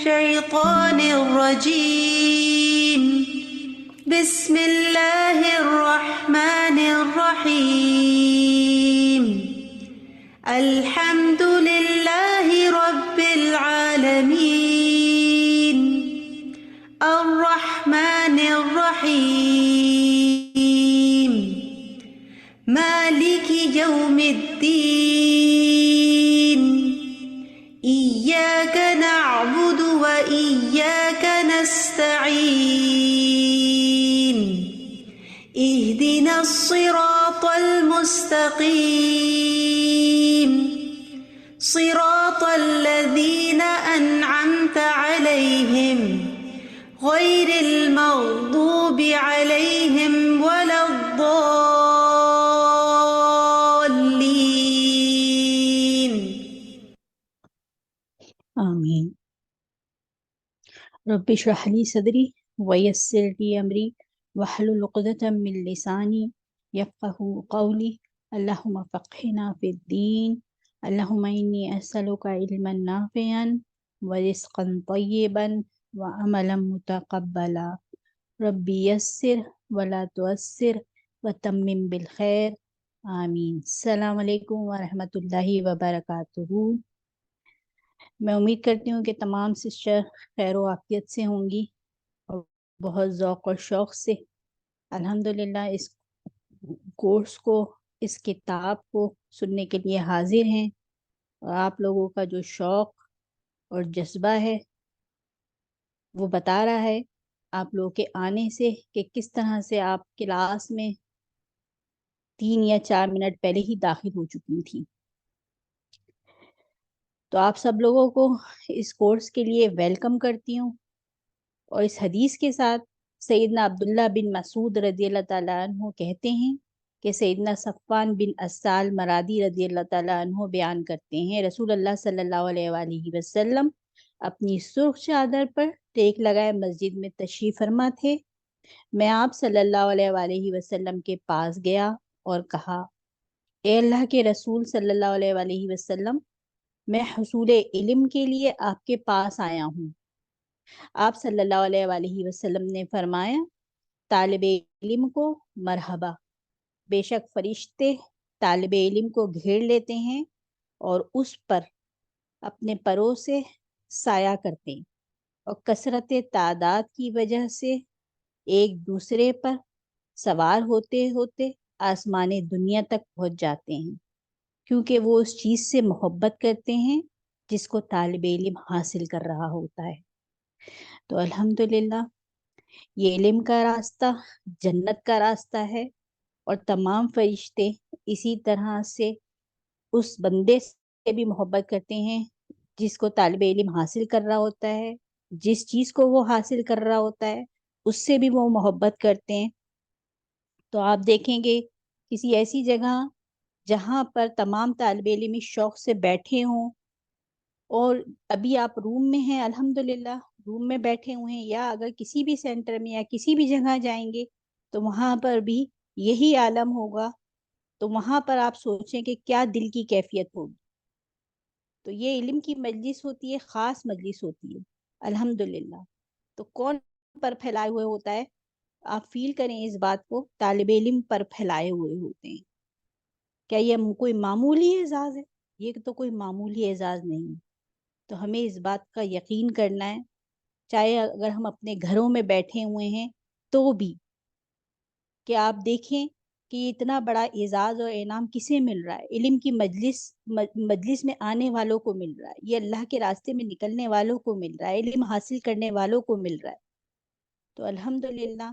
الشيطان الرجيم بسم الله الرحمن الرحيم الحمد لله رب العالمين الرحمن الرحيم مالك يوم الدين إياك نعبد وإياك نستعين اهدنا الصراط المستقيم صراط الذين أنعمت عليهم غير المغضوب عليهم ولا الضالين آمین۔ رب اشرح لی صدری ویسر لی امری واحلل عقدۃ من لسانی یفقہوا قولی اللہم فقہنا فی الدین اللہم انی اسألک علما نافعا ورزقا طیبا وعملا متقبلا ربی یسر ولا تعسر وتمم بالخیر آمین۔ السلام علیکم ورحمۃ اللہ وبرکاتہ۔ میں امید کرتی ہوں کہ تمام سسٹر خیر و عافیت سے ہوں گی اور بہت ذوق اور شوق سے الحمدللہ اس کورس کو، اس کتاب کو سننے کے لیے حاضر ہیں، اور آپ لوگوں کا جو شوق اور جذبہ ہے وہ بتا رہا ہے آپ لوگوں کے آنے سے کہ کس طرح سے آپ کلاس میں 3 یا 4 منٹ پہلے ہی داخل ہو چکی تھی۔ تو آپ سب لوگوں کو اس کورس کے لیے ویلکم کرتی ہوں، اور اس حدیث کے ساتھ سیدنا عبداللہ بن مسعود رضی اللہ تعالیٰ عنہ کہتے ہیں کہ سیدنا صفوان بن اسال مرادی رضی اللہ تعالیٰ عنہ بیان کرتے ہیں رسول اللہ صلی اللہ علیہ وآلہ وسلم اپنی سرخ چادر پر ٹیک لگائے مسجد میں تشریف فرما تھے۔ میں آپ صلی اللہ علیہ وآلہ وسلم کے پاس گیا اور کہا، اے اللہ کے رسول صلی اللہ علیہ وآلہ وسلم، میں حصول علم کے لیے آپ کے پاس آیا ہوں۔ آپ صلی اللہ علیہ وآلہ وسلم نے فرمایا، طالب علم کو مرحبا، بے شک فرشتے طالب علم کو گھیر لیتے ہیں اور اس پر اپنے پروں سے سایہ کرتے ہیں، اور کثرت تعداد کی وجہ سے ایک دوسرے پر سوار ہوتے ہوتے آسمان دنیا تک پہنچ جاتے ہیں، کیونکہ وہ اس چیز سے محبت کرتے ہیں جس کو طالب علم حاصل کر رہا ہوتا ہے۔ تو الحمدللہ یہ علم کا راستہ جنت کا راستہ ہے، اور تمام فرشتے اسی طرح سے اس بندے سے بھی محبت کرتے ہیں جس کو طالب علم حاصل کر رہا ہوتا ہے، جس چیز کو وہ حاصل کر رہا ہوتا ہے اس سے بھی وہ محبت کرتے ہیں۔ تو آپ دیکھیں گے کسی ایسی جگہ جہاں پر تمام طالب علم اس شوق سے بیٹھے ہوں، اور ابھی آپ روم میں ہیں، الحمدللہ روم میں بیٹھے ہوئے ہیں، یا اگر کسی بھی سینٹر میں یا کسی بھی جگہ جائیں گے تو وہاں پر بھی یہی عالم ہوگا، تو وہاں پر آپ سوچیں کہ کیا دل کی کیفیت ہوگی۔ تو یہ علم کی مجلس ہوتی ہے، خاص مجلس ہوتی ہے الحمدللہ۔ تو کون پر پھیلائے ہوئے ہوتا ہے؟ آپ فیل کریں اس بات کو، طالب علم پر پھیلائے ہوئے ہوتے ہیں۔ کیا یہ کوئی معمولی اعزاز ہے؟ یہ تو کوئی معمولی اعزاز نہیں ہے۔ تو ہمیں اس بات کا یقین کرنا ہے، چاہے اگر ہم اپنے گھروں میں بیٹھے ہوئے ہیں تو بھی، کہ آپ دیکھیں کہ اتنا بڑا اعزاز اور انعام کسے مل رہا ہے؟ علم کی مجلس میں آنے والوں کو مل رہا ہے، یہ اللہ کے راستے میں نکلنے والوں کو مل رہا ہے، علم حاصل کرنے والوں کو مل رہا ہے۔ تو الحمدللہ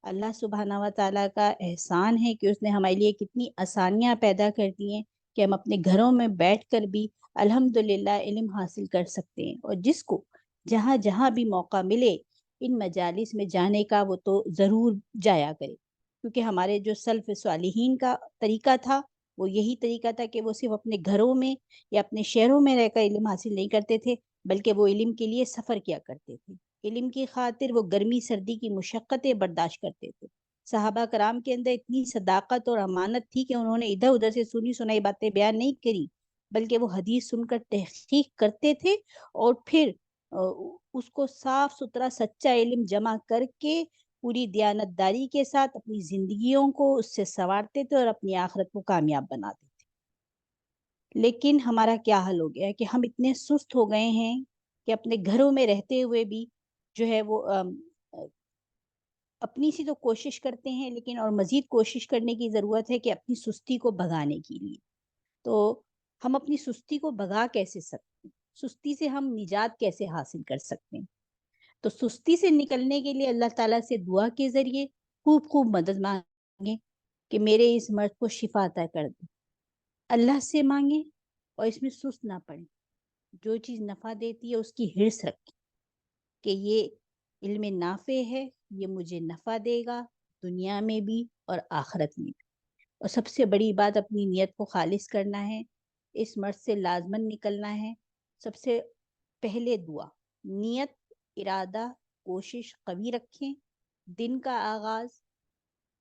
اللہ سبحانہ و تعالیٰ کا احسان ہے کہ اس نے ہمارے لیے کتنی آسانیاں پیدا کر دی ہیں کہ ہم اپنے گھروں میں بیٹھ کر بھی الحمدللہ علم حاصل کر سکتے ہیں، اور جس کو جہاں جہاں بھی موقع ملے ان مجالس میں جانے کا وہ تو ضرور جایا کرے، کیونکہ ہمارے جو سلف صالحین کا طریقہ تھا وہ یہی طریقہ تھا کہ وہ صرف اپنے گھروں میں یا اپنے شہروں میں رہ کر علم حاصل نہیں کرتے تھے، بلکہ وہ علم کے لیے سفر کیا کرتے تھے، علم کی خاطر وہ گرمی سردی کی مشقتیں برداشت کرتے تھے۔ صحابہ کرام کے اندر اتنی صداقت اور امانت تھی کہ انہوں نے ادھر ادھر سے سنی سنائی باتیں بیان نہیں کری، بلکہ وہ حدیث سن کر تحقیق کرتے تھے اور پھر اس کو صاف ستھرا سچا علم جمع کر کے پوری دیانتداری کے ساتھ اپنی زندگیوں کو اس سے سنوارتے تھے اور اپنی آخرت کو کامیاب بناتے تھے۔ لیکن ہمارا کیا حل ہو گیا ہے کہ ہم اتنے سست ہو گئے ہیں کہ اپنے گھروں میں رہتے ہوئے بھی جو ہے وہ اپنی سی تو کوشش کرتے ہیں، لیکن اور مزید کوشش کرنے کی ضرورت ہے کہ اپنی سستی کو بھگانے کے لیے۔ تو ہم اپنی سستی کو بھگا کیسے سکتے ہیں؟ سستی سے ہم نجات کیسے حاصل کر سکتے ہیں؟ تو سستی سے نکلنے کے لیے اللہ تعالیٰ سے دعا کے ذریعے خوب مدد مانگیں کہ میرے اس مرض کو شفا عطا کر دیں۔ اللہ سے مانگیں اور اس میں سست نہ پڑیں۔ جو چیز نفع دیتی ہے اس کی حرص رکھیں کہ یہ علم نافع ہے، یہ مجھے نفع دے گا دنیا میں بھی اور آخرت میں بھی۔ اور سب سے بڑی بات اپنی نیت کو خالص کرنا ہے، اس مرض سے لازماً نکلنا ہے۔ سب سے پہلے دعا، نیت، ارادہ، کوشش قوی رکھیں۔ دن کا آغاز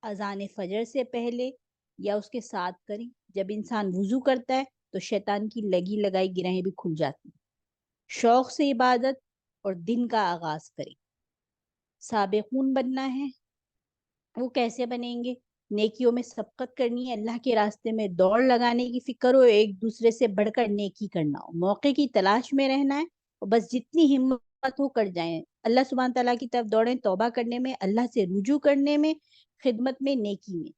اذان فجر سے پہلے یا اس کے ساتھ کریں۔ جب انسان وضو کرتا ہے تو شیطان کی لگی لگائی گرہیں بھی کھل جاتی ہیں۔ شوق سے عبادت اور دن کا آغاز کریں۔ سابقون بننا ہے، وہ کیسے بنیں گے؟ نیکیوں میں سبقت کرنی ہے، اللہ کے راستے میں دوڑ لگانے کی فکر ہو، ایک دوسرے سے بڑھ کر نیکی کرنا ہو، موقع کی تلاش میں رہنا ہے اور بس جتنی ہمت ہو کر جائیں، اللہ سبحانہ تعالیٰ کی طرف دوڑیں، توبہ کرنے میں، اللہ سے رجوع کرنے میں، خدمت میں، نیکی میں۔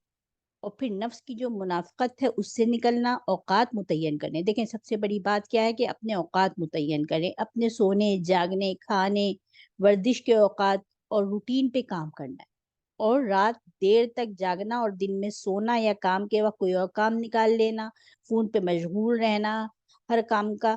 اور پھر نفس کی جو منافقت ہے اس سے نکلنا، اوقات متعین کرنے۔ دیکھیں سب سے بڑی بات کیا ہے کہ اپنے اوقات متعین کریں، اپنے سونے، جاگنے، کھانے، ورزش کے اوقات اور روٹین پہ کام کرنا ہے۔ اور رات دیر تک جاگنا اور دن میں سونا یا کام کے وقت کوئی اور کام نکال لینا، فون پہ مشغول رہنا، ہر کام کا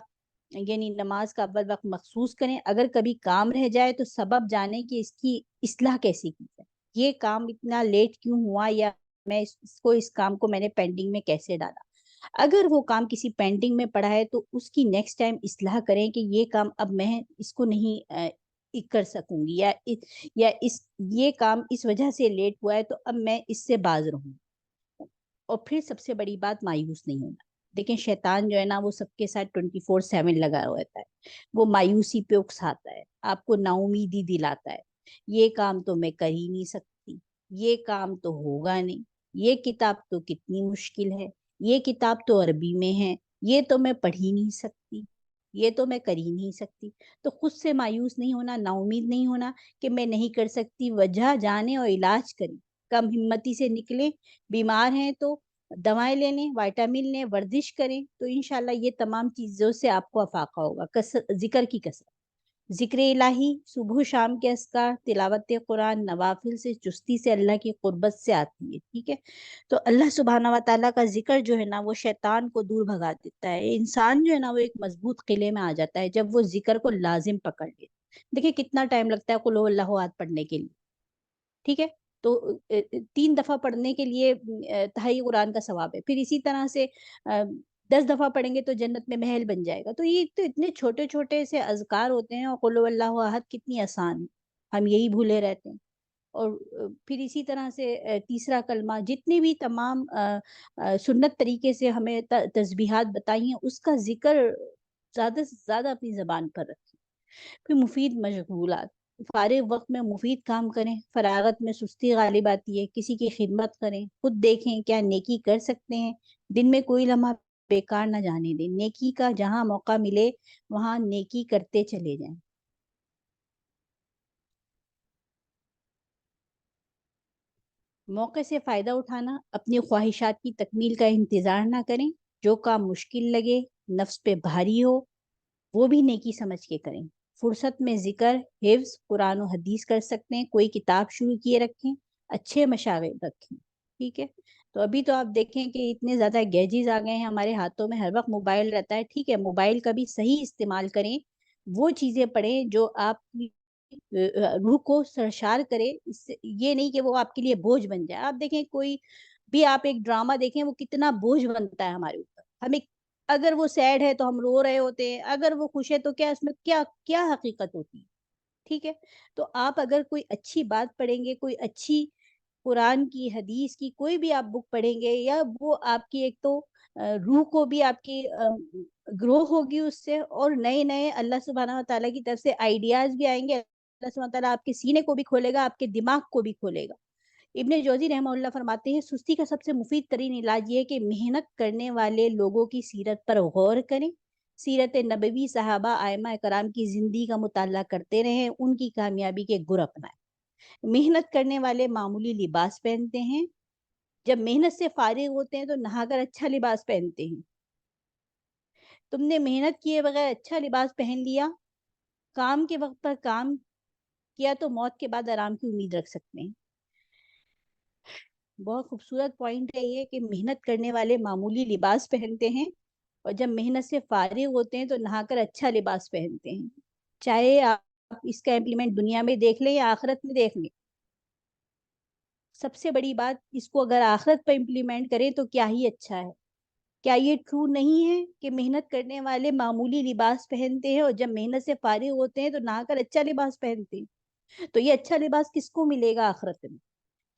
یعنی نماز کا اول وقت مخصوص کریں۔ اگر کبھی کام رہ جائے تو سبب جانیں کہ اس کی اصلاح کیسے کی جائے، یہ کام اتنا لیٹ کیوں ہوا، یا میں اس کام کو میں نے پینڈنگ میں کیسے ڈالا۔ اگر وہ کام کسی پینڈنگ میں پڑا ہے تو اس کی نیکسٹ ٹائم اصلاح کریں کہ یہ کام اب میں اس کو نہیں کر سکوں گی، یا یہ کام اس وجہ سے لیٹ ہوا ہے تو اب میں اس سے باز رہوں۔ اور پھر سب سے بڑی بات مایوس نہیں ہونا۔ دیکھیں شیطان جو ہے نا وہ سب کے ساتھ 24/7 لگا رہتا ہے، وہ مایوسی پہ اکساتا ہے، آپ کو نا امیدی دلاتا ہے، یہ کام تو میں کر ہی نہیں سکتی، یہ کام تو ہوگا نہیں، یہ کتاب تو کتنی مشکل ہے، یہ کتاب تو عربی میں ہے، یہ تو میں پڑھ ہی نہیں سکتی، یہ تو میں کر ہی نہیں سکتی۔ تو خود سے مایوس نہیں ہونا، نا امید نہیں ہونا کہ میں نہیں کر سکتی، وجہ جانیں اور علاج کریں، کم ہمتی سے نکلیں، بیمار ہیں تو دوائیں لے لیں، وائٹامن لیں، ورزش کریں، تو انشاءاللہ یہ تمام چیزوں سے آپ کو افاقہ ہوگا۔ ذکر کی کثرت، ذکر الہی، صبح و شام کے اذکار، تلاوت قرآن، نوافل سے چستی سے اللہ کی قربت سے آتی ہے، ٹھیک ہے۔ تو اللہ سبحانہ و تعالیٰ کا ذکر جو ہے نا وہ شیطان کو دور بھگا دیتا ہے، انسان جو ہے نا وہ ایک مضبوط قلعے میں آ جاتا ہے جب وہ ذکر کو لازم پکڑ لے۔ دیکھیں کتنا ٹائم لگتا ہے قل ہو اللہ احد پڑھنے کے لیے، ٹھیک ہے، تو 3 دفعہ پڑھنے کے لیے تہائی قرآن کا ثواب ہے، پھر اسی طرح سے 10 دفعہ پڑھیں گے تو جنت میں محل بن جائے گا۔ تو یہ تو اتنے چھوٹے چھوٹے سے اذکار ہوتے ہیں، اور قل ہو اللہ احد کتنی آسان ہے، ہم یہی بھولے رہتے ہیں۔ اور پھر اسی طرح سے تیسرا کلمہ، جتنی بھی تمام سنت طریقے سے ہمیں تسبیحات بتائی ہیں اس کا ذکر زیادہ سے زیادہ اپنی زبان پر رکھیں۔ پھر مفید مشغولات، فارغ وقت میں مفید کام کریں، فراغت میں سستی غالب آتی ہے، کسی کی خدمت کریں، خود دیکھیں کیا نیکی کر سکتے ہیں، دن میں کوئی لمحہ بیکار نہ جانے دیں، نیکی کا جہاں موقع ملے وہاں نیکی کرتے چلے جائیں۔ موقع سے فائدہ اٹھانا، اپنی خواہشات کی تکمیل کا انتظار نہ کریں، جو کام مشکل لگے، نفس پہ بھاری ہو، وہ بھی نیکی سمجھ کے کریں۔ فرصت میں ذکر، حفظ، قرآن و حدیث کر سکتے ہیں، کوئی کتاب شروع کیے رکھیں، اچھے مشاغل رکھیں، ٹھیک ہے۔ تو ابھی تو آپ دیکھیں کہ اتنے زیادہ گیجز آ گئے ہیں ہمارے ہاتھوں میں، ہر وقت موبائل رہتا ہے، ٹھیک ہے، موبائل کا بھی صحیح استعمال کریں، وہ چیزیں پڑھیں جو آپ کی روح کو سرشار کرے، اس سے یہ نہیں کہ وہ آپ کے لیے بوجھ بن جائے۔ آپ دیکھیں کوئی بھی آپ ایک ڈرامہ دیکھیں، وہ کتنا بوجھ بنتا ہے ہمارے اوپر، ہمیں اگر وہ سیڈ ہے تو ہم رو رہے ہوتے ہیں، اگر وہ خوش ہے تو کیا اس میں کیا حقیقت ہوتی ہے، ٹھیک ہے۔ تو آپ اگر کوئی اچھی بات پڑھیں گے، کوئی اچھی قرآن کی، حدیث کی کوئی بھی آپ بک پڑھیں گے، یا وہ آپ کی ایک تو روح کو بھی آپ کی گرو ہوگی اس سے، اور نئے نئے اللہ سبحانہ و تعالیٰ کی طرف سے آئیڈیاز بھی آئیں گے. اللہ سبحانہ و تعالیٰ آپ کے سینے کو بھی کھولے گا، آپ کے دماغ کو بھی کھولے گا. ابن جوزی رحمہ اللہ فرماتے ہیں سستی کا سب سے مفید ترین علاج یہ ہے کہ محنت کرنے والے لوگوں کی سیرت پر غور کریں، سیرت نبوی، صحابہ، ائمہ کرام کی زندگی کا مطالعہ کرتے رہیں، ان کی کامیابی کے گر اپنائیں. محنت کرنے والے معمولی لباس پہنتے ہیں، جب محنت سے فارغ ہوتے ہیں تو نہا کر اچھا لباس پہنتے ہیں. تم نے محنت کیے بغیر اچھا لباس پہن لیا، کام کے وقت پر کام کیا تو موت کے بعد آرام کی امید رکھ سکتے ہیں. بہت خوبصورت پوائنٹ ہے یہ کہ محنت کرنے والے معمولی لباس پہنتے ہیں، اور جب محنت سے فارغ ہوتے ہیں تو نہا کر اچھا لباس پہنتے ہیں. چاہے آپ اس کا امپلیمنٹ دنیا میں دیکھ لیں یا آخرت میں دیکھ لیں، سب سے بڑی بات اس کو اگر آخرت پہ امپلیمنٹ کریں تو کیا ہی اچھا ہے. کیا یہ ٹرو نہیں ہے کہ محنت کرنے والے معمولی لباس پہنتے ہیں اور جب محنت سے فارغ ہوتے ہیں تو نہا کر اچھا لباس پہنتے ہیں؟ تو یہ اچھا لباس کس کو ملے گا آخرت میں؟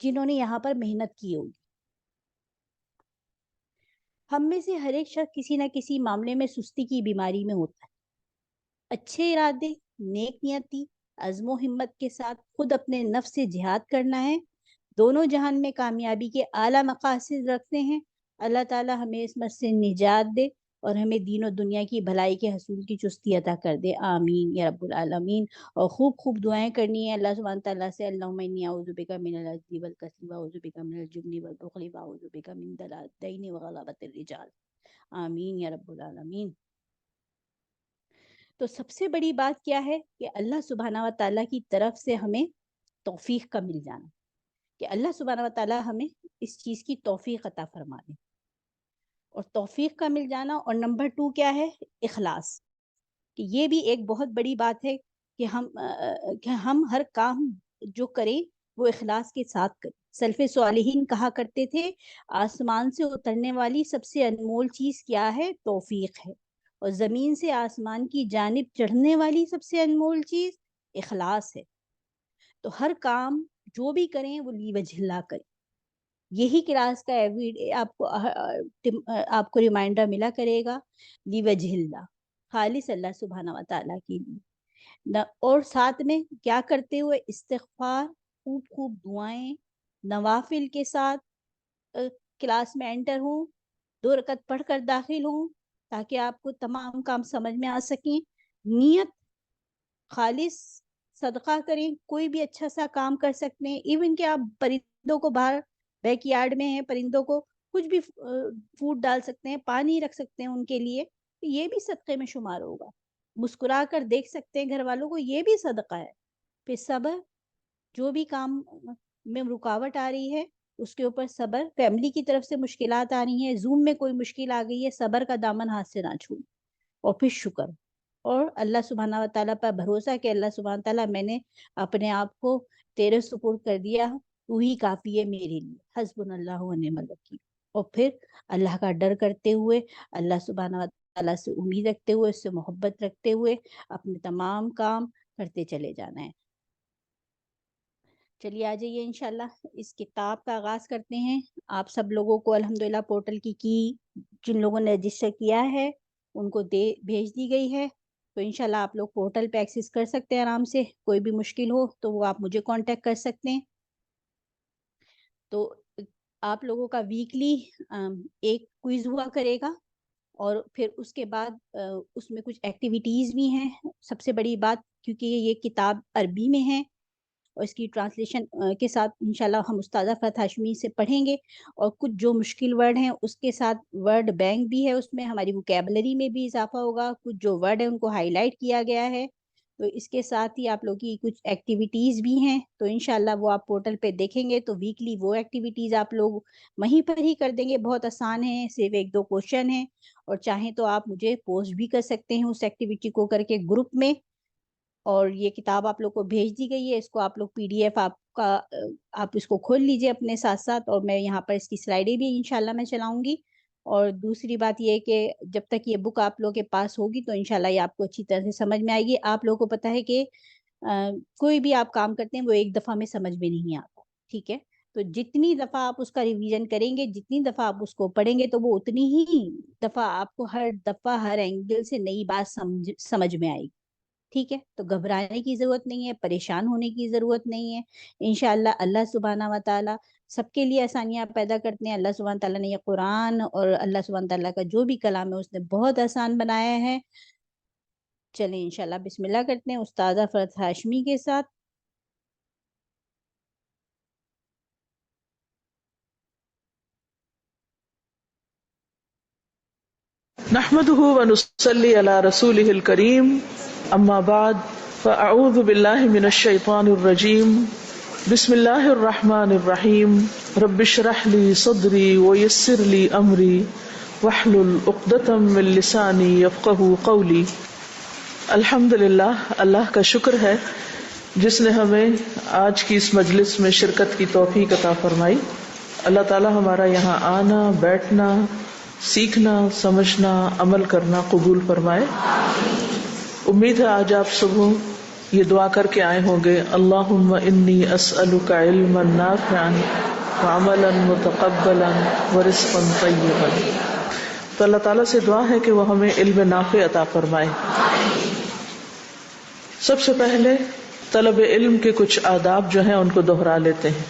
جنہوں نے یہاں پر محنت کی ہوگی. ہم میں سے ہر ایک شخص کسی نہ کسی معاملے میں سستی کی بیماری میں ہوتا ہے. اچھے ارادے، نیک نیتی، عزم و ہمت کے ساتھ خود اپنے نفس سے جہاد کرنا ہے. دونوں جہان میں کامیابی کے اعلیٰ مقاصد رکھتے ہیں. اللہ تعالیٰ ہمیں اس مت سے نجات دے اور ہمیں دین و دنیا کی بھلائی کے حصول کی چستی عطا کر دے. آمین یا رب العالمین. اور خوب خوب دعائیں کرنی ہے اللہ سبحانہ تعالیٰ سے. اللہم انی اعوذ بک من العجز والکسل واعوذ بک من الجبن والبخل واعوذ بک من دلال الدین وغلبۃ الرجال. آمین یا رب العالمین. تو سب سے بڑی بات کیا ہے کہ اللہ سبحانہ و تعالیٰ کی طرف سے ہمیں توفیق کا مل جانا، کہ اللہ سبحانہ و تعالیٰ ہمیں اس چیز کی توفیق عطا فرما دے، اور توفیق کا مل جانا. اور نمبر 2 کیا ہے؟ اخلاص. کہ یہ بھی ایک بہت بڑی بات ہے کہ ہم ہر کام جو کریں وہ اخلاص کے ساتھ کریں. سلف صالحین کہا کرتے تھے آسمان سے اترنے والی سب سے انمول چیز کیا ہے؟ توفیق ہے. اور زمین سے آسمان کی جانب چڑھنے والی سب سے انمول چیز اخلاص ہے. تو ہر کام جو بھی کریں وہ لی وجہ اللہ کریں. یہی کلاس کا ایوری ڈے آپ کو ریمائنڈر ملا کرے گا، لی وجہ اللہ، خالص اللہ سبحانہ و تعالیٰ کے لیے. اور ساتھ میں کیا کرتے ہوئے؟ استغفار، خوب خوب دعائیں، نوافل کے ساتھ کلاس میں انٹر ہوں، 2 رکعت پڑھ کر داخل ہوں تاکہ آپ کو تمام کام سمجھ میں آ سکیں. نیت خالص، صدقہ کریں، کوئی بھی اچھا سا کام کر سکتے ہیں. ایون کہ آپ پرندوں کو باہر بیک یارڈ میں ہیں، پرندوں کو کچھ بھی فوڈ ڈال سکتے ہیں، پانی رکھ سکتے ہیں ان کے لیے، یہ بھی صدقے میں شمار ہوگا. مسکرا کر دیکھ سکتے ہیں گھر والوں کو، یہ بھی صدقہ ہے. پھر صبر، جو بھی کام میں رکاوٹ آ رہی ہے اس کے اوپر صبر. فیملی کی طرف سے مشکلات آ رہی ہیں، زوم میں کوئی مشکل آ گئی ہے، صبر کا دامن ہاتھ سے نہ چھوڑیں. اور پھر شکر، اور اللہ سبحانہ و تعالیٰ پر بھروسہ کہ اللہ سبحانہ و تعالیٰ میں نے اپنے آپ کو تیرے سپرد کر دیا، تو ہی کافی ہے میرے لیے، حسبنا اللہ و نعم الوکیل. اور پھر اللہ کا ڈر کرتے ہوئے، اللہ سبحانہ و تعالیٰ سے امید رکھتے ہوئے، اس سے محبت رکھتے ہوئے اپنے تمام کام کرتے چلے جانا ہے. چلیے آ جائیے انشاءاللہ اس کتاب کا آغاز کرتے ہیں. آپ سب لوگوں کو الحمدللہ پورٹل کی جن لوگوں نے رجسٹر کیا ہے ان کو بھیج دی گئی ہے. تو انشاءاللہ آپ لوگ پورٹل پہ ایکسس کر سکتے ہیں آرام سے. کوئی بھی مشکل ہو تو وہ آپ مجھے کانٹیکٹ کر سکتے ہیں. تو آپ لوگوں کا ویکلی ایک کوئز ہوا کرے گا، اور پھر اس کے بعد اس میں کچھ ایکٹیویٹیز بھی ہیں. سب سے بڑی بات کیونکہ یہ کتاب عربی میں ہے اور اس کی ٹرانسلیشن کے ساتھ انشاءاللہ ہم استاذہ فتح ہاشمی سے پڑھیں گے، اور کچھ جو مشکل ورڈ ہیں اس کے ساتھ ورڈ بینک بھی ہے، اس میں ہماری ووکیبلری میں بھی اضافہ ہوگا. کچھ جو ورڈ ہیں ان کو ہائی لائٹ کیا گیا ہے. تو اس کے ساتھ ہی آپ لوگ کی کچھ ایکٹیویٹیز بھی ہیں، تو انشاءاللہ وہ آپ پورٹل پہ دیکھیں گے تو ویکلی وہ ایکٹیویٹیز آپ لوگ وہیں پر ہی کر دیں گے. بہت آسان ہے، صرف 1-2 کوشچن ہیں، اور چاہیں تو آپ مجھے پوسٹ بھی کر سکتے ہیں اس ایکٹیویٹی کو کر کے گروپ میں. اور یہ کتاب آپ لوگ کو بھیج دی گئی ہے، اس کو آپ لوگ PDF آپ اس کو کھول لیجئے اپنے ساتھ ساتھ، اور میں یہاں پر اس کی سلائیڈیں بھی انشاءاللہ میں چلاؤں گی. اور دوسری بات یہ ہے کہ جب تک یہ بک آپ لوگوں کے پاس ہوگی تو انشاءاللہ یہ آپ کو اچھی طرح سے سمجھ میں آئے گی. آپ لوگوں کو پتہ ہے کہ کوئی بھی آپ کام کرتے ہیں وہ ایک دفعہ میں سمجھ میں نہیں آتا، ٹھیک ہے. تو جتنی دفعہ آپ اس کا ریویژن کریں گے، جتنی دفعہ آپ اس کو پڑھیں گے، تو وہ اتنی ہی دفعہ آپ کو ہر دفعہ ہر اینگل سے نئی بات سمجھ میں آئے گی. ٹھیک ہے، تو گھبرانے کی ضرورت نہیں ہے، پریشان ہونے کی ضرورت نہیں ہے. انشاءاللہ اللہ سبحانہ و تعالیٰ سب کے لیے آسانیاں پیدا کرتے ہیں. اللہ سبحانہ تعالیٰ نے یہ قرآن اور اللہ سبحانہ تعالیٰ کا جو بھی کلام ہے اس نے بہت آسان بنایا ہے. چلیں انشاءاللہ بسم اللہ کرتے ہیں استاذہ فرحت ہاشمی کے ساتھ. نحمده ونصلي على رسوله الكريم اما بعد فاعوذ بالله من الشيطان الرجيم بسم الله الرحمن الرحيم رب اشرح لي صدري ويسر لي امري واحلل عقدة من لساني يفقهوا قولي. الحمدللہ، اللہ کا شکر ہے جس نے ہمیں آج کی اس مجلس میں شرکت کی توفیق عطا فرمائی. اللہ تعالی ہمارا یہاں آنا، بیٹھنا، سیکھنا، سمجھنا، عمل کرنا قبول فرمائے. امید ہے آج آپ صبح یہ دعا کر کے آئے ہوں گے، اللہم انی اسألک علما نافعا وعملا متقبلا ورزقا طیبا. تو اللہ تعالیٰ سے دعا ہے کہ وہ ہمیں علم نافع عطا فرمائے. سب سے پہلے طلب علم کے کچھ آداب جو ہیں ان کو دہرا لیتے ہیں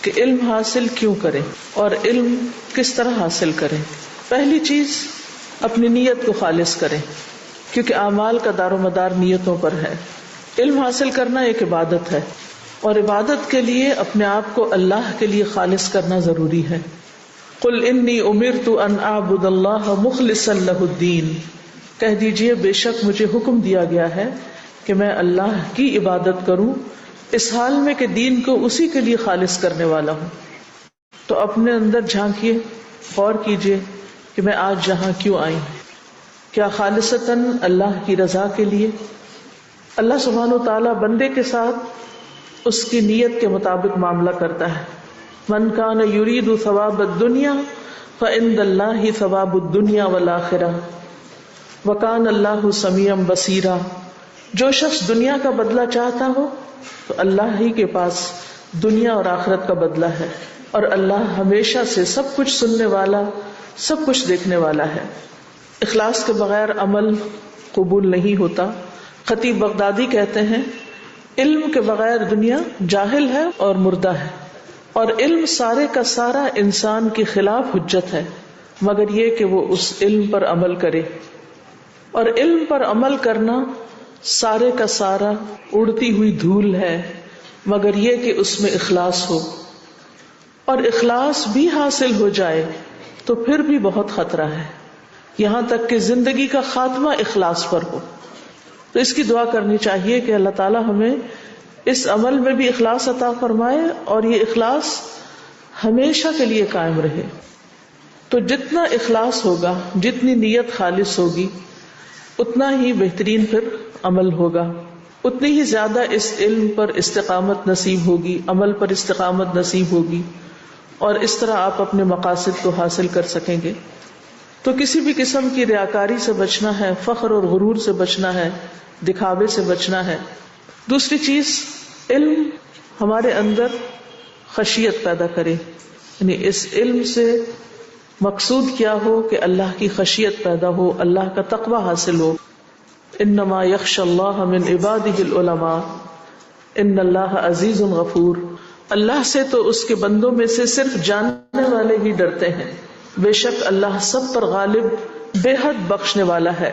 کہ علم حاصل کیوں کریں اور علم کس طرح حاصل کریں. پہلی چیز اپنی نیت کو خالص کریں، کیونکہ اعمال کا دار و مدار نیتوں پر ہے. علم حاصل کرنا ایک عبادت ہے، اور عبادت کے لیے اپنے آپ کو اللہ کے لیے خالص کرنا ضروری ہے. قل انی امرت ان اعبد اللہ مخلصا لہ الدین، کہہ دیجئے بے شک مجھے حکم دیا گیا ہے کہ میں اللہ کی عبادت کروں اس حال میں کہ دین کو اسی کے لیے خالص کرنے والا ہوں. تو اپنے اندر جھانکیے، غور کیجئے کہ میں آج یہاں کیوں آئی ہوں. کیا خالصتاً اللہ کی رضا کے لیے؟ اللہ سبحانہ و تعالیٰ بندے کے ساتھ اس کی نیت کے مطابق معاملہ کرتا ہے. من کان یرید ثواب الدنیا فعند اللہ ثواب الدنیا والآخرہ وکان اللہ سمیعا بصیرا. جو شخص دنیا کا بدلہ چاہتا ہو تو اللہ ہی کے پاس دنیا اور آخرت کا بدلہ ہے، اور اللہ ہمیشہ سے سب کچھ سننے والا، سب کچھ دیکھنے والا ہے. اخلاص کے بغیر عمل قبول نہیں ہوتا. خطیب بغدادی کہتے ہیں علم کے بغیر دنیا جاہل ہے اور مردہ ہے، اور علم سارے کا سارا انسان کے خلاف حجت ہے مگر یہ کہ وہ اس علم پر عمل کرے. اور علم پر عمل کرنا سارے کا سارا اڑتی ہوئی دھول ہے مگر یہ کہ اس میں اخلاص ہو. اور اخلاص بھی حاصل ہو جائے تو پھر بھی بہت خطرہ ہے، یہاں تک کہ زندگی کا خاتمہ اخلاص پر ہو. تو اس کی دعا کرنی چاہیے کہ اللہ تعالی ہمیں اس عمل میں بھی اخلاص عطا فرمائے اور یہ اخلاص ہمیشہ کے لیے قائم رہے. تو جتنا اخلاص ہوگا، جتنی نیت خالص ہوگی، اتنا ہی بہترین پھر عمل ہوگا، اتنی ہی زیادہ اس علم پر استقامت نصیب ہوگی، عمل پر استقامت نصیب ہوگی، اور اس طرح آپ اپنے مقاصد کو حاصل کر سکیں گے. تو کسی بھی قسم کی ریاکاری سے بچنا ہے، فخر اور غرور سے بچنا ہے، دکھاوے سے بچنا ہے. دوسری چیز، علم ہمارے اندر خشیت پیدا کرے، یعنی اس علم سے مقصود کیا ہو کہ اللہ کی خشیت پیدا ہو، اللہ کا تقوی حاصل ہو. انما یخشی اللہ من عبادہ العلماء ان اللہ عزیز غفور. اللہ سے تو اس کے بندوں میں سے صرف جاننے والے ہی ڈرتے ہیں، بے شک اللہ سب پر غالب، بے حد بخشنے والا ہے.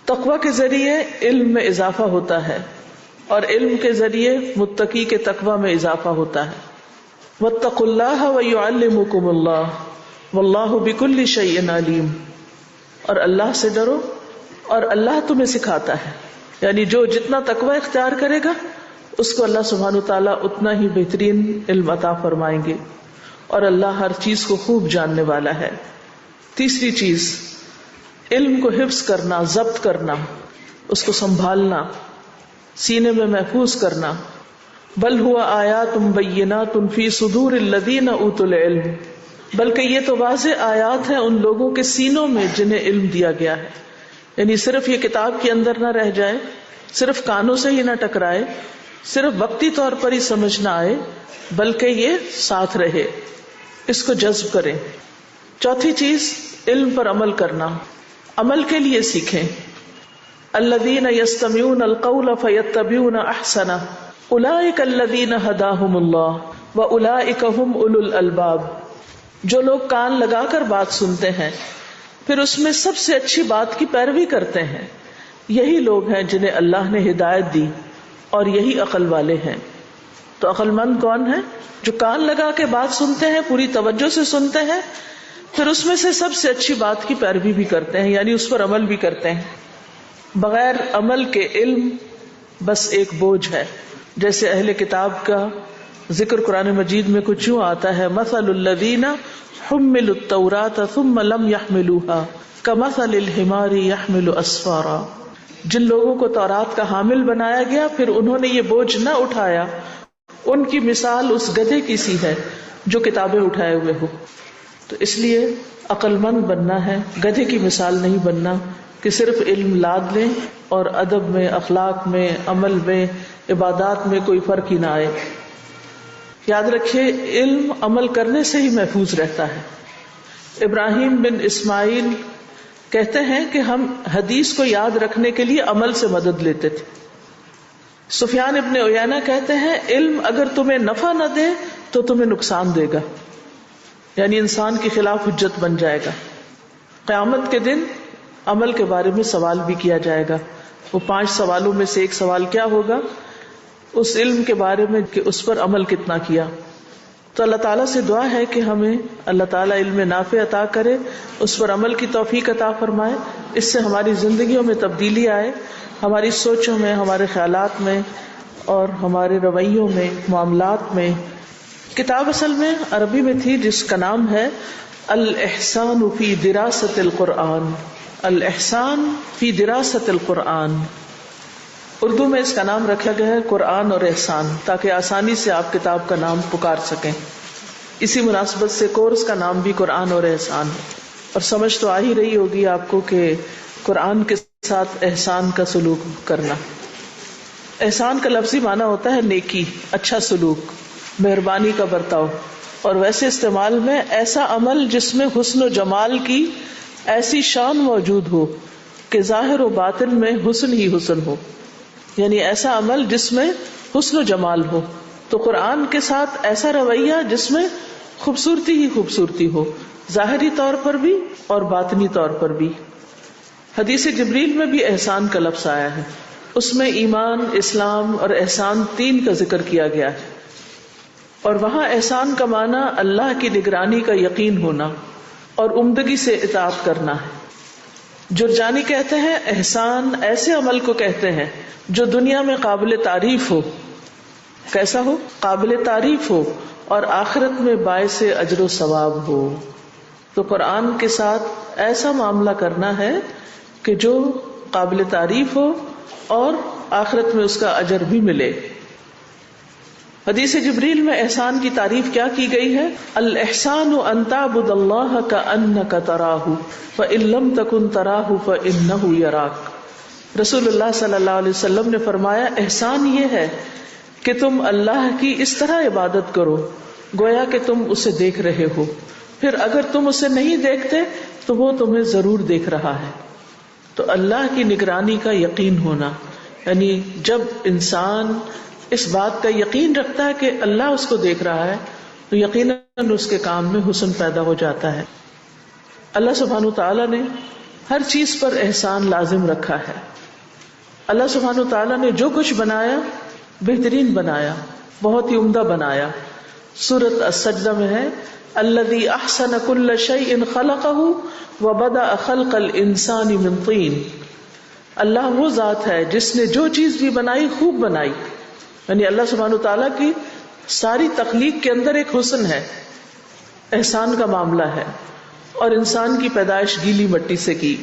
تقوی کے ذریعے علم میں اضافہ ہوتا ہے، اور علم کے ذریعے متقی کے تقوی میں اضافہ ہوتا ہے. واتقوا اللہ ویعلمکم اللہ واللہ بکل شیء علیم. اور اللہ سے ڈرو اور اللہ تمہیں سکھاتا ہے، یعنی جو جتنا تقوی اختیار کرے گا اس کو اللہ سبحانہ وتعالیٰ اتنا ہی بہترین علم عطا فرمائیں گے، اور اللہ ہر چیز کو خوب جاننے والا ہے. تیسری چیز، علم کو حفظ کرنا، ضبط کرنا، اس کو سنبھالنا، سینے میں محفوظ کرنا. بل ہوا آیات بینات فی صدور الذین اوتوا العلم، بلکہ یہ تو واضح آیات ہیں ان لوگوں کے سینوں میں جنہیں علم دیا گیا ہے. یعنی صرف یہ کتاب کے اندر نہ رہ جائے، صرف کانوں سے ہی نہ ٹکرائے، صرف وقتی طور پر ہی سمجھ نہ آئے بلکہ یہ ساتھ رہے، اس کو جذب کریں۔ چوتھی چیز علم پر عمل کرنا، عمل کے لیے سیکھیں۔ الذین یستمعون القول فیتبعون احسنہ اولئک الذین ھداھم اللہ واولئک ھم اولو الالباب۔ جو لوگ کان لگا کر بات سنتے ہیں پھر اس میں سب سے اچھی بات کی پیروی کرتے ہیں، یہی لوگ ہیں جنہیں اللہ نے ہدایت دی اور یہی عقل والے ہیں۔ تو عقل مند کون ہے؟ جو کان لگا کے بات سنتے ہیں، پوری توجہ سے سنتے ہیں، پھر اس میں سے سب سے اچھی بات کی پیروی بھی کرتے ہیں، یعنی اس پر عمل بھی کرتے ہیں۔ بغیر عمل کے علم بس ایک بوجھ ہے۔ جیسے اہل کتاب کا ذکر قرآن مجید میں کچھ یوں آتا ہے، مثل الذین حملوا التوراۃ ثم لم يحملوها کمثل الحمار يحمل اسفارا۔ جن لوگوں کو تورات کا حامل بنایا گیا پھر انہوں نے یہ بوجھ نہ اٹھایا، ان کی مثال اس گدھے کی سی ہے جو کتابیں اٹھائے ہوئے ہو۔ تو اس لیے عقل مند بننا ہے، گدھے کی مثال نہیں بننا کہ صرف علم لاد لیں اور ادب میں، اخلاق میں، عمل میں، عبادات میں کوئی فرق ہی نہ آئے۔ یاد رکھیے علم عمل کرنے سے ہی محفوظ رہتا ہے۔ ابراہیم بن اسماعیل کہتے ہیں کہ ہم حدیث کو یاد رکھنے کے لیے عمل سے مدد لیتے تھے۔ سفیان ابن عیینہ کہتے ہیں علم اگر تمہیں نفع نہ دے تو تمہیں نقصان دے گا، یعنی انسان کے خلاف حجت بن جائے گا۔ قیامت کے دن عمل کے بارے میں سوال بھی کیا جائے گا۔ وہ 5 سوالوں میں سے ایک سوال کیا ہوگا؟ اس علم کے بارے میں کہ اس پر عمل کتنا کیا۔ تو اللہ تعالیٰ سے دعا ہے کہ ہمیں اللہ تعالیٰ علم نافع عطا کرے، اس پر عمل کی توفیق عطا فرمائے، اس سے ہماری زندگیوں میں تبدیلی آئے، ہماری سوچوں میں، ہمارے خیالات میں اور ہمارے رویوں میں، معاملات میں۔ کتاب اصل میں عربی میں تھی جس کا نام ہے الاحسان فی دراست القرآن، الاحسان فی دراست القرآن۔ اردو میں اس کا نام رکھا گیا ہے قرآن اور احسان، تاکہ آسانی سے آپ کتاب کا نام پکار سکیں۔ اسی مناسبت سے کورس کا نام بھی قرآن اور احسان ہے۔ اور سمجھ تو آ ہی رہی ہوگی آپ کو کہ قرآن کے ساتھ احسان کا سلوک کرنا۔ احسان کا لفظی معنی ہوتا ہے نیکی، اچھا سلوک، مہربانی کا برتاؤ، اور ویسے استعمال میں ایسا عمل جس میں حسن و جمال کی ایسی شان موجود ہو کہ ظاہر و باطن میں حسن ہی حسن ہو، یعنی ایسا عمل جس میں حسن و جمال ہو۔ تو قرآن کے ساتھ ایسا رویہ جس میں خوبصورتی ہی خوبصورتی ہو، ظاہری طور پر بھی اور باطنی طور پر بھی۔ حدیث جبریل میں بھی احسان کا لفظ آیا ہے، اس میں ایمان، اسلام اور احسان 3 کا ذکر کیا گیا ہے، اور وہاں احسان کا معنی اللہ کی نگرانی کا یقین ہونا اور عمدگی سے اطاعت کرنا ہے۔ جرجانی کہتے ہیں احسان ایسے عمل کو کہتے ہیں جو دنیا میں قابل تعریف ہو۔ کیسا ہو؟ قابل تعریف ہو اور آخرت میں باعث اجر و ثواب ہو۔ تو قرآن کے ساتھ ایسا معاملہ کرنا ہے کہ جو قابل تعریف ہو اور آخرت میں اس کا اجر بھی ملے۔ حدیث جبریل میں احسان کی تعریف کیا کی گئی ہے؟ الاحسان ان تعبد اللہ کأنک تراہ فإن لم تکن تراہ فإنہ یراک۔ رسول اللہ صلی اللہ علیہ وسلم نے فرمایا احسان یہ ہے کہ تم اللہ کی اس طرح عبادت کرو گویا کہ تم اسے دیکھ رہے ہو، پھر اگر تم اسے نہیں دیکھتے تو وہ تمہیں ضرور دیکھ رہا ہے۔ تو اللہ کی نگرانی کا یقین ہونا، یعنی جب انسان اس بات کا یقین رکھتا ہے کہ اللہ اس کو دیکھ رہا ہے تو یقیناً اس کے کام میں حسن پیدا ہو جاتا ہے۔ اللہ سبحانہ وتعالیٰ نے ہر چیز پر احسان لازم رکھا ہے۔ اللہ سبحانہ وتعالیٰ نے جو کچھ بنایا بہترین بنایا، بہت ہی عمدہ بنایا۔ سورۃ السجدہ میں ہے الذی احسن کل شیء خلقہ وبدأ خلق الانسان من طین۔ اللہ وہ ذات ہے جس نے جو چیز بھی بنائی خوب بنائی، یعنی اللہ سبحانہ وتعالیٰ کی ساری تخلیق کے اندر ایک حسن ہے، احسان کا معاملہ ہے، اور انسان کی پیدائش گیلی مٹی سے کی۔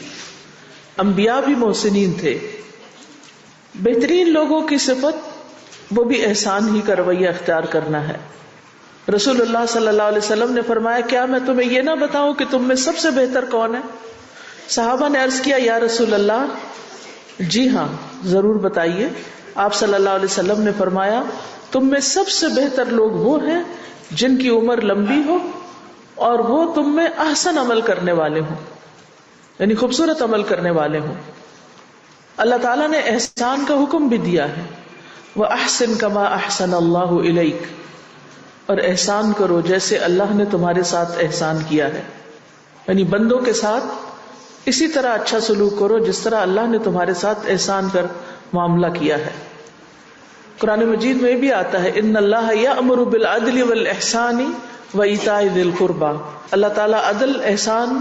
انبیاء بھی محسنین تھے۔ بہترین لوگوں کی صفت وہ بھی احسان ہی کا رویہ اختیار کرنا ہے۔ رسول اللہ صلی اللہ علیہ وسلم نے فرمایا کیا میں تمہیں یہ نہ بتاؤں کہ تم میں سب سے بہتر کون ہے؟ صحابہ نے عرض کیا یا رسول اللہ جی ہاں ضرور بتائیے۔ آپ صلی اللہ علیہ وسلم نے فرمایا تم میں سب سے بہتر لوگ وہ ہیں جن کی عمر لمبی ہو اور وہ تم میں احسن عمل کرنے والے ہوں، یعنی خوبصورت عمل کرنے والے ہوں۔ اللہ تعالیٰ نے احسان کا حکم بھی دیا ہے، وَأَحْسِن كَمَا أَحْسَنَ اللَّهُ إِلَيْكَ، اور احسان کرو جیسے اللہ نے تمہارے ساتھ احسان کیا ہے، یعنی بندوں کے ساتھ اسی طرح اچھا سلوک کرو جس طرح اللہ نے تمہارے ساتھ احسان کر معاملہ کیا ہے۔ قرآن مجید میں بھی آتا ہے ان اللہ یأمر بالعدل والاحسان وایتاء ذی القربى، اللہ تعالیٰ عدل، احسان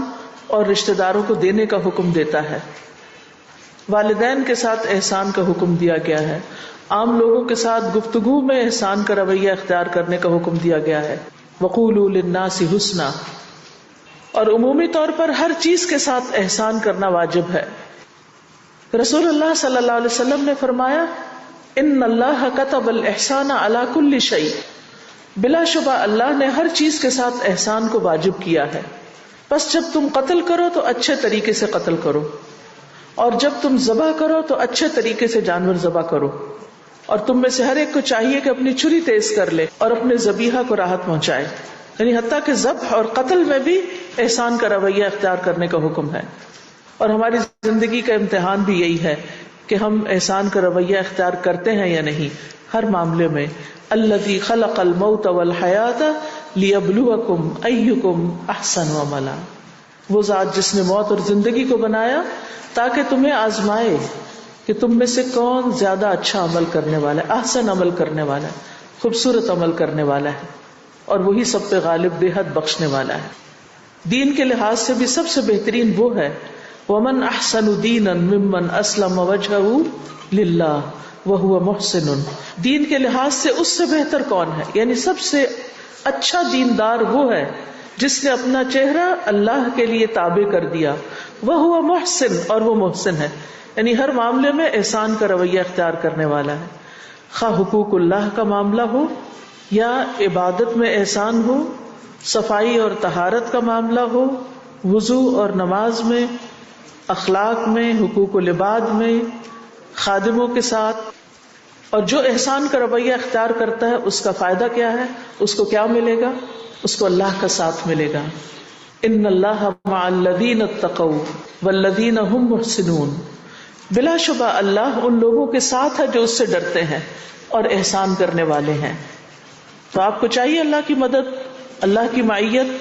اور رشتہ داروں کو دینے کا حکم دیتا ہے۔ والدین کے ساتھ احسان کا حکم دیا گیا ہے، عام لوگوں کے ساتھ گفتگو میں احسان کا رویہ اختیار کرنے کا حکم دیا گیا ہے، وقولوا للناس حسنا، اور عمومی طور پر ہر چیز کے ساتھ احسان کرنا واجب ہے۔ رسول اللہ صلی اللہ علیہ وسلم نے فرمایا ان اللہ کتب الاحسان علی کل شیء، بلا شبہ اللہ نے ہر چیز کے ساتھ احسان کو واجب کیا ہے، بس جب تم قتل کرو تو اچھے طریقے سے قتل کرو، اور جب تم ذبح کرو تو اچھے طریقے سے جانور ذبح کرو، اور تم میں سے ہر ایک کو چاہیے کہ اپنی چھری تیز کر لے اور اپنے ذبیحہ کو راحت پہنچائے، یعنی حتیٰ کہ ذبح اور قتل میں بھی احسان کا رویہ اختیار کرنے کا حکم ہے۔ اور ہماری زندگی کا امتحان بھی یہی ہے کہ ہم احسان کا رویہ اختیار کرتے ہیں یا نہیں ہر معاملے میں۔ الذی خلق الموت والحیات لیبلوکم ایکم احسن عملا، وہ ذات جس نے موت اور زندگی کو بنایا تاکہ تمہیں آزمائے کہ تم میں سے کون زیادہ اچھا عمل کرنے والا ہے، احسن عمل کرنے والا ہے، خوبصورت عمل کرنے والا ہے، اور وہی سب پہ غالب دیہت بخشنے والا ہے۔ دین کے لحاظ سے بھی سب سے بہترین وہ ہے وَمَنْ أَحْسَنُ دِينًا مِمَّنْ أَسْلَمَ وَجْهَهُ لِلَّهِ وَهُوَ مُحْسِنٌ، دین کے لحاظ سے اس سے بہتر کون ہے، یعنی سب سے اچھا دیندار وہ ہے جس نے اپنا چہرہ اللہ کے لیے تابع کر دیا، وَهُوَ مُحْسِن، اور وہ محسن ہے، یعنی ہر معاملے میں احسان کا رویہ اختیار کرنے والا ہے، خواہ حقوق اللہ کا معاملہ ہو یا عبادت میں احسان ہو، صفائی اور طہارت کا معاملہ ہو، وضو اور نماز میں، اخلاق میں، حقوق العباد میں، خادموں کے ساتھ۔ اور جو احسان کا رویہ اختیار کرتا ہے اس کا فائدہ کیا ہے، اس کو کیا ملے گا، اس کو اللہ کا ساتھ ملے گا۔ ان اللہ مع الذین اتقوا والذین هم محسنون، بلا شبہ اللہ ان لوگوں کے ساتھ ہے جو اس سے ڈرتے ہیں اور احسان کرنے والے ہیں۔ تو آپ کو چاہیے اللہ کی مدد، اللہ کی معیت،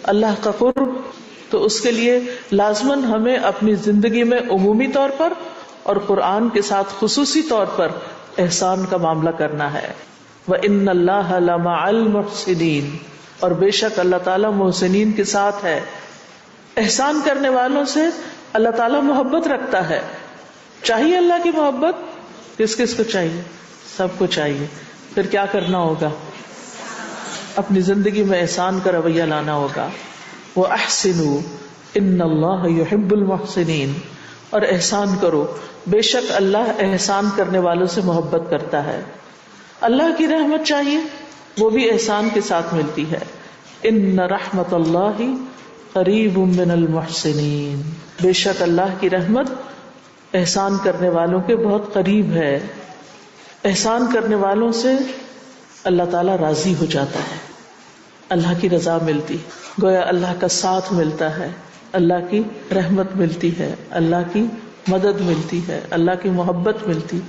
اللہ کا قرب، تو اس کے لیے لازماً ہمیں اپنی زندگی میں عمومی طور پر اور قرآن کے ساتھ خصوصی طور پر احسان کا معاملہ کرنا ہے۔ وَإِنَّ اللَّهَ لَمَعَ الْمُحْسِنِينَ، اور بے شک اللہ تعالیٰ محسنین کے ساتھ ہے۔ احسان کرنے والوں سے اللہ تعالیٰ محبت رکھتا ہے۔ چاہیے اللہ کی محبت، کس کس کو چاہیے؟ سب کو چاہیے۔ پھر کیا کرنا ہوگا؟ اپنی زندگی میں احسان کا رویہ لانا ہوگا۔ وَأَحْسِنُوا إِنَّ اللَّهَ يُحِبُّ الْمُحْسِنِينَ، اور احسان کرو، بے شک اللہ احسان کرنے والوں سے محبت کرتا ہے۔ اللہ کی رحمت چاہیے، وہ بھی احسان کے ساتھ ملتی ہے۔ إِنَّ رَحْمَتَ اللَّهِ قَرِيبٌ مِّنَ الْمُحْسِنِينَ، بے شک اللہ کی رحمت احسان کرنے والوں کے بہت قریب ہے۔ احسان کرنے والوں سے اللہ تعالیٰ راضی ہو جاتا ہے، اللہ کی رضا ملتی، گویا اللہ کا ساتھ ملتا ہے، اللہ کی رحمت ملتی ہے، اللہ کی مدد ملتی ہے، اللہ کی محبت ملتی،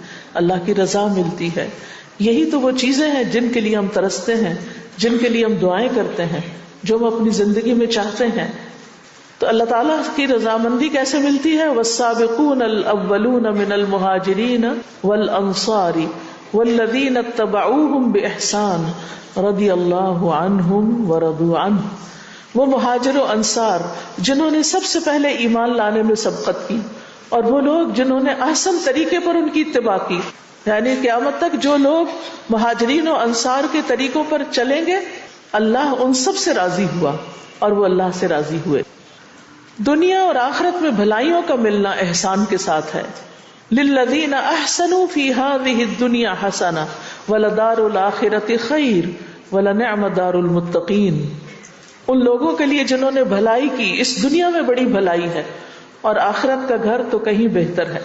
اللہ کی رضا ملتی ہے۔ یہی تو وہ چیزیں ہیں جن کے لیے ہم ترستے ہیں، جن کے لیے ہم دعائیں کرتے ہیں، جو ہم اپنی زندگی میں چاہتے ہیں۔ تو اللہ تعالیٰ کی رضامندی کیسے ملتی ہے؟ والسابقون الاولون من المہاجرین والانصار والذین اتبعوہم باحسان رضی اللہ عنہم ورضوا عنہ، وہ مہاجر و انصار جنہوں نے سب سے پہلے ایمان لانے میں سبقت کی، اور وہ لوگ جنہوں نے احسن طریقے پر ان کی اتباع کی، یعنی قیامت تک جو لوگ مہاجرین و انصار کے طریقوں پر چلیں گے اللہ ان سب سے راضی ہوا اور وہ اللہ سے راضی ہوئے۔ دنیا اور آخرت میں بھلائیوں کا ملنا احسان کے ساتھ ہے۔ للذین احسنوا فی ہذہ الدنیا حسنہ ولدار الآخرۃ خیر ولنعم دار المتقین، ان لوگوں کے لیے جنہوں نے بھلائی کی اس دنیا میں بڑی بھلائی ہے، اور آخرت کا گھر تو کہیں بہتر ہے۔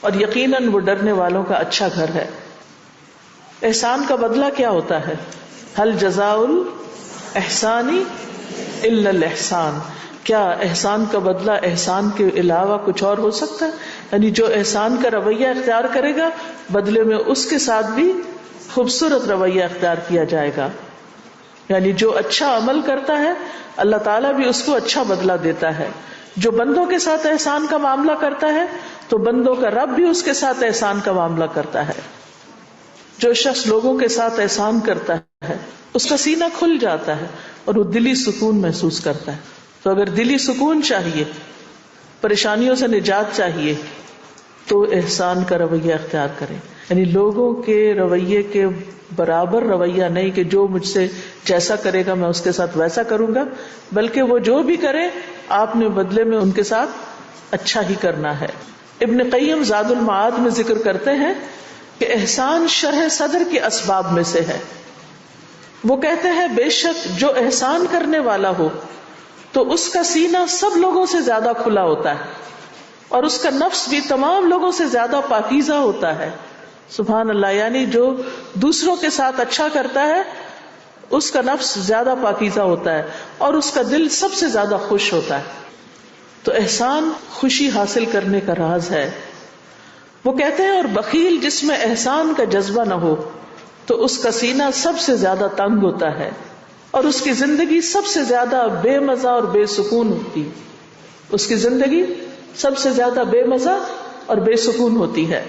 اور یقیناً وہ ڈرنے والوں کا اچھا گھر ہے. احسان کا بدلہ کیا ہوتا ہے؟ هل جزاء الاحسان الا الاحسان. کیا احسان کا بدلہ احسان کے علاوہ کچھ اور ہو سکتا ہے؟ یعنی جو احسان کا رویہ اختیار کرے گا بدلے میں اس کے ساتھ بھی خوبصورت رویہ اختیار کیا جائے گا. یعنی جو اچھا عمل کرتا ہے اللہ تعالیٰ بھی اس کو اچھا بدلہ دیتا ہے. جو بندوں کے ساتھ احسان کا معاملہ کرتا ہے تو بندوں کا رب بھی اس کے ساتھ احسان کا معاملہ کرتا ہے. جو شخص لوگوں کے ساتھ احسان کرتا ہے اس کا سینہ کھل جاتا ہے اور وہ دلی سکون محسوس کرتا ہے. تو اگر دلی سکون چاہیے، پریشانیوں سے نجات چاہیے، تو احسان کا رویہ اختیار کریں. یعنی لوگوں کے رویے کے برابر رویہ نہیں کہ جو مجھ سے جیسا کرے گا میں اس کے ساتھ ویسا کروں گا، بلکہ وہ جو بھی کرے آپ نے بدلے میں ان کے ساتھ اچھا ہی کرنا ہے. ابن قیم زاد المعاد میں ذکر کرتے ہیں کہ احسان شرح صدر کے اسباب میں سے ہے. وہ کہتے ہیں بے شک جو احسان کرنے والا ہو تو اس کا سینہ سب لوگوں سے زیادہ کھلا ہوتا ہے اور اس کا نفس بھی تمام لوگوں سے زیادہ پاکیزہ ہوتا ہے. سبحان اللہ. یعنی جو دوسروں کے ساتھ اچھا کرتا ہے اس کا نفس زیادہ پاکیزہ ہوتا ہے اور اس کا دل سب سے زیادہ خوش ہوتا ہے. تو احسان خوشی حاصل کرنے کا راز ہے. وہ کہتے ہیں اور بخیل جس میں احسان کا جذبہ نہ ہو تو اس کا سینہ سب سے زیادہ تنگ ہوتا ہے اور اس کی زندگی سب سے زیادہ بے مزہ اور بے سکون ہوتی. اس کی زندگی سب سے زیادہ بے مزہ اور بے سکون ہوتی ہے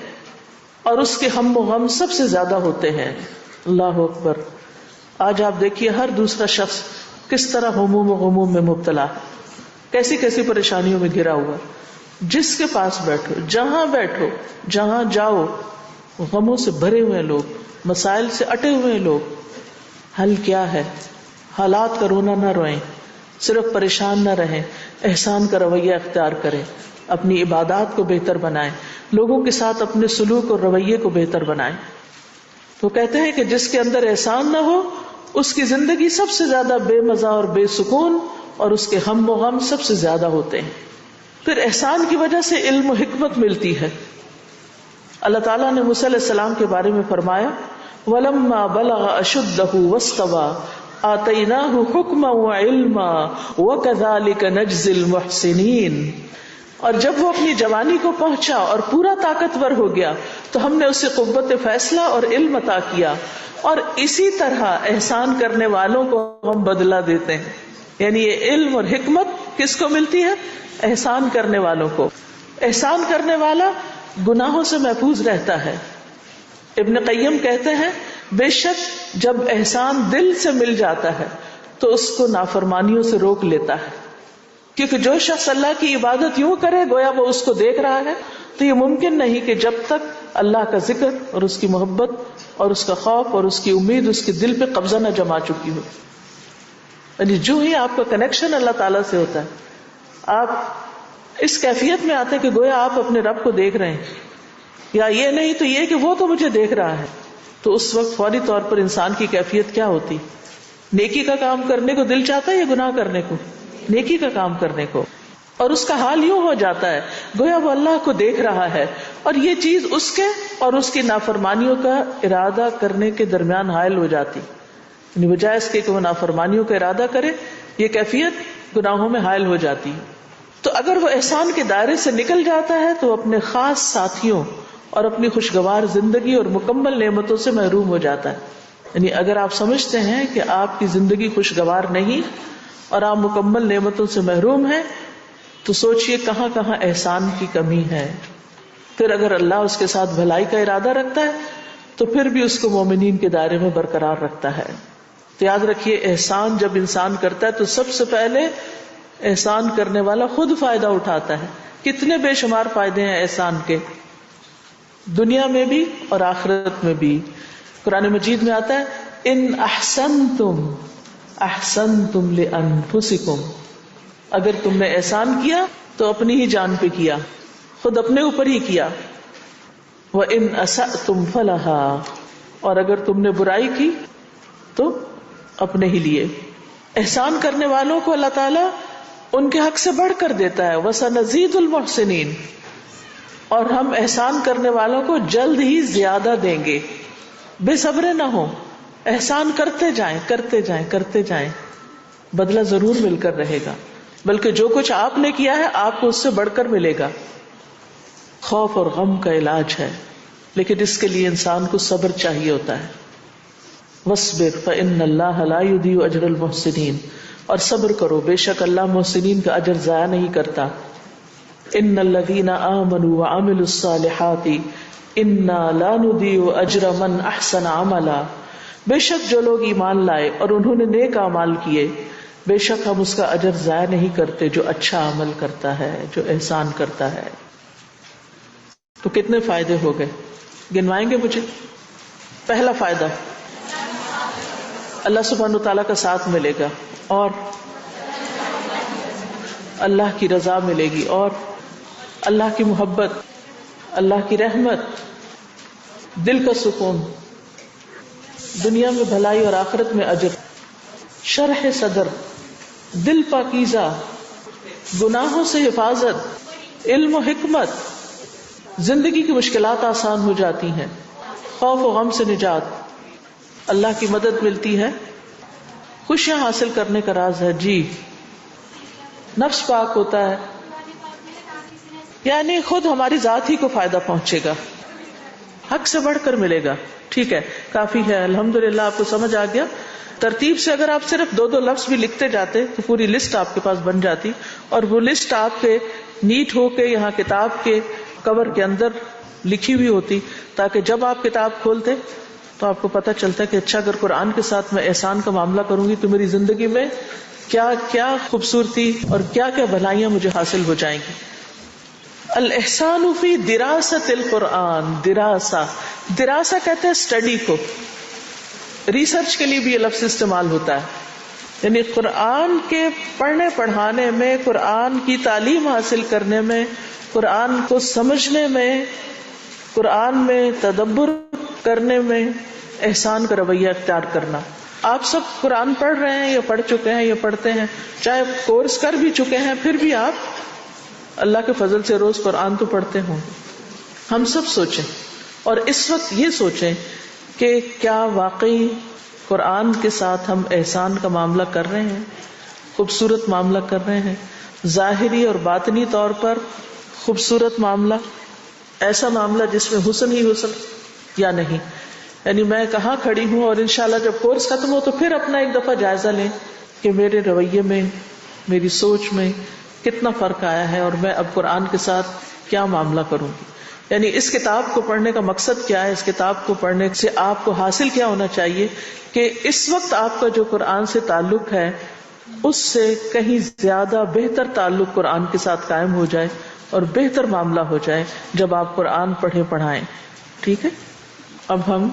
اور اس کے ہم و غم سب سے زیادہ ہوتے ہیں. اللہ اکبر. آج آپ دیکھیے ہر دوسرا شخص کس طرح ہموم و غموم میں مبتلا، کیسی کیسی پریشانیوں میں گھرا ہوا. جس کے پاس بیٹھو، جہاں بیٹھو، جہاں جاؤ، غموں سے بھرے ہوئے لوگ، مسائل سے اٹے ہوئے لوگ. حل کیا ہے؟ حالات کا رونا نہ روئیں، صرف پریشان نہ رہیں، احسان کا رویہ اختیار کریں، اپنی عبادات کو بہتر بنائیں، لوگوں کے ساتھ اپنے سلوک اور رویے کو بہتر بنائیں. تو کہتے ہیں کہ جس کے اندر احسان نہ ہو اس کی زندگی سب سے زیادہ بے مزہ اور بے سکون اور اس کے ہم و غم سب سے زیادہ ہوتے ہیں. پھر احسان کی وجہ سے علم و حکمت ملتی ہے. اللہ تعالیٰ نے موسیٰ علیہ السلام کے بارے میں فرمایا وَلَمَّا بَلَغَ أَشُدَّهُ وَاسْتَوَى آتَيْنَاهُ حُكْمًا وَعِلْمًا وَكَذَلِكَ نَجْزِي الْمُحْسِنِينَ. اور جب وہ اپنی جوانی کو پہنچا اور پورا طاقتور ہو گیا تو ہم نے اسے قوت فیصلہ اور علم عطا کیا اور اسی طرح احسان کرنے والوں کو ہم بدلہ دیتے ہیں. یعنی یہ علم اور حکمت کس کو ملتی ہے؟ احسان کرنے والوں کو. احسان کرنے والا گناہوں سے محفوظ رہتا ہے. ابن قیم کہتے ہیں بے شک جب احسان دل سے مل جاتا ہے تو اس کو نافرمانیوں سے روک لیتا ہے. کیونکہ جو شخص اللہ کی عبادت یوں کرے گویا وہ اس کو دیکھ رہا ہے، تو یہ ممکن نہیں کہ جب تک اللہ کا ذکر اور اس کی محبت اور اس کا خوف اور اس کی امید اس کے دل پہ قبضہ نہ جما چکی ہو. یعنی جو ہی آپ کا کنیکشن اللہ تعالیٰ سے ہوتا ہے آپ اس کیفیت میں آتے ہیں کہ گویا آپ اپنے رب کو دیکھ رہے ہیں، یا یہ نہیں تو یہ کہ وہ تو مجھے دیکھ رہا ہے. تو اس وقت فوری طور پر انسان کی کیفیت کیا ہوتی؟ نیکی کا کام کرنے کو دل چاہتا ہے یا گناہ کرنے کو؟ نیکی کا کام کرنے کو. اور اس کا حال یوں ہو جاتا ہے گویا وہ اللہ کو دیکھ رہا ہے اور یہ چیز اس کے اور اس کی نافرمانیوں کا ارادہ کرنے کے درمیان حائل ہو جاتی. یعنی بجائے اس کے کہ وہ نافرمانیوں کا ارادہ کرے، یہ کیفیت گناہوں میں حائل ہو جاتی. تو اگر وہ احسان کے دائرے سے نکل جاتا ہے تو اپنے خاص ساتھیوں اور اپنی خوشگوار زندگی اور مکمل نعمتوں سے محروم ہو جاتا ہے. یعنی اگر آپ سمجھتے ہیں کہ آپ کی زندگی خوشگوار نہیں اور آپ مکمل نعمتوں سے محروم ہیں تو سوچئے کہاں کہاں احسان کی کمی ہے. پھر اگر اللہ اس کے ساتھ بھلائی کا ارادہ رکھتا ہے تو پھر بھی اس کو مومنین کے دائرے میں برقرار رکھتا ہے. تو یاد رکھیے احسان جب انسان کرتا ہے تو سب سے پہلے احسان کرنے والا خود فائدہ اٹھاتا ہے. کتنے بے شمار فائدے ہیں احسان کے، دنیا میں بھی اور آخرت میں بھی. قرآن مجید میں آتا ہے ان احسنتم احسنتم لانفسکم، اگر تم نے احسان کیا تو اپنی ہی جان پہ کیا، خود اپنے اوپر ہی کیا. وَإِنْ أَسَأْتُمْ فَلَهَا، اور اگر تم نے برائی کی تو اپنے ہی لیے. احسان کرنے والوں کو اللہ تعالیٰ ان کے حق سے بڑھ کر دیتا ہے. وَسَنَزِيدُ الْمُحْسِنِينَ، اور ہم احسان کرنے والوں کو جلد ہی زیادہ دیں گے. بے صبرے نہ ہو، احسان کرتے جائیں کرتے جائیں کرتے جائیں، بدلہ ضرور مل کر رہے گا. بلکہ جو کچھ آپ نے کیا ہے آپ کو اس سے بڑھ کر ملے گا. خوف اور غم کا علاج ہے، لیکن اس کے لیے انسان کو صبر چاہیے ہوتا ہے. وَاصْبِرْ فَإِنَّ اللَّهَ لَا يُضِيعُ أَجْرَ الْمُحْسِنِينَ، اور صبر کرو، بے شک اللہ محسنین کا اجر ضائع نہیں کرتا. إِنَّ الَّذِينَ آمَنُوا وَعَمِلُوا الصَّالِحَاتِ إِنَّا لَا نُضِيعُ أَجْرَ مَنْ أَحْسَنَ عَمَلًا، بے شک جو لوگ ایمان لائے اور انہوں نے نیک اعمال کیے، بے شک ہم اس کا اجر ضائع نہیں کرتے جو اچھا عمل کرتا ہے، جو احسان کرتا ہے. تو کتنے فائدے ہو گئے، گنوائیں گے مجھے؟ پہلا فائدہ، اللہ سبحانہ تعالیٰ کا ساتھ ملے گا، اور اللہ کی رضا ملے گی، اور اللہ کی محبت، اللہ کی رحمت، دل کا سکون، دنیا میں بھلائی اور آخرت میں اجر، شرح صدر، دل پاکیزہ، گناہوں سے حفاظت، علم و حکمت، زندگی کی مشکلات آسان ہو جاتی ہیں، خوف و غم سے نجات، اللہ کی مدد ملتی ہے، خوشیاں حاصل کرنے کا راز ہے. جی، نفس پاک ہوتا ہے، یعنی خود ہماری ذات ہی کو فائدہ پہنچے گا، حق سے بڑھ کر ملے گا. ٹھیک ہے، کافی ہے، الحمدللہ آپ کو سمجھ آ گیا. ترتیب سے اگر آپ صرف 2 لفظ بھی لکھتے جاتے تو پوری لسٹ آپ کے پاس بن جاتی، اور وہ لسٹ آپ کے نیٹ ہو کے یہاں کتاب کے کور کے اندر لکھی ہوئی ہوتی، تاکہ جب آپ کتاب کھولتے تو آپ کو پتہ چلتا ہے کہ اچھا، اگر قرآن کے ساتھ میں احسان کا معاملہ کروں گی تو میری زندگی میں کیا کیا خوبصورتی اور کیا کیا بھلائیاں مجھے حاصل ہو جائیں گی. الاحسان فی دراست القرآن، دراسہ کہتے ہیں اسٹڈی کو، ریسرچ کے لیے بھی یہ لفظ استعمال ہوتا ہے، یعنی قرآن کے پڑھنے پڑھانے میں، قرآن کی تعلیم حاصل کرنے میں، قرآن کو سمجھنے میں، قرآن میں تدبر کرنے میں احسان کا رویہ اختیار کرنا. آپ سب قرآن پڑھ رہے ہیں یا پڑھ چکے ہیں یا پڑھتے ہیں، چاہے کورس کر بھی چکے ہیں، پھر بھی آپ اللہ کے فضل سے روز قرآن تو پڑھتے ہوں. ہم سب سوچیں، اور اس وقت یہ سوچیں کہ کیا واقعی قرآن کے ساتھ ہم احسان کا معاملہ کر رہے ہیں، خوبصورت معاملہ کر رہے ہیں، ظاہری اور باطنی طور پر خوبصورت معاملہ، ایسا معاملہ جس میں حسن ہی حسن، یا نہیں. یعنی میں کہاں کھڑی ہوں، اور انشاءاللہ جب کورس ختم ہو تو پھر اپنا ایک دفعہ جائزہ لیں کہ میرے رویے میں، میری سوچ میں کتنا فرق آیا ہے، اور میں اب قرآن کے ساتھ کیا معاملہ کروں گی. یعنی اس کتاب کو پڑھنے کا مقصد کیا ہے، اس کتاب کو پڑھنے سے آپ کو حاصل کیا ہونا چاہیے کہ اس وقت آپ کا جو قرآن سے تعلق ہے اس سے کہیں زیادہ بہتر تعلق قرآن کے ساتھ قائم ہو جائے اور بہتر معاملہ ہو جائے جب آپ قرآن پڑھیں پڑھائیں. ٹھیک ہے، اب ہم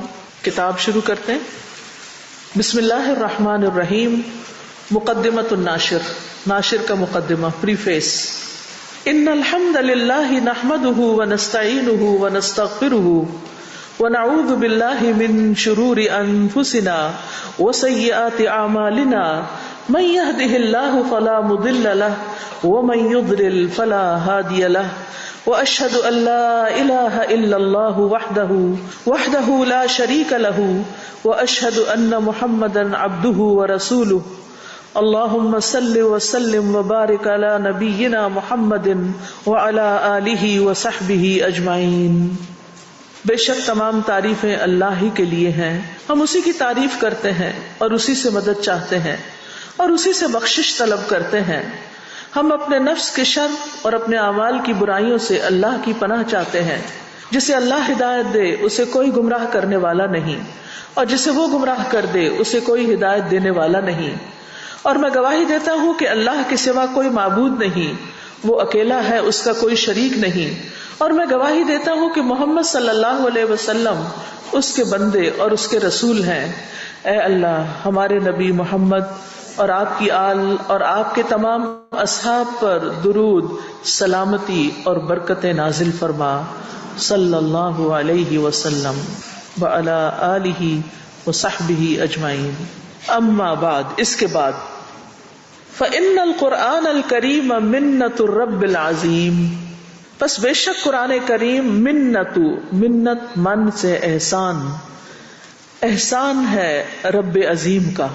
کتاب شروع کرتے ہیں. بسم اللہ الرحمن الرحیم. مقدمۃ الناشر، ناشر کا مقدمہ، پریفیس. ان الحمد للہ نحمده ونستعینه ونستغفره ونعوذ باللہ من شرور انفسنا وسیئات اعمالنا، من يهده الله فلا مضل له ومن يضلل فلا هادي له، واشهد ان لا اله الا الله وحده لا شريك له، واشهد ان محمدا عبده ورسوله. اللهم صل وسلم وبارك على نبينا محمد وعلى آله وصحبه اجمعین. بے شک تمام تعریفیں اللہ ہی کے لیے ہیں، ہم اسی کی تعریف کرتے ہیں اور اسی سے مدد چاہتے ہیں اور اسی سے بخشش طلب کرتے ہیں. ہم اپنے نفس کے شر اور اپنے اعمال کی برائیوں سے اللہ کی پناہ چاہتے ہیں. جسے اللہ ہدایت دے اسے کوئی گمراہ کرنے والا نہیں، اور جسے وہ گمراہ کر دے اسے کوئی ہدایت دینے والا نہیں. اور میں گواہی دیتا ہوں کہ اللہ کے سوا کوئی معبود نہیں، وہ اکیلا ہے، اس کا کوئی شریک نہیں. اور میں گواہی دیتا ہوں کہ محمد صلی اللہ علیہ وسلم اس کے بندے اور اس کے رسول ہیں. اے اللہ، ہمارے نبی محمد اور آپ کی آل اور آپ کے تمام اصحاب پر درود، سلامتی اور برکتیں نازل فرما، صلی اللہ علیہ وسلم وعلی آلہ وصحبہ اجمعین. اما بعد، اس کے بعد، فإن القرآن الکریم منت الرب العظیم، پس بے شک قرآن کریم منت من سے احسان ہے رب عظیم کا،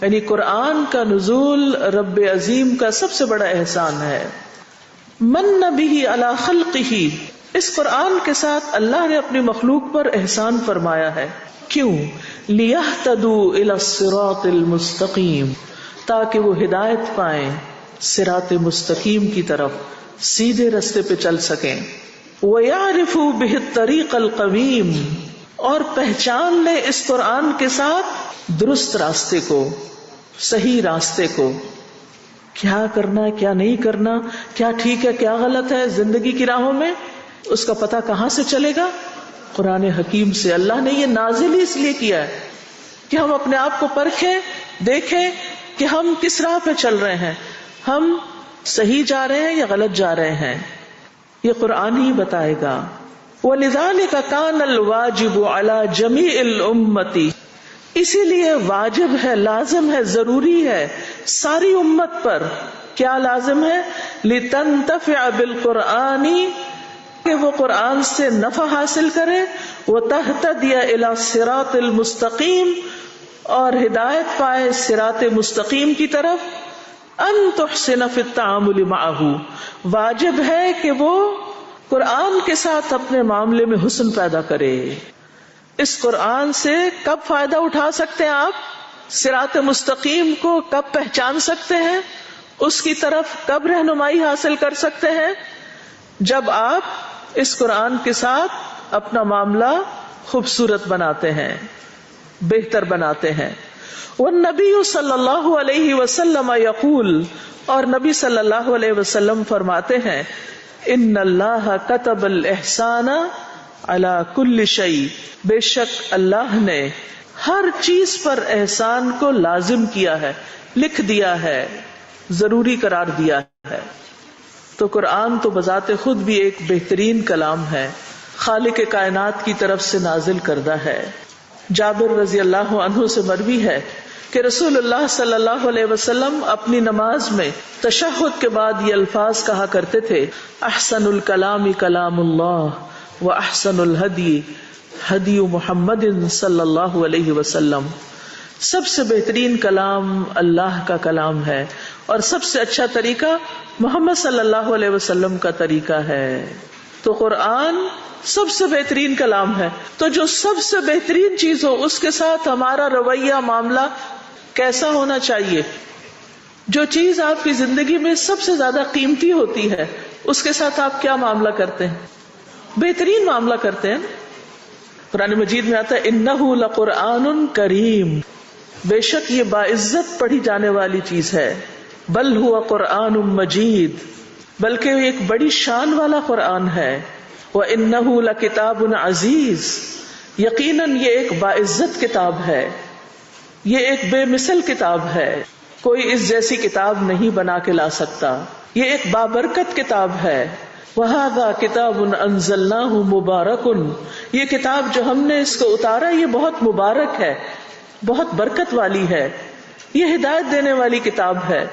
یعنی قرآن کا نزول رب عظیم کا سب سے بڑا احسان ہے. من به علی خلقہ، اس قرآن کے ساتھ اللہ نے اپنی مخلوق پر احسان فرمایا ہے. کیوں؟ لیہتدوا الی الصراط المستقیم، تاکہ وہ ہدایت پائیں صراط مستقیم کی طرف، سیدھے رستے پہ چل سکیں. وَيَعْرِفُوا بِهِ الطَّرِيقَ الْقَوِيمَ، اور پہچان لیں اس قرآن کے ساتھ درست راستے کو، صحیح راستے کو. کیا کرنا کیا نہیں کرنا، کیا ٹھیک ہے کیا غلط ہے زندگی کی راہوں میں، اس کا پتہ کہاں سے چلے گا؟ قرآن حکیم سے. اللہ نے یہ نازل ہی اس لیے کیا ہے کہ ہم اپنے آپ کو پرکھیں، دیکھیں کہ ہم کس راہ پہ چل رہے ہیں، ہم صحیح جا رہے ہیں یا غلط جا رہے ہیں. یہ قرآن ہی بتائے گا. وَلِذَلِكَ كَانَ الْوَاجِبُ عَلَى جَمِيعِ الْأُمَّةِ، اسی لیے واجب ہے، لازم ہے، ضروری ہے ساری امت پر. کیا لازم ہے؟ لِتَنْتَفِعَ بِالْقُرْآنِ، کہ وہ قرآن سے نفع حاصل کرے. وَتَهْتَدِيَ إِلَى الصِّرَاطِ الْمُسْتَقِيمِ، اور ہدایت پائے صراط مستقیم کی طرف. ان تحسن فی التعامل معه، واجب ہے کہ وہ قرآن کے ساتھ اپنے معاملے میں حسن پیدا کرے. اس قرآن سے کب فائدہ اٹھا سکتے ہیں آپ؟ صراط مستقیم کو کب پہچان سکتے ہیں؟ اس کی طرف کب رہنمائی حاصل کر سکتے ہیں؟ جب آپ اس قرآن کے ساتھ اپنا معاملہ خوبصورت بناتے ہیں، بہتر بناتے ہیں. والنبی صلی اللہ علیہ وسلم یقول، اور نبی صلی اللہ علیہ وسلم فرماتے ہیں، ان اللہ کتب الاحسان علی کل شیء، بے شک اللہ نے ہر چیز پر احسان کو لازم کیا ہے، لکھ دیا ہے، ضروری قرار دیا ہے. تو قرآن تو بذات خود بھی ایک بہترین کلام ہے، خالق کائنات کی طرف سے نازل کردہ ہے. جابر رضی اللہ عنہ سے مروی ہے کہ رسول اللہ صلی اللہ علیہ وسلم اپنی نماز میں تشہد کے بعد یہ الفاظ کہا کرتے تھے، احسن الکلام کلام اللہ و احسن الہدی ہدی محمد صلی اللہ علیہ وسلم. سب سے بہترین کلام اللہ کا کلام ہے اور سب سے اچھا طریقہ محمد صلی اللہ علیہ وسلم کا طریقہ ہے. تو قرآن سب سے بہترین کلام ہے. تو جو سب سے بہترین چیز ہو اس کے ساتھ ہمارا رویہ معاملہ کیسا ہونا چاہیے؟ جو چیز آپ کی زندگی میں سب سے زیادہ قیمتی ہوتی ہے اس کے ساتھ آپ کیا معاملہ کرتے ہیں؟ بہترین معاملہ کرتے ہیں. قرآن مجید میں آتا ہے انہ لقرآن کریم، بے شک یہ باعزت پڑھی جانے والی چیز ہے. بل ہوا قرآن مجید، بلکہ یہ ایک بڑی شان والا قرآن ہے. وَإِنَّهُ لَكِتَابٌ عَزِيزٌ، یقیناً یہ ایک باعزت کتاب ہے، یہ ایک بے مثل کتاب ہے، کوئی اس جیسی کتاب نہیں بنا کے لا سکتا. یہ ایک بابرکت کتاب ہے. وَهَذَا كِتَابٌ أَنزَلْنَاهُ مُبَارَكٌ، یہ کتاب جو ہم نے اس کو اتارا یہ بہت مبارک ہے، بہت برکت والی ہے، یہ ہدایت دینے والی کتاب ہے،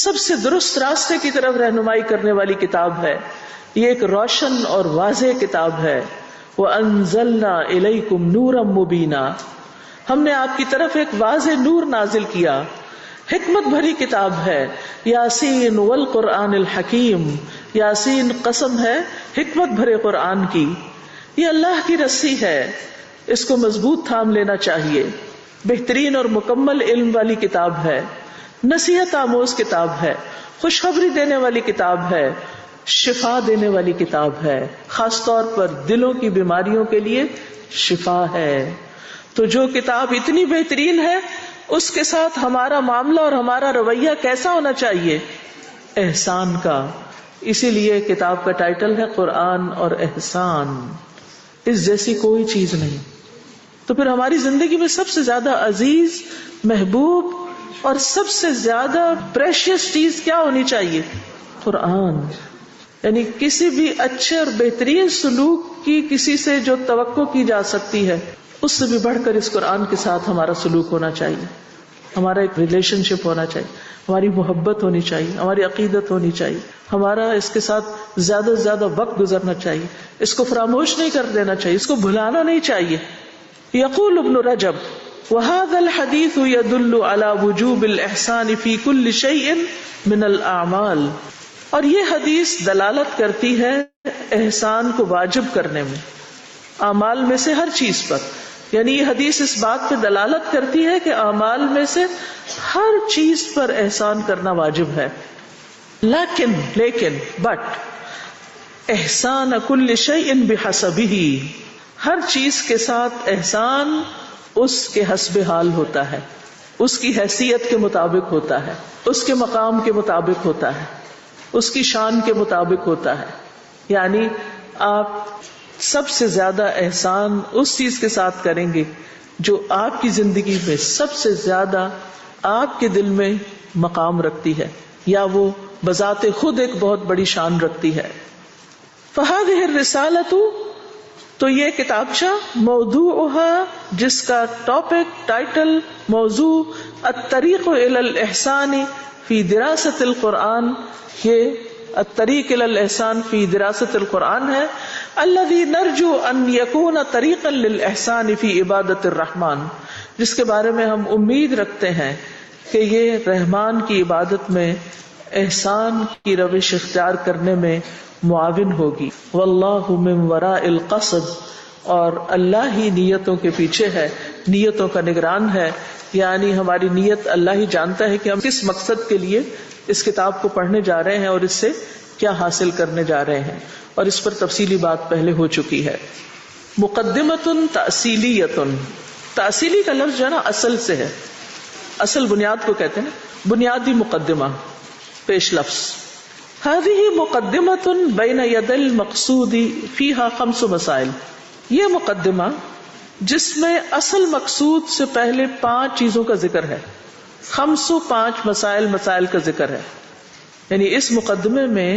سب سے درست راستے کی طرف رہنمائی کرنے والی کتاب ہے. یہ ایک روشن اور واضح کتاب ہے. وَأَنزَلْنَا إِلَيْكُمْ نُورًا مُبِينًا، ہم نے آپ کی طرف ایک واضح نور نازل کیا. حکمت بھری کتاب ہے. یاسین والقرآن الحکیم، یاسین قسم ہے حکمت بھرے قرآن کی. یہ اللہ کی رسی ہے، اس کو مضبوط تھام لینا چاہیے. بہترین اور مکمل علم والی کتاب ہے، نصیحت آموز کتاب ہے، خوشخبری دینے والی کتاب ہے، شفا دینے والی کتاب ہے، خاص طور پر دلوں کی بیماریوں کے لیے شفا ہے. تو جو کتاب اتنی بہترین ہے اس کے ساتھ ہمارا معاملہ اور ہمارا رویہ کیسا ہونا چاہیے؟ احسان کا. اسی لیے کتاب کا ٹائٹل ہے قرآن اور احسان. اس جیسی کوئی چیز نہیں. تو پھر ہماری زندگی میں سب سے زیادہ عزیز، محبوب اور سب سے زیادہ پریشیس چیز کیا ہونی چاہیے؟ قرآن. یعنی کسی بھی اچھے اور بہترین سلوک کی کسی سے جو توقع کی جا سکتی ہے اس سے بھی بڑھ کر اس قرآن کے ساتھ ہمارا سلوک ہونا چاہیے. ہمارا ایک ریلیشن شپ ہونا چاہیے، ہماری محبت ہونی چاہیے، ہماری عقیدت ہونی چاہیے، ہمارا اس کے ساتھ زیادہ سے زیادہ وقت گزرنا چاہیے، اس کو فراموش نہیں کر دینا چاہیے، اس کو بھلانا نہیں چاہیے. یقول ابن رجب وهذا الحديث يدل على وجوب الإحسان في كل شيء من الأعمال، اور یہ حدیث دلالت کرتی ہے احسان کو واجب کرنے میں، اعمال میں سے ہر چیز پر. یعنی یہ حدیث اس بات پہ دلالت کرتی ہے کہ اعمال میں سے ہر چیز پر احسان کرنا واجب ہے. لیکن بٹ احسان کل شیء بحسبہ، ہر چیز کے ساتھ احسان اس کے حسب حال ہوتا ہے، اس کی حیثیت کے مطابق ہوتا ہے، اس کے مقام کے مطابق ہوتا ہے، اس کی شان کے مطابق ہوتا ہے. یعنی آپ سب سے زیادہ احسان اس چیز کے ساتھ کریں گے جو آپ کی زندگی میں سب سے زیادہ آپ کے دل میں مقام رکھتی ہے، یا وہ بذات خود ایک بہت بڑی شان رکھتی ہے. فهذه الرسالة، تو یہ کتابچہ، موضوعها، جس کا ٹاپک، ٹائٹل، موضوع الطریق الی الاحسان فی دراست القرآن، یہ الطریق الی الاحسان فی دراست القرآن ہے. الذی نرجو ان یکون طریقا للاحسان فی عبادت الرحمن، جس کے بارے میں ہم امید رکھتے ہیں کہ یہ رحمان کی عبادت میں احسان کی روش اختیار کرنے میں معاون ہوگی. واللہ من وراء القصد، اور اللہ ہی نیتوں کے پیچھے ہے، نیتوں کا نگران ہے. یعنی ہماری نیت اللہ ہی جانتا ہے کہ ہم کس مقصد کے لیے اس کتاب کو پڑھنے جا رہے ہیں اور اس سے کیا حاصل کرنے جا رہے ہیں، اور اس پر تفصیلی بات پہلے ہو چکی ہے. مقدمۃ تأصیلیۃ، تأصیلی کا لفظ جو ہے نا اصل سے ہے، اصل بنیاد کو کہتے ہیں نا، بنیادی مقدمہ، پیش لفظ. هذه مقدمۃ بین ید المقصود فیہا 5 مسائل، یہ مقدمہ جس میں اصل مقصود سے پہلے 5 چیزوں کا ذکر ہے، 5 مسائل کا ذکر ہے. یعنی اس مقدمے میں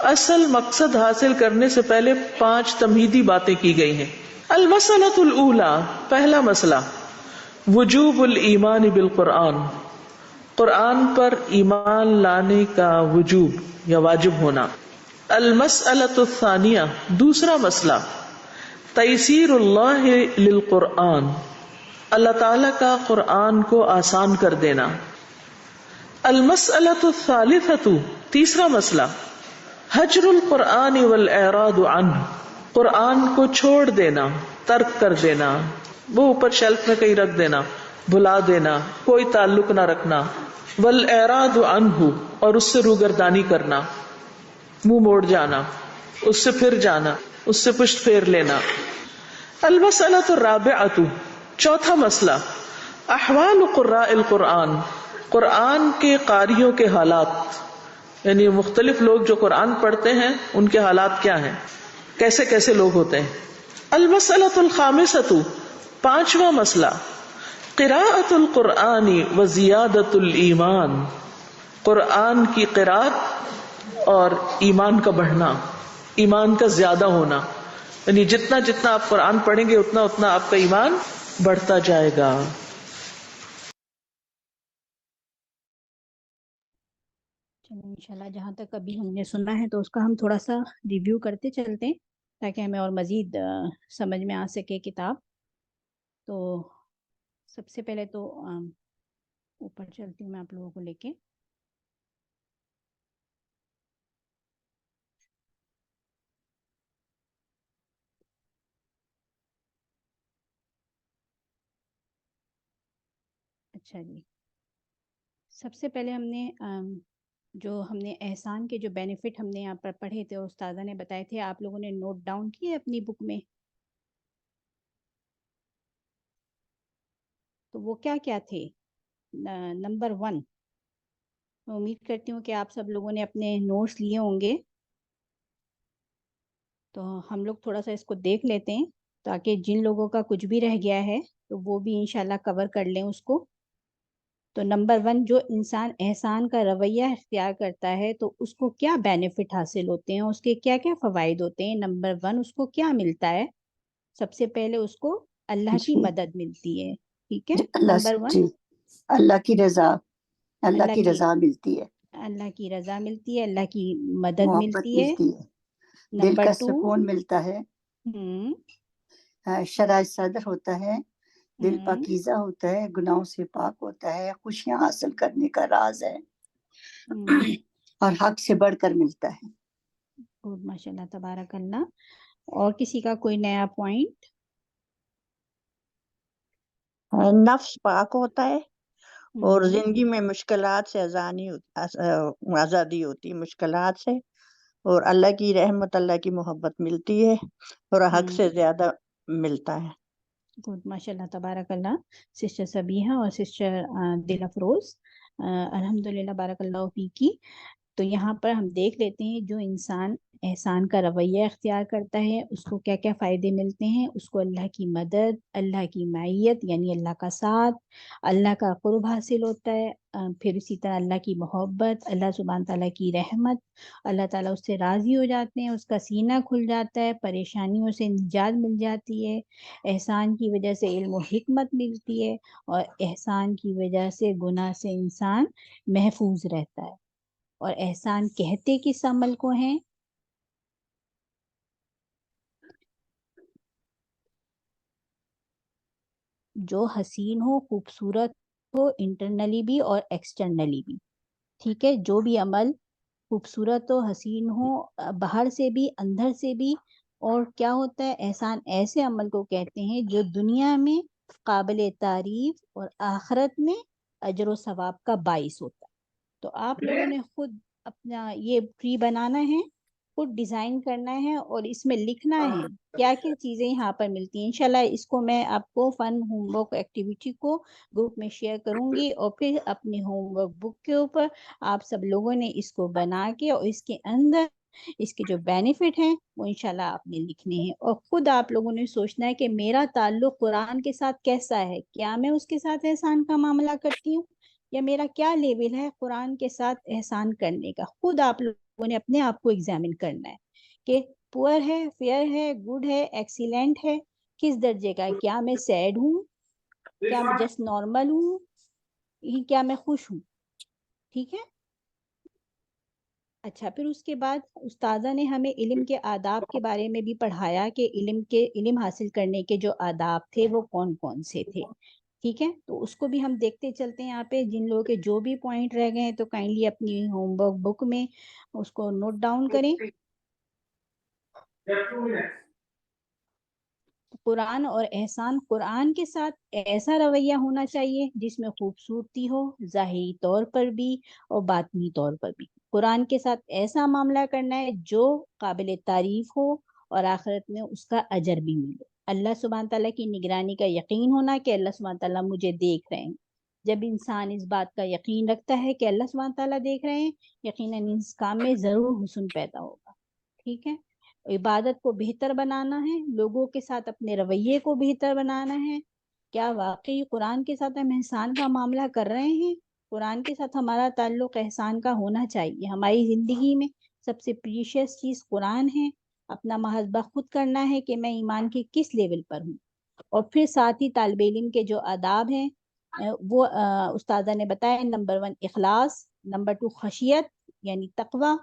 اصل مقصد حاصل کرنے سے پہلے 5 تمہیدی باتیں کی گئی ہیں. المسئلۃ الاولی، پہلا مسئلہ، وجوب الایمان بالقرآن، قرآن پر ایمان لانے کا وجوب یا واجب ہونا. المسئلۃ الثانیہ، دوسرا مسئلہ، تیسیر اللہ للقرآن، اللہ تعالی کا قرآن کو آسان کر دینا. المسئلۃ الثالثۃ، تیسرا مسئلہ، حجر القرآن والاعراض عنہ، قرآن کو چھوڑ دینا، ترک کر دینا، وہ اوپر شیلف میں کہیں رکھ دینا، بھلا دینا، کوئی تعلق نہ رکھنا. والاعراض عنہ، اور اس سے روگردانی کرنا، منہ موڑ جانا، اس سے پھر جانا، اس سے پشت پھیر لینا. المسئلۃ الرابعۃ، چوتھا مسئلہ، احوال قراء القرآن، قرآن کے قاریوں کے حالات، یعنی مختلف لوگ جو قرآن پڑھتے ہیں ان کے حالات کیا ہیں، کیسے کیسے لوگ ہوتے ہیں. المسئلۃ الخامسۃ، پانچواں مسئلہ، قراءۃ القرآن وزیادۃ الایمان، قرآن کی قراءت اور ایمان کا بڑھنا، ایمان کا زیادہ ہونا. یعنی جتنا جتنا آپ قرآن پڑھیں گے اتنا اتنا آپ کا ایمان بڑھتا جائے گا. چلو انشاءاللہ جہاں تک ابھی ہم نے سنا ہے تو اس کا ہم تھوڑا سا ریویو کرتے چلتے ہیں تاکہ ہمیں اور مزید سمجھ میں آ سکے کتاب. تو سب سے پہلے تو اوپر چلتی ہوں میں آپ لوگوں کو لے کے. اچھا جی، سب سے پہلے ہم نے جو ہم نے احسان کے جو بینیفٹ ہم نے یہاں پر پڑھے تھے، استاذہ نے بتائے تھے، آپ لوگوں نے نوٹ ڈاؤن کیے اپنی بک میں؟ تو وہ کیا کیا تھے؟ نمبر 1، میں امید کرتی ہوں کہ آپ سب لوگوں نے اپنے نوٹس لیے ہوں گے. تو ہم لوگ تھوڑا سا اس کو دیکھ لیتے ہیں تاکہ جن لوگوں کا کچھ بھی رہ گیا ہے تو وہ بھی انشاءاللہ کور کر لیں اس کو. تو نمبر 1، جو انسان احسان کا رویہ اختیار کرتا ہے تو اس کو کیا بینیفٹ حاصل ہوتے ہیں، اس کے کیا کیا فوائد ہوتے ہیں. نمبر 1، اس کو کیا ملتا ہے؟ سب سے پہلے اس کو اللہ کی مدد ملتی ہے. ٹھیک ہے، اللہ نمبر 1، جی اللہ کی رضا، اللہ اللہ کی کی رضا ملتی ہے، اللہ کی رضا ملتی ہے، اللہ کی مدد محبت ملتی ہے۔ ملتی ہے، دل نمبر کا 2، سکون ملتا ہے، شرح صدر ہوتا ہے، دل پاکیزہ ہوتا ہے، گناہوں سے پاک ہوتا ہے، خوشیاں حاصل کرنے کا راز ہے، اور حق سے بڑھ کر ملتا ہے۔ گڈ، ماشاء اللہ، تبارک اللہ۔ اور کسی کا کوئی نیا پوائنٹ؟ نفس پاک ہوتا ہے اور زندگی میں مشکلات سے آزادی ہوتی ہے، مشکلات سے، اور اللہ کی رحمت، اللہ کی محبت ملتی ہے، اور حق سے زیادہ ملتا ہے۔ گڈ، ماشاء اللہ، تبارک اللہ۔ سسٹر سبیحہ اور سسٹر دل افروز، الحمدللہ، بارک اللہ فیکی۔ تو یہاں پر ہم دیکھ لیتے ہیں جو انسان احسان کا رویہ اختیار کرتا ہے اس کو کیا کیا فائدے ملتے ہیں۔ اس کو اللہ کی مدد، اللہ کی معیت یعنی اللہ کا ساتھ، اللہ کا قرب حاصل ہوتا ہے، پھر اسی طرح اللہ کی محبت، اللہ سبحانہ تعالیٰ کی رحمت، اللہ تعالیٰ اس سے راضی ہو جاتے ہیں، اس کا سینہ کھل جاتا ہے، پریشانیوں سے نجات مل جاتی ہے، احسان کی وجہ سے علم و حکمت ملتی ہے، اور احسان کی وجہ سے گناہ سے انسان محفوظ رہتا ہے۔ اور احسان کہتے کس عمل کو ہیں؟ جو حسین ہو، خوبصورت ہو، انٹرنلی بھی اور ایکسٹرنلی بھی، ٹھیک ہے؟ جو بھی عمل خوبصورت ہو، حسین ہو، باہر سے بھی اندر سے بھی، اور کیا ہوتا ہے احسان ایسے عمل کو کہتے ہیں جو دنیا میں قابل تعریف اور آخرت میں اجر و ثواب کا باعث ہوتا ہے۔ تو آپ لوگوں نے خود اپنا یہ ٹری بنانا ہے، خود ڈیزائن کرنا ہے، اور اس میں لکھنا ہے کیا کیا چیزیں یہاں پر ملتی ہیں۔ انشاءاللہ اس کو میں آپ کو فن ہوم ورک ایکٹیویٹی کو گروپ میں شیئر کروں گی، اور پھر اپنی ہوم ورک بک کے اوپر آپ سب لوگوں نے اس کو بنا کے، اور اس کے اندر اس کے جو بینیفٹ ہیں وہ انشاءاللہ آپ نے لکھنے ہیں، اور خود آپ لوگوں نے سوچنا ہے کہ میرا تعلق قرآن کے ساتھ کیسا ہے، کیا میں اس کے ساتھ احسان کا معاملہ کرتی ہوں، یا میرا کیا لیول ہے قرآن کے ساتھ احسان کرنے کا۔ خود آپ لوگوں نے اپنے آپ کو ایگزامن کرنا ہے کہ پور ہے، فیئر ہے، گڈ ہے، ایکسیلنٹ ہے، کس درجے کا ہے۔ کیا میں سیڈ ہوں، کیا میں جسٹ نارمل ہوں، کیا میں خوش ہوں، ٹھیک ہے؟ اچھا، پھر اس کے بعد استاذہ نے ہمیں علم کے آداب کے بارے میں بھی پڑھایا کہ علم حاصل کرنے کے جو آداب تھے وہ کون کون سے تھے، ٹھیک ہے؟ تو اس کو بھی ہم دیکھتے چلتے ہیں۔ یہاں پہ جن لوگوں کے جو بھی پوائنٹ رہ گئے ہیں تو کائنڈلی اپنی ہوم ورک بک میں اس کو نوٹ ڈاؤن کریں۔ قرآن اور احسان، قرآن کے ساتھ ایسا رویہ ہونا چاہیے جس میں خوبصورتی ہو، ظاہری طور پر بھی اور باطنی طور پر بھی۔ قرآن کے ساتھ ایسا معاملہ کرنا ہے جو قابل تعریف ہو اور آخرت میں اس کا اجر بھی ملے۔ اللہ سبحانہ تعالیٰ کی نگرانی کا یقین ہونا کہ اللہ سبحانہ تعالیٰ مجھے دیکھ رہے ہیں۔ جب انسان اس بات کا یقین رکھتا ہے کہ اللہ سبحانہ تعالیٰ دیکھ رہے ہیں، یقیناً اس کام میں ضرور حسن پیدا ہوگا، ٹھیک ہے؟ عبادت کو بہتر بنانا ہے، لوگوں کے ساتھ اپنے رویے کو بہتر بنانا ہے۔ کیا واقعی قرآن کے ساتھ ہم احسان کا معاملہ کر رہے ہیں؟ قرآن کے ساتھ ہمارا تعلق احسان کا ہونا چاہیے۔ ہماری زندگی میں سب سے پریشیس چیز قرآن ہے۔ اپنا محاسبہ خود کرنا ہے کہ میں ایمان کے کس لیول پر ہوں۔ اور پھر ساتھ ہی طالب علم کے جو آداب ہیں وہ استاذہ نے بتایا۔ نمبر 1 اخلاص، نمبر 2 خشیت یعنی تقوی،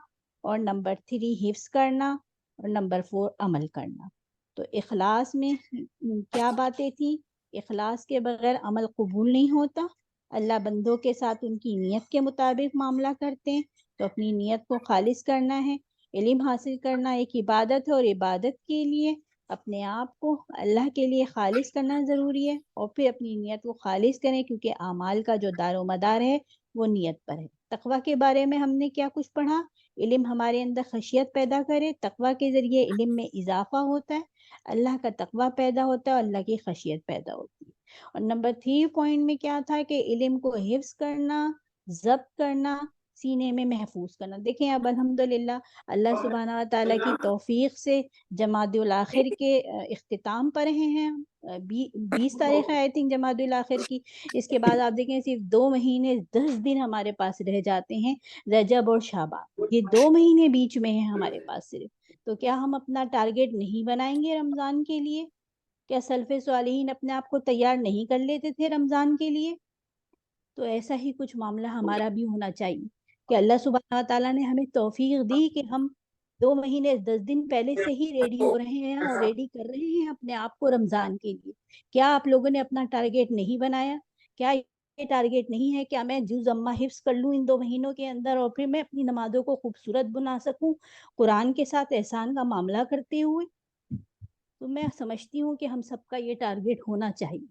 اور نمبر 3 حفظ کرنا، اور نمبر 4 عمل کرنا۔ تو اخلاص میں کیا باتیں تھیں؟ اخلاص کے بغیر عمل قبول نہیں ہوتا۔ اللہ بندوں کے ساتھ ان کی نیت کے مطابق معاملہ کرتے ہیں، تو اپنی نیت کو خالص کرنا ہے۔ علم حاصل کرنا ایک عبادت ہے، اور عبادت کے لیے اپنے آپ کو اللہ کے لیے خالص کرنا ضروری ہے، اور پھر اپنی نیت کو خالص کریں، کیونکہ اعمال کا جو دار و مدار ہے وہ نیت پر ہے۔ تقوی کے بارے میں ہم نے کیا کچھ پڑھا؟ علم ہمارے اندر خشیت پیدا کرے، تقوی کے ذریعے علم میں اضافہ ہوتا ہے، اللہ کا تقوی پیدا ہوتا ہے اور اللہ کی خشیت پیدا ہوتی ہے۔ اور نمبر 3 پوائنٹ میں کیا تھا کہ علم کو حفظ کرنا، ضبط کرنا، سینے میں محفوظ کرنا۔ دیکھیں اب الحمدللہ اللہ سبحانہ وتعالیٰ کی توفیق سے جمادی الاخر کے اختتام پر ہیں۔ 20 تاریخ ہے آئی تھنک جمادی الاخر کی۔ اس کے بعد آپ دیکھیں صرف 2 مہینے 10 دن ہمارے پاس رہ جاتے ہیں، رجب اور شعبان، یہ 2 مہینے بیچ میں ہیں ہمارے پاس صرف۔ تو کیا ہم اپنا ٹارگیٹ نہیں بنائیں گے رمضان کے لیے؟ کیا سلف صالحین اپنے آپ کو تیار نہیں کر لیتے تھے رمضان کے لیے؟ تو ایسا ہی کچھ معاملہ ہمارا بھی ہونا چاہیے کہ اللہ سبحانہ تعالیٰ نے ہمیں توفیق دی کہ ہم 2 مہینے 10 دن پہلے سے ہی ریڈی ہو رہے ہیں اور ریڈی کر رہے ہیں اپنے آپ کو رمضان کے لیے. کیا آپ لوگوں نے اپنا ٹارگیٹ نہیں بنایا؟ کیا یہ ٹارگیٹ نہیں ہے کہ میں جز اما حفظ کر لوں ان 2 مہینوں کے اندر اور پھر میں اپنی نمازوں کو خوبصورت بنا سکوں قرآن کے ساتھ احسان کا معاملہ کرتے ہوئے؟ تو میں سمجھتی ہوں کہ ہم سب کا یہ ٹارگیٹ ہونا چاہیے.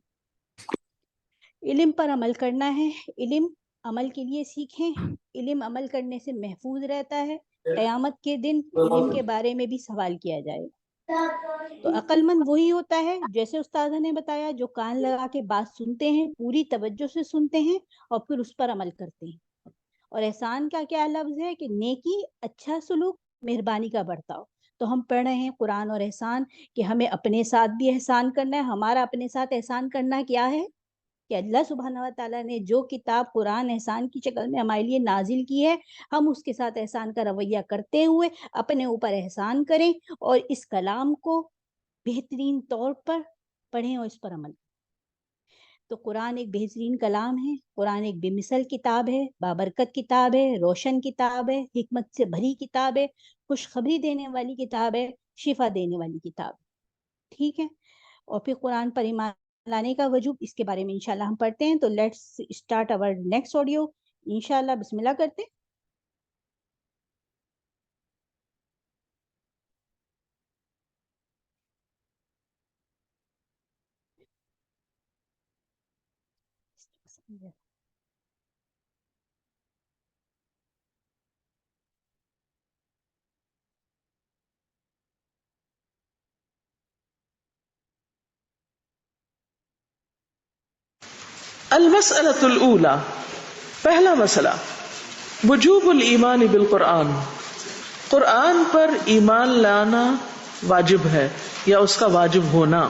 علم پر عمل کرنا ہے. علم عمل کے لیے سیکھیں. علم عمل کرنے سے محفوظ رہتا ہے. قیامت کے دن علم کے بارے میں بھی سوال کیا جائے گا. تو عقل مند وہی ہوتا ہے جیسے استاذہ نے بتایا جو کان لگا کے بات سنتے ہیں پوری توجہ سے سنتے ہیں اور پھر اس پر عمل کرتے ہیں. اور احسان کا کیا لفظ ہے کہ نیکی اچھا سلوک مہربانی کا برتاؤ. تو ہم پڑھ رہے ہیں قرآن اور احسان کہ ہمیں اپنے ساتھ بھی احسان کرنا ہے. ہمارا اپنے ساتھ احسان کرنا کیا ہے کہ اللہ سبحانہ و تعالیٰ نے جو کتاب قرآن احسان کی شکل میں ہمارے لیے نازل کی ہے ہم اس کے ساتھ احسان کا رویہ کرتے ہوئے اپنے اوپر احسان کریں اور اس کلام کو بہترین طور پر پڑھیں اور اس پر عمل کریں. تو قرآن ایک بہترین کلام ہے. قرآن ایک بے مثل کتاب ہے, بابرکت کتاب ہے, روشن کتاب ہے, حکمت سے بھری کتاب ہے, خوشخبری دینے والی کتاب ہے, شفا دینے والی کتاب. ٹھیک ہے. اور پھر قرآن پر ایمان لانے کا وجوب اس کے بارے میں انشاءاللہ ہم پڑھتے ہیں. تو لیٹس اسٹارٹ اور نیکسٹ آڈیو انشاءاللہ. بسم اللہ کرتے ہیں. المسألۃ الاولی، پہلا مسئلہ، وجوب الایمان بالقرآن، قرآن پر ایمان لانا واجب ہے یا اس کا واجب ہونا.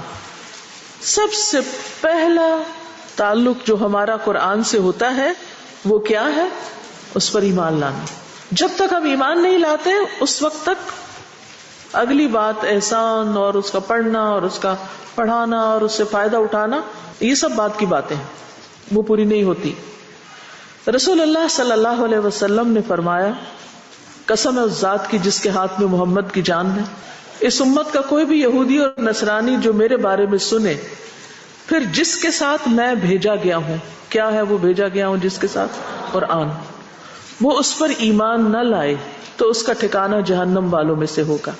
سب سے پہلا تعلق جو ہمارا قرآن سے ہوتا ہے وہ کیا ہے؟ اس پر ایمان لانا. جب تک ہم ایمان نہیں لاتے اس وقت تک اگلی بات احسان اور اس کا پڑھنا اور اس کا پڑھانا اور اس سے فائدہ اٹھانا یہ سب بات کی باتیں ہیں وہ پوری نہیں ہوتی. رسول اللہ صلی اللہ علیہ وسلم نے فرمایا، قسم ہے اس ذات کی جس کے ہاتھ میں محمد کی جان ہے، اس امت کا کوئی بھی یہودی اور نصرانی جو میرے بارے میں سنے پھر جس کے ساتھ میں بھیجا گیا ہوں، کیا ہے وہ بھیجا گیا ہوں جس کے ساتھ؟ قرآن، وہ اس پر ایمان نہ لائے تو اس کا ٹھکانہ جہنم والوں میں سے ہوگا.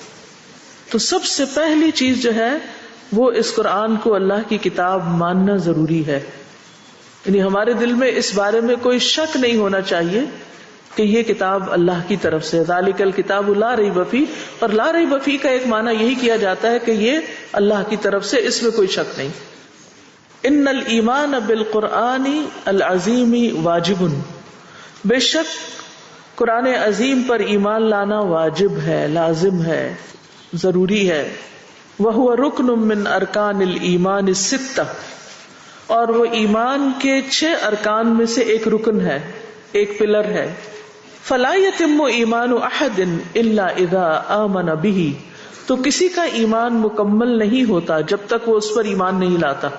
تو سب سے پہلی چیز جو ہے وہ اس قرآن کو اللہ کی کتاب ماننا ضروری ہے. یعنی ہمارے دل میں اس بارے میں کوئی شک نہیں ہونا چاہیے کہ یہ کتاب اللہ کی طرف سے، ذالک الکتاب لا ریب فیہ، اور لا ریب فیہ کا ایک معنی یہی کیا جاتا ہے کہ یہ اللہ کی طرف سے، اس میں کوئی شک نہیں. ان الایمان بالقرآن العظیم واجب، بے شک قرآن عظیم پر ایمان لانا واجب ہے، لازم ہے، ضروری ہے. وہو رکن من ارکان الایمان الستہ، اور وہ ایمان کے 6 ارکان میں سے ایک رکن ہے، ایک پلر ہے. فلا یتم ایمان احد الا اذا آمن به، تو کسی کا ایمان مکمل نہیں ہوتا جب تک وہ اس پر ایمان نہیں لاتا.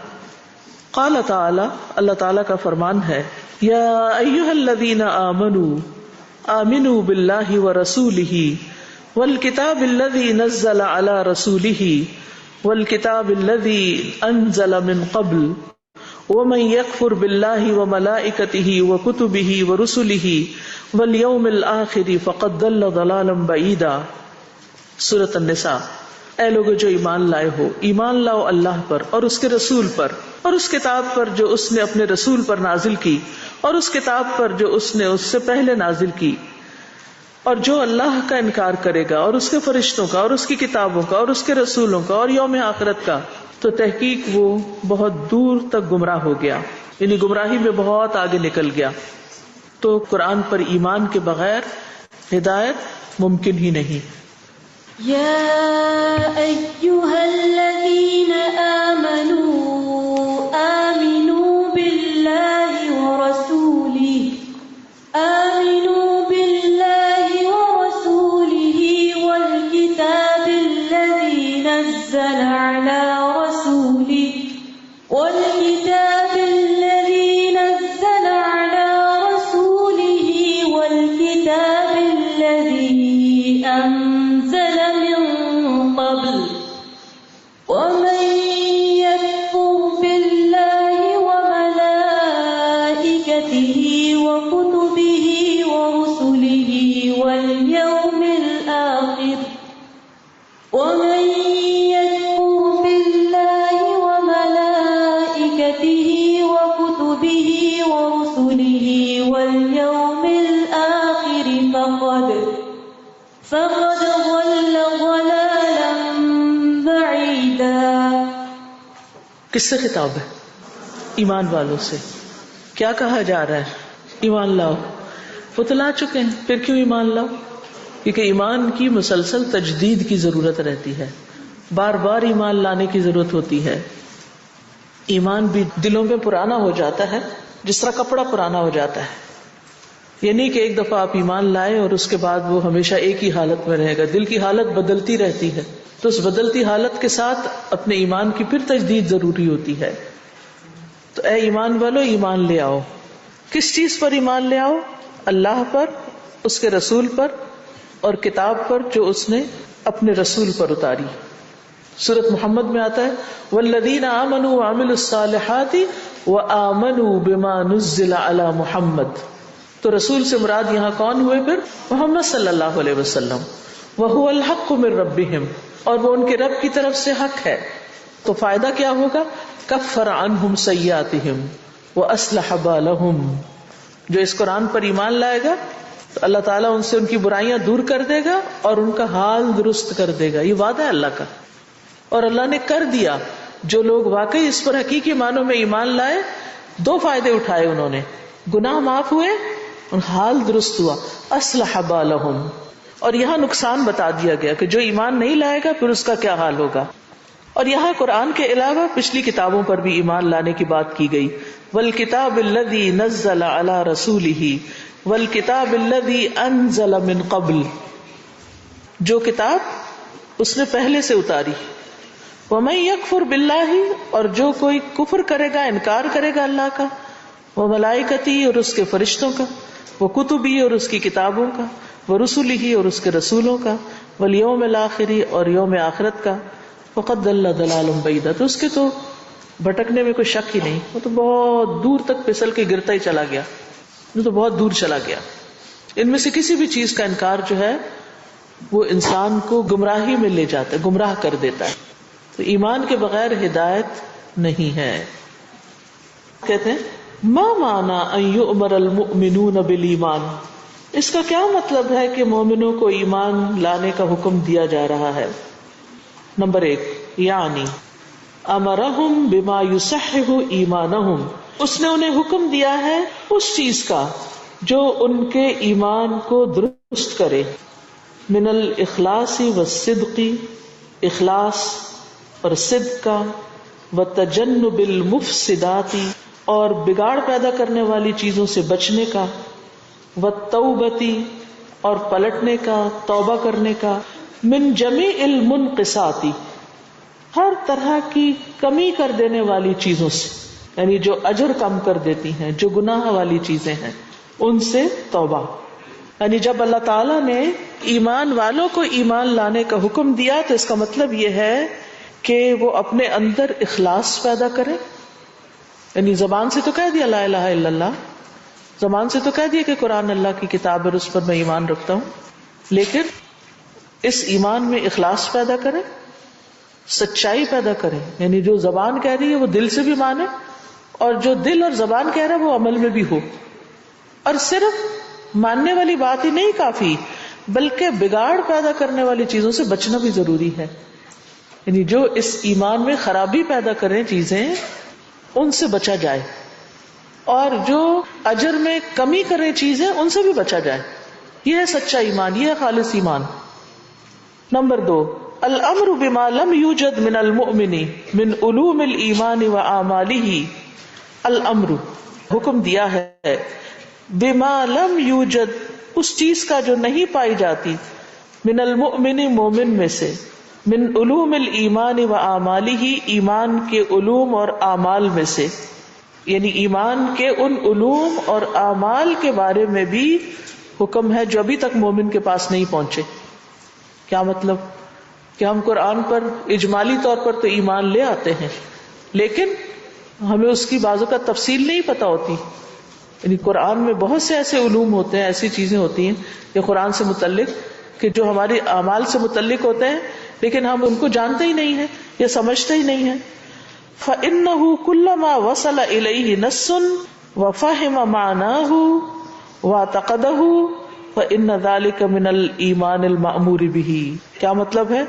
قال تعالی، اللہ تعالی کا فرمان ہے، یا ایھا الذین آمنوا آمنوا باللہ ورسولہ والکتاب الذی نزل علی رسولہ والکتاب الذی انزل من قبل ومن یکفر باللہ وملائکتہ وکتبہ ورسلہ والیوم الآخر فقد ضل ضلالا بعیدا. سورۃ النساء. اے لوگو جو ایمان لائے ہو، ایمان لاؤ اللہ پر اور اس کے رسول پر اور اس کتاب پر جو اس نے اپنے رسول پر نازل کی اور اس کتاب پر جو اس نے اس سے پہلے نازل کی. اور جو اللہ کا انکار کرے گا اور اس کے فرشتوں کا اور اس کی کتابوں کا اور اس کے رسولوں کا اور یوم آخرت کا تو تحقیق وہ بہت دور تک گمراہ ہو گیا، یعنی گمراہی میں بہت آگے نکل گیا. تو قرآن پر ایمان کے بغیر ہدایت ممکن ہی نہیں. یا ایھا الذین آمنوا آمنوا باللہ ورسولہ والکتاب الذی نزل علی رسولہ والکتاب الذی نزل علی أنزل من قبل ومن يكفر بالله وملائكته وكتبه ورسله واليوم الآخر ومن يكفر بالله وملائكته وكتبه ورسله واليوم الآخر فقد ضل ضلالا بعيدا. کس سے خطاب ہے؟ ایمان والوں سے. کیا کہا جا رہا ہے؟ ایمان لاؤ. وہ تو لا چکے ہیں، پھر کیوں ایمان لاؤ؟ کیونکہ ایمان کی مسلسل تجدید کی ضرورت رہتی ہے، بار بار ایمان لانے کی ضرورت ہوتی ہے. ایمان بھی دلوں میں پرانا ہو جاتا ہے جس طرح کپڑا پرانا ہو جاتا ہے. یہ نہیں کہ ایک دفعہ آپ ایمان لائے اور اس کے بعد وہ ہمیشہ ایک ہی حالت میں رہے گا. دل کی حالت بدلتی رہتی ہے، تو اس بدلتی حالت کے ساتھ اپنے ایمان کی پھر تجدید ضروری ہوتی ہے. تو اے ایمان والو، ایمان لے آؤ. کس چیز پر ایمان لے آؤ؟ اللہ پر، اس کے رسول پر، اور کتاب پر جو اس نے اپنے رسول پر اتاری. سورۃ محمد میں آتا ہے والذین آمنوا وعملوا الصالحات وآمنوا بما نزل علی محمد. تو رسول سے مراد یہاں کون ہوئے؟ پھر محمد صلی اللہ علیہ وسلم. وہو الحق من ربہم، اور وہ ان کے رب کی طرف سے حق ہے. تو فائدہ کیا ہوگا؟ کفر عنہم سیئاتہم واصلح بالہم. جو اس قرآن پر ایمان لائے گا تو اللہ تعالیٰ ان سے ان کی برائیاں دور کر دے گا اور ان کا حال درست کر دے گا. یہ وعدہ ہے اللہ کا، اور اللہ نے کر دیا. جو لوگ واقعی اس پر حقیقی معنوں میں ایمان لائے، دو فائدے اٹھائے انہوں نے. گناہ معاف ہوئے، حال درست ہوا. اصلح بالہم. اور یہاں نقصان بتا دیا گیا کہ جو ایمان نہیں لائے گا پھر اس کا کیا حال ہوگا. اور یہاں قرآن کے علاوہ پچھلی کتابوں پر بھی ایمان لانے کی بات کی گئی. والکتاب الذی نزل علی رسولہ والکتاب الذی انزل من قبل. جو کتاب اس نے پہلے سے اتاری. ومن یکفر باللہ، اور جو کوئی کفر کرے گا، انکار کرے گا اللہ کا، وملائکتی، اور اس کے فرشتوں کا، وکتبی، اور اس کی کتابوں کا، ورسلہ، اور اس کے رسولوں کا، والیوم الآخر، اور یوم آخرت کا، فقد ضل ضلالا بعیدا. تو اس کے تو بھٹکنے میں کوئی شک ہی نہیں، وہ تو بہت دور تک پھسل کے گرتا ہی چلا گیا، وہ تو بہت دور چلا گیا. ان میں سے کسی بھی چیز کا انکار جو ہے وہ انسان کو گمراہی میں لے جاتا ہے، گمراہ کر دیتا ہے. تو ایمان کے بغیر ہدایت نہیں ہے. کہتے ہیں ما معنی ان یؤمر المؤمنون بالایمان. اس کا کیا مطلب ہے کہ مومنوں کو ایمان لانے کا حکم دیا جا رہا ہے؟ نمبر 1، یعنی امرہم بما یصحح ایمانہم. اس نے انہیں حکم دیا ہے اس چیز کا جو ان کے ایمان کو درست کرے. من الاخلاص والصدق، اخلاص اور صدق کا، وتجنب المفسدات، اور بگاڑ پیدا کرنے والی چیزوں سے بچنے کا، والتوبتی، اور پلٹنے کا، توبہ کرنے کا، من جمیع المنقصات، ہر طرح کی کمی کر دینے والی چیزوں سے، یعنی جو اجر کم کر دیتی ہیں، جو گناہ والی چیزیں ہیں ان سے توبہ. یعنی جب اللہ تعالیٰ نے ایمان والوں کو ایمان لانے کا حکم دیا تو اس کا مطلب یہ ہے کہ وہ اپنے اندر اخلاص پیدا کریں. یعنی زبان سے تو کہہ دیا لا الہ الا اللہ، زبان سے تو کہہ دیا کہ قرآن اللہ کی کتاب ہے، اس پر میں ایمان رکھتا ہوں، لیکن اس ایمان میں اخلاص پیدا کریں، سچائی پیدا کریں. یعنی جو زبان کہہ رہی ہے وہ دل سے بھی مانے، اور جو دل اور زبان کہہ رہا ہے وہ عمل میں بھی ہو. اور صرف ماننے والی بات ہی نہیں کافی، بلکہ بگاڑ پیدا کرنے والی چیزوں سے بچنا بھی ضروری ہے. یعنی جو اس ایمان میں خرابی پیدا کریں چیزیں، ان سے بچا جائے، اور جو اجر میں کمی کریں چیزیں، ان سے بھی بچا جائے. یہ ہے سچا ایمان، یہ ہے خالص ایمان. نمبر 2، الامر بما لم یوجد من المؤمن من علوم الایمان واعمالہ. الامر، حکم دیا ہے، بما لم یوجد، اس چیز کا جو نہیں پائی جاتی، من المؤمن، مومن میں سے، من علوم الایمان واعمالہ، ایمان کے علوم اور اعمال میں سے. یعنی ایمان کے ان علوم اور اعمال کے بارے میں بھی حکم ہے جو ابھی تک مومن کے پاس نہیں پہنچے. کیا مطلب؟ کہ ہم قرآن پر اجمالی طور پر تو ایمان لے آتے ہیں، لیکن ہمیں اس کی بعض اوقات تفصیل نہیں پتہ ہوتی. یعنی قرآن میں بہت سے ایسے علوم ہوتے ہیں، ایسی چیزیں ہوتی ہیں کہ قرآن سے متعلق کہ جو ہمارے اعمال سے متعلق ہوتے ہیں، لیکن ہم ان کو جانتے ہی نہیں ہیں یا سمجھتے ہی نہیں ہیں. فَإِنَّهُ كُلَّمَا وَصَلَ إِلَيْهِ نَصٌّ وَفَهِمَ مَعْنَاهُ وَاعْتَقَدَهُ فَإِنَّ ذَلِكَ مِنَ الْإِيمَانِ الْمَأْمُورِ بِهِ. کیا مطلب ہے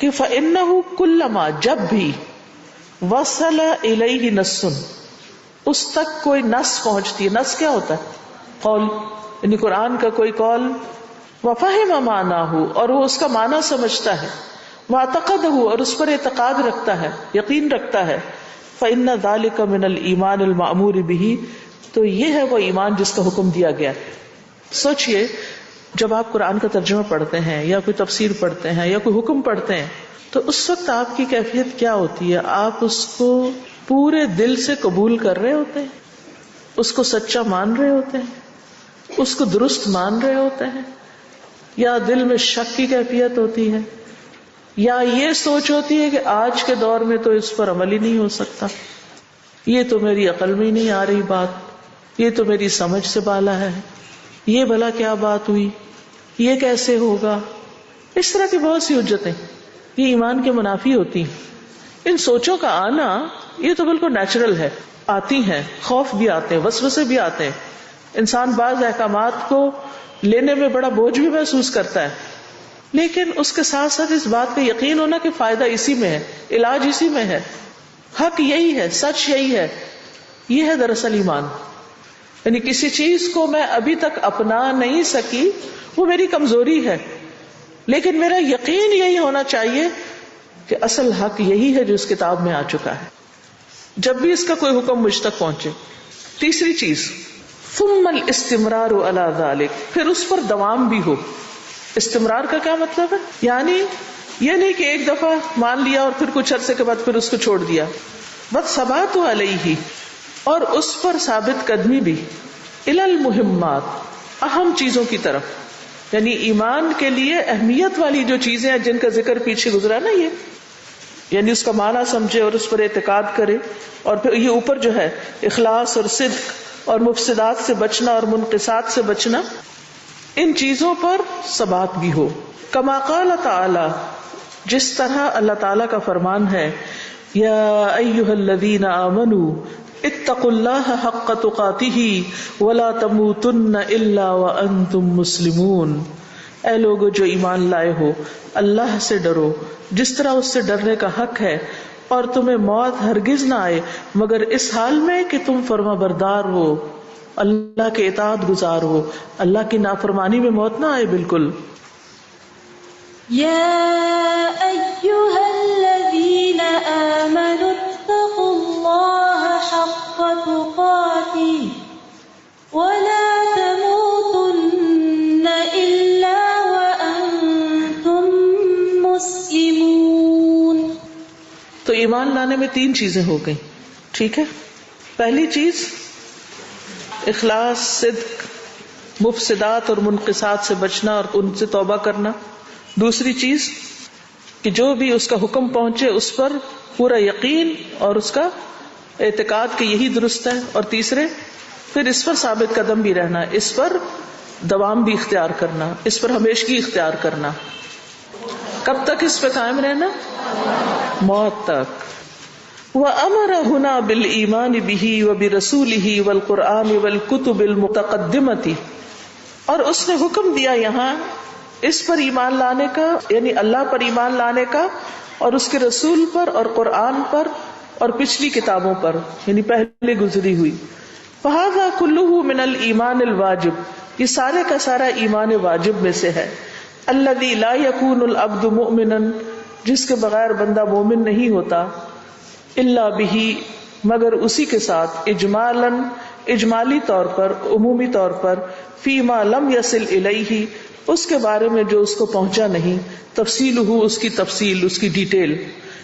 کہ فَإِنَّهُ كُلَّمَا جب بھی وَصَلَ إِلَيْهِ نَصٌّ اس تک کوئی نص پہنچتی ہے. نص کیا ہوتا ہے؟ قول، یعنی قرآن کا کوئی قول. وَفَهِمَ مَعْنَاهُ اور وہ اس کا معنی سمجھتا ہے. وَاعْتَقَدَهُ اور اس پر اعتقاد رکھتا ہے، یقین رکھتا ہے. فَإِنَّ ذَلِكَ مِنَ الْإِيمَانِ الْمَأْمُورِ بِهِ تو یہ ہے وہ ایمان جس کا حکم دیا گیا. سوچئے جب آپ قرآن کا ترجمہ پڑھتے ہیں یا کوئی تفسیر پڑھتے ہیں یا کوئی حکم پڑھتے ہیں تو اس وقت آپ کی کیفیت کیا ہوتی ہے؟ آپ اس کو پورے دل سے قبول کر رہے ہوتے ہیں، اس کو سچا مان رہے ہوتے ہیں، اس کو درست مان رہے ہوتے ہیں، یا دل میں شک کی کیفیت ہوتی ہے، یا یہ سوچ ہوتی ہے کہ آج کے دور میں تو اس پر عمل ہی نہیں ہو سکتا، یہ تو میری عقل میں ہی نہیں آ رہی بات، یہ تو میری سمجھ سے بالا ہے، یہ بھلا کیا بات ہوئی، یہ کیسے ہوگا. اس طرح کی بہت سی حجتیں یہ ایمان کے منافی ہوتی ہیں. ان سوچوں کا آنا یہ تو بالکل نیچرل ہے، آتی ہیں، خوف بھی آتے ہیں، وسوسے بھی آتے ہیں. انسان بعض احکامات کو لینے میں بڑا بوجھ بھی محسوس کرتا ہے، لیکن اس کے ساتھ ساتھ اس بات کا یقین ہونا کہ فائدہ اسی میں ہے، علاج اسی میں ہے، حق یہی ہے، سچ یہی ہے. یہ ہے دراصل ایمان. یعنی کسی چیز کو میں ابھی تک اپنا نہیں سکی، وہ میری کمزوری ہے، لیکن میرا یقین یہی ہونا چاہیے کہ اصل حق یہی ہے جو اس کتاب میں آ چکا ہے، جب بھی اس کا کوئی حکم مجھ تک پہنچے. تیسری چیز ثم الاستمرار علی ذلک پھر اس پر دوام بھی ہو. استمرار کا کیا مطلب ہے؟ یعنی یہ نہیں کہ ایک دفعہ مان لیا اور پھر کچھ عرصے کے بعد پھر اس کو چھوڑ دیا. والثبات علیہ اور اس پر ثابت قدمی بھی. الی المہمات اہم چیزوں کی طرف، یعنی ایمان کے لیے اہمیت والی جو چیزیں ہیں جن کا ذکر پیچھے گزرا نا، یہ یعنی اس کا معنی سمجھے اور اس پر اعتقاد کرے. اور پھر یہ اوپر جو ہے اخلاص اور صدق اور مفسدات سے بچنا اور منقصات سے بچنا، ان چیزوں پر ثبات بھی ہو. کما قال تعالی جس طرح اللہ تعالی کا فرمان ہے، یا ایھا الذین آمنوا اتقوا اللہ حق تقاتہ ولا تموتن الا وانتم مسلمون. اے لوگو جو ایمان لائے ہو، اللہ سے ڈرو جس طرح اس سے ڈرنے کا حق ہے، اور تمہیں موت ہرگز نہ آئے مگر اس حال میں کہ تم فرما بردار ہو، اللہ کے اطاعت گزار ہو، اللہ کی نافرمانی میں موت نہ آئے بالکل. يا أيها الذين آمنوا اتقوا الله حق تقاته ولا تموتن إلا وأنتم مسلمون. تو ایمان لانے میں تین چیزیں ہو گئیں، ٹھیک ہے. پہلی چیز اخلاص، صدق، مفسدات اور منقصات سے بچنا اور ان سے توبہ کرنا. دوسری چیز کہ جو بھی اس کا حکم پہنچے اس پر پورا یقین اور اس کا اعتقاد کہ یہی درست ہے. اور تیسرے پھر اس پر ثابت قدم بھی رہنا، اس پر دوام بھی اختیار کرنا، اس پر ہمیشگی اختیار کرنا. کب تک اس پہ قائم رہنا؟ موت تک. وَأَمَرَ هُنَا بِالْإِيمَانِ بِهِ وَبِرَسُولِهِ وَالْقُرْآنِ وَالْكُتُبِ الْمُتَقَدِّمَةِ اور اس نے حکم دیا یہاں اس پر ایمان لانے کا، یعنی اللہ پر ایمان لانے کا، اور اس کے رسول پر اور قرآن پر اور پچھلی کتابوں پر، یعنی پہلے گزری ہوئی. فَهَذَا كُلُّهُ مِنَ الْإِيمَانِ الْوَاجِبِ یہ سارے کا سارا ایمان واجب میں سے ہے. الَّذِي لَا يَكُونُ الْعَبْدُ مُؤْمِنًا جس کے بغیر بندہ مومن نہیں ہوتا، إِلَّا بِهِ مگر اسی کے ساتھ، اجمالاً اجمالی طور پر، عمومی طور پر، فِيمَا لَمْ يَصِلْ إِلَيْهِ اس کے بارے میں جو اس کو پہنچا نہیں، تفصیلہ اس کی تفصیل، اس کی ڈیٹیل،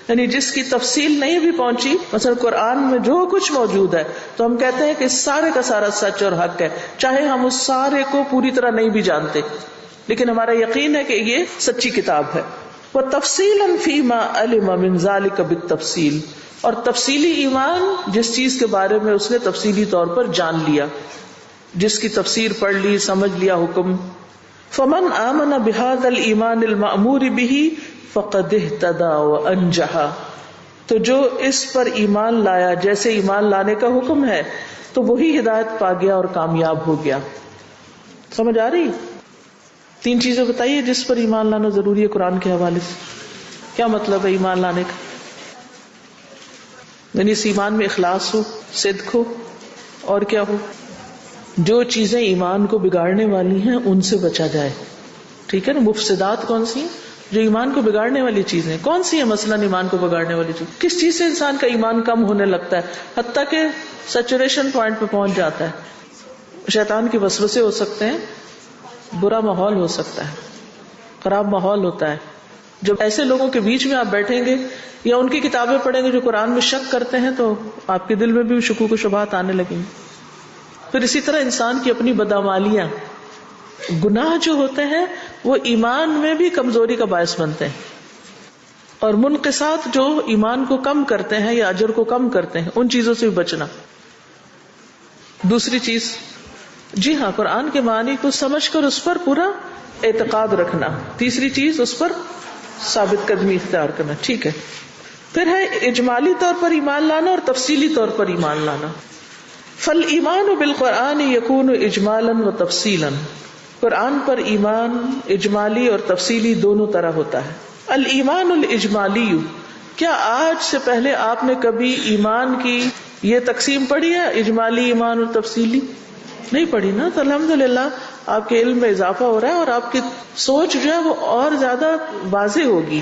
یعنی جس کی تفصیل نہیں بھی پہنچی. مثلا قرآن میں جو کچھ موجود ہے تو ہم کہتے ہیں کہ سارے کا سارا سچ اور حق ہے، چاہے ہم اس سارے کو پوری طرح نہیں بھی جانتے. لیکن ہمارا یقین ہے کہ یہ سچی کتاب ہے. وَتَفْصِيلًا فِي مَا عَلِمَ مِنْ ذَلِكَ بِالتَّفْصِيلِ، اور تفصیلی ایمان جس چیز کے بارے میں اس نے تفصیلی طور پر جان لیا، جس کی تفسیر پڑھ لی، سمجھ لیا حکم. فَمَنْ آمَنَ بِهَذَا الْإِيمَانِ الْمَأْمُورِ بِهِ فَقَدْ اهْتَدَى وَأَنْجَحَ، تو جو اس پر ایمان لایا جیسے ایمان لانے کا حکم ہے تو وہی ہدایت پا گیا اور کامیاب ہو گیا. سمجھ آ رہی؟ 3 چیزیں بتائیے جس پر ایمان لانا ضروری ہے قرآن کے حوالے سے. کیا مطلب ہے ایمان لانے کا؟ یعنی اس ایمان میں اخلاص ہو، صدق ہو، اور کیا ہو؟ جو چیزیں ایمان کو بگاڑنے والی ہیں ان سے بچا جائے. ٹھیک ہے نا؟ مفسدات کون سی ہیں؟ جو ایمان کو بگاڑنے والی چیزیں. کون سی ہیں مثلاً ایمان کو بگاڑنے والی چیز؟ کس چیز سے انسان کا ایمان کم ہونے لگتا ہے حتیٰ کہ سیچوریشن پوائنٹ پہ پہنچ جاتا ہے؟ شیطان کے وسوسے ہو سکتے ہیں، برا ماحول ہو سکتا ہے، خراب ماحول ہوتا ہے. جب ایسے لوگوں کے بیچ میں آپ بیٹھیں گے یا ان کی کتابیں پڑھیں گے جو قرآن میں شک کرتے ہیں تو آپ کے دل میں بھی شکوک و شبہات آنے لگیں گے. پھر اسی طرح انسان کی اپنی بدعمالیاں، گناہ جو ہوتے ہیں وہ ایمان میں بھی کمزوری کا باعث بنتے ہیں، اور منقصات جو ایمان کو کم کرتے ہیں یا اجر کو کم کرتے ہیں ان چیزوں سے بھی بچنا. دوسری چیز، جی ہاں، قرآن کے معنی کو سمجھ کر اس پر پورا اعتقاد رکھنا. تیسری چیز، اس پر ثابت قدمی اختیار کرنا. ٹھیک ہے. پھر ہے اجمالی طور پر ایمان لانا اور تفصیلی طور پر ایمان لانا. فالایمان بالقرآن یکون اجمالا و تفصیلا، قرآن پر ایمان اجمالی اور تفصیلی دونوں طرح ہوتا ہے. الایمان الاجمالی، کیا آج سے پہلے آپ نے کبھی ایمان کی یہ تقسیم پڑھی ہے، اجمالی ایمان اور تفصیلی؟ نہیں پڑھی نا. تو الحمدللہ آپ کے علم میں اضافہ ہو رہا ہے اور آپ کی سوچ جو ہے وہ اور زیادہ واضح ہوگی.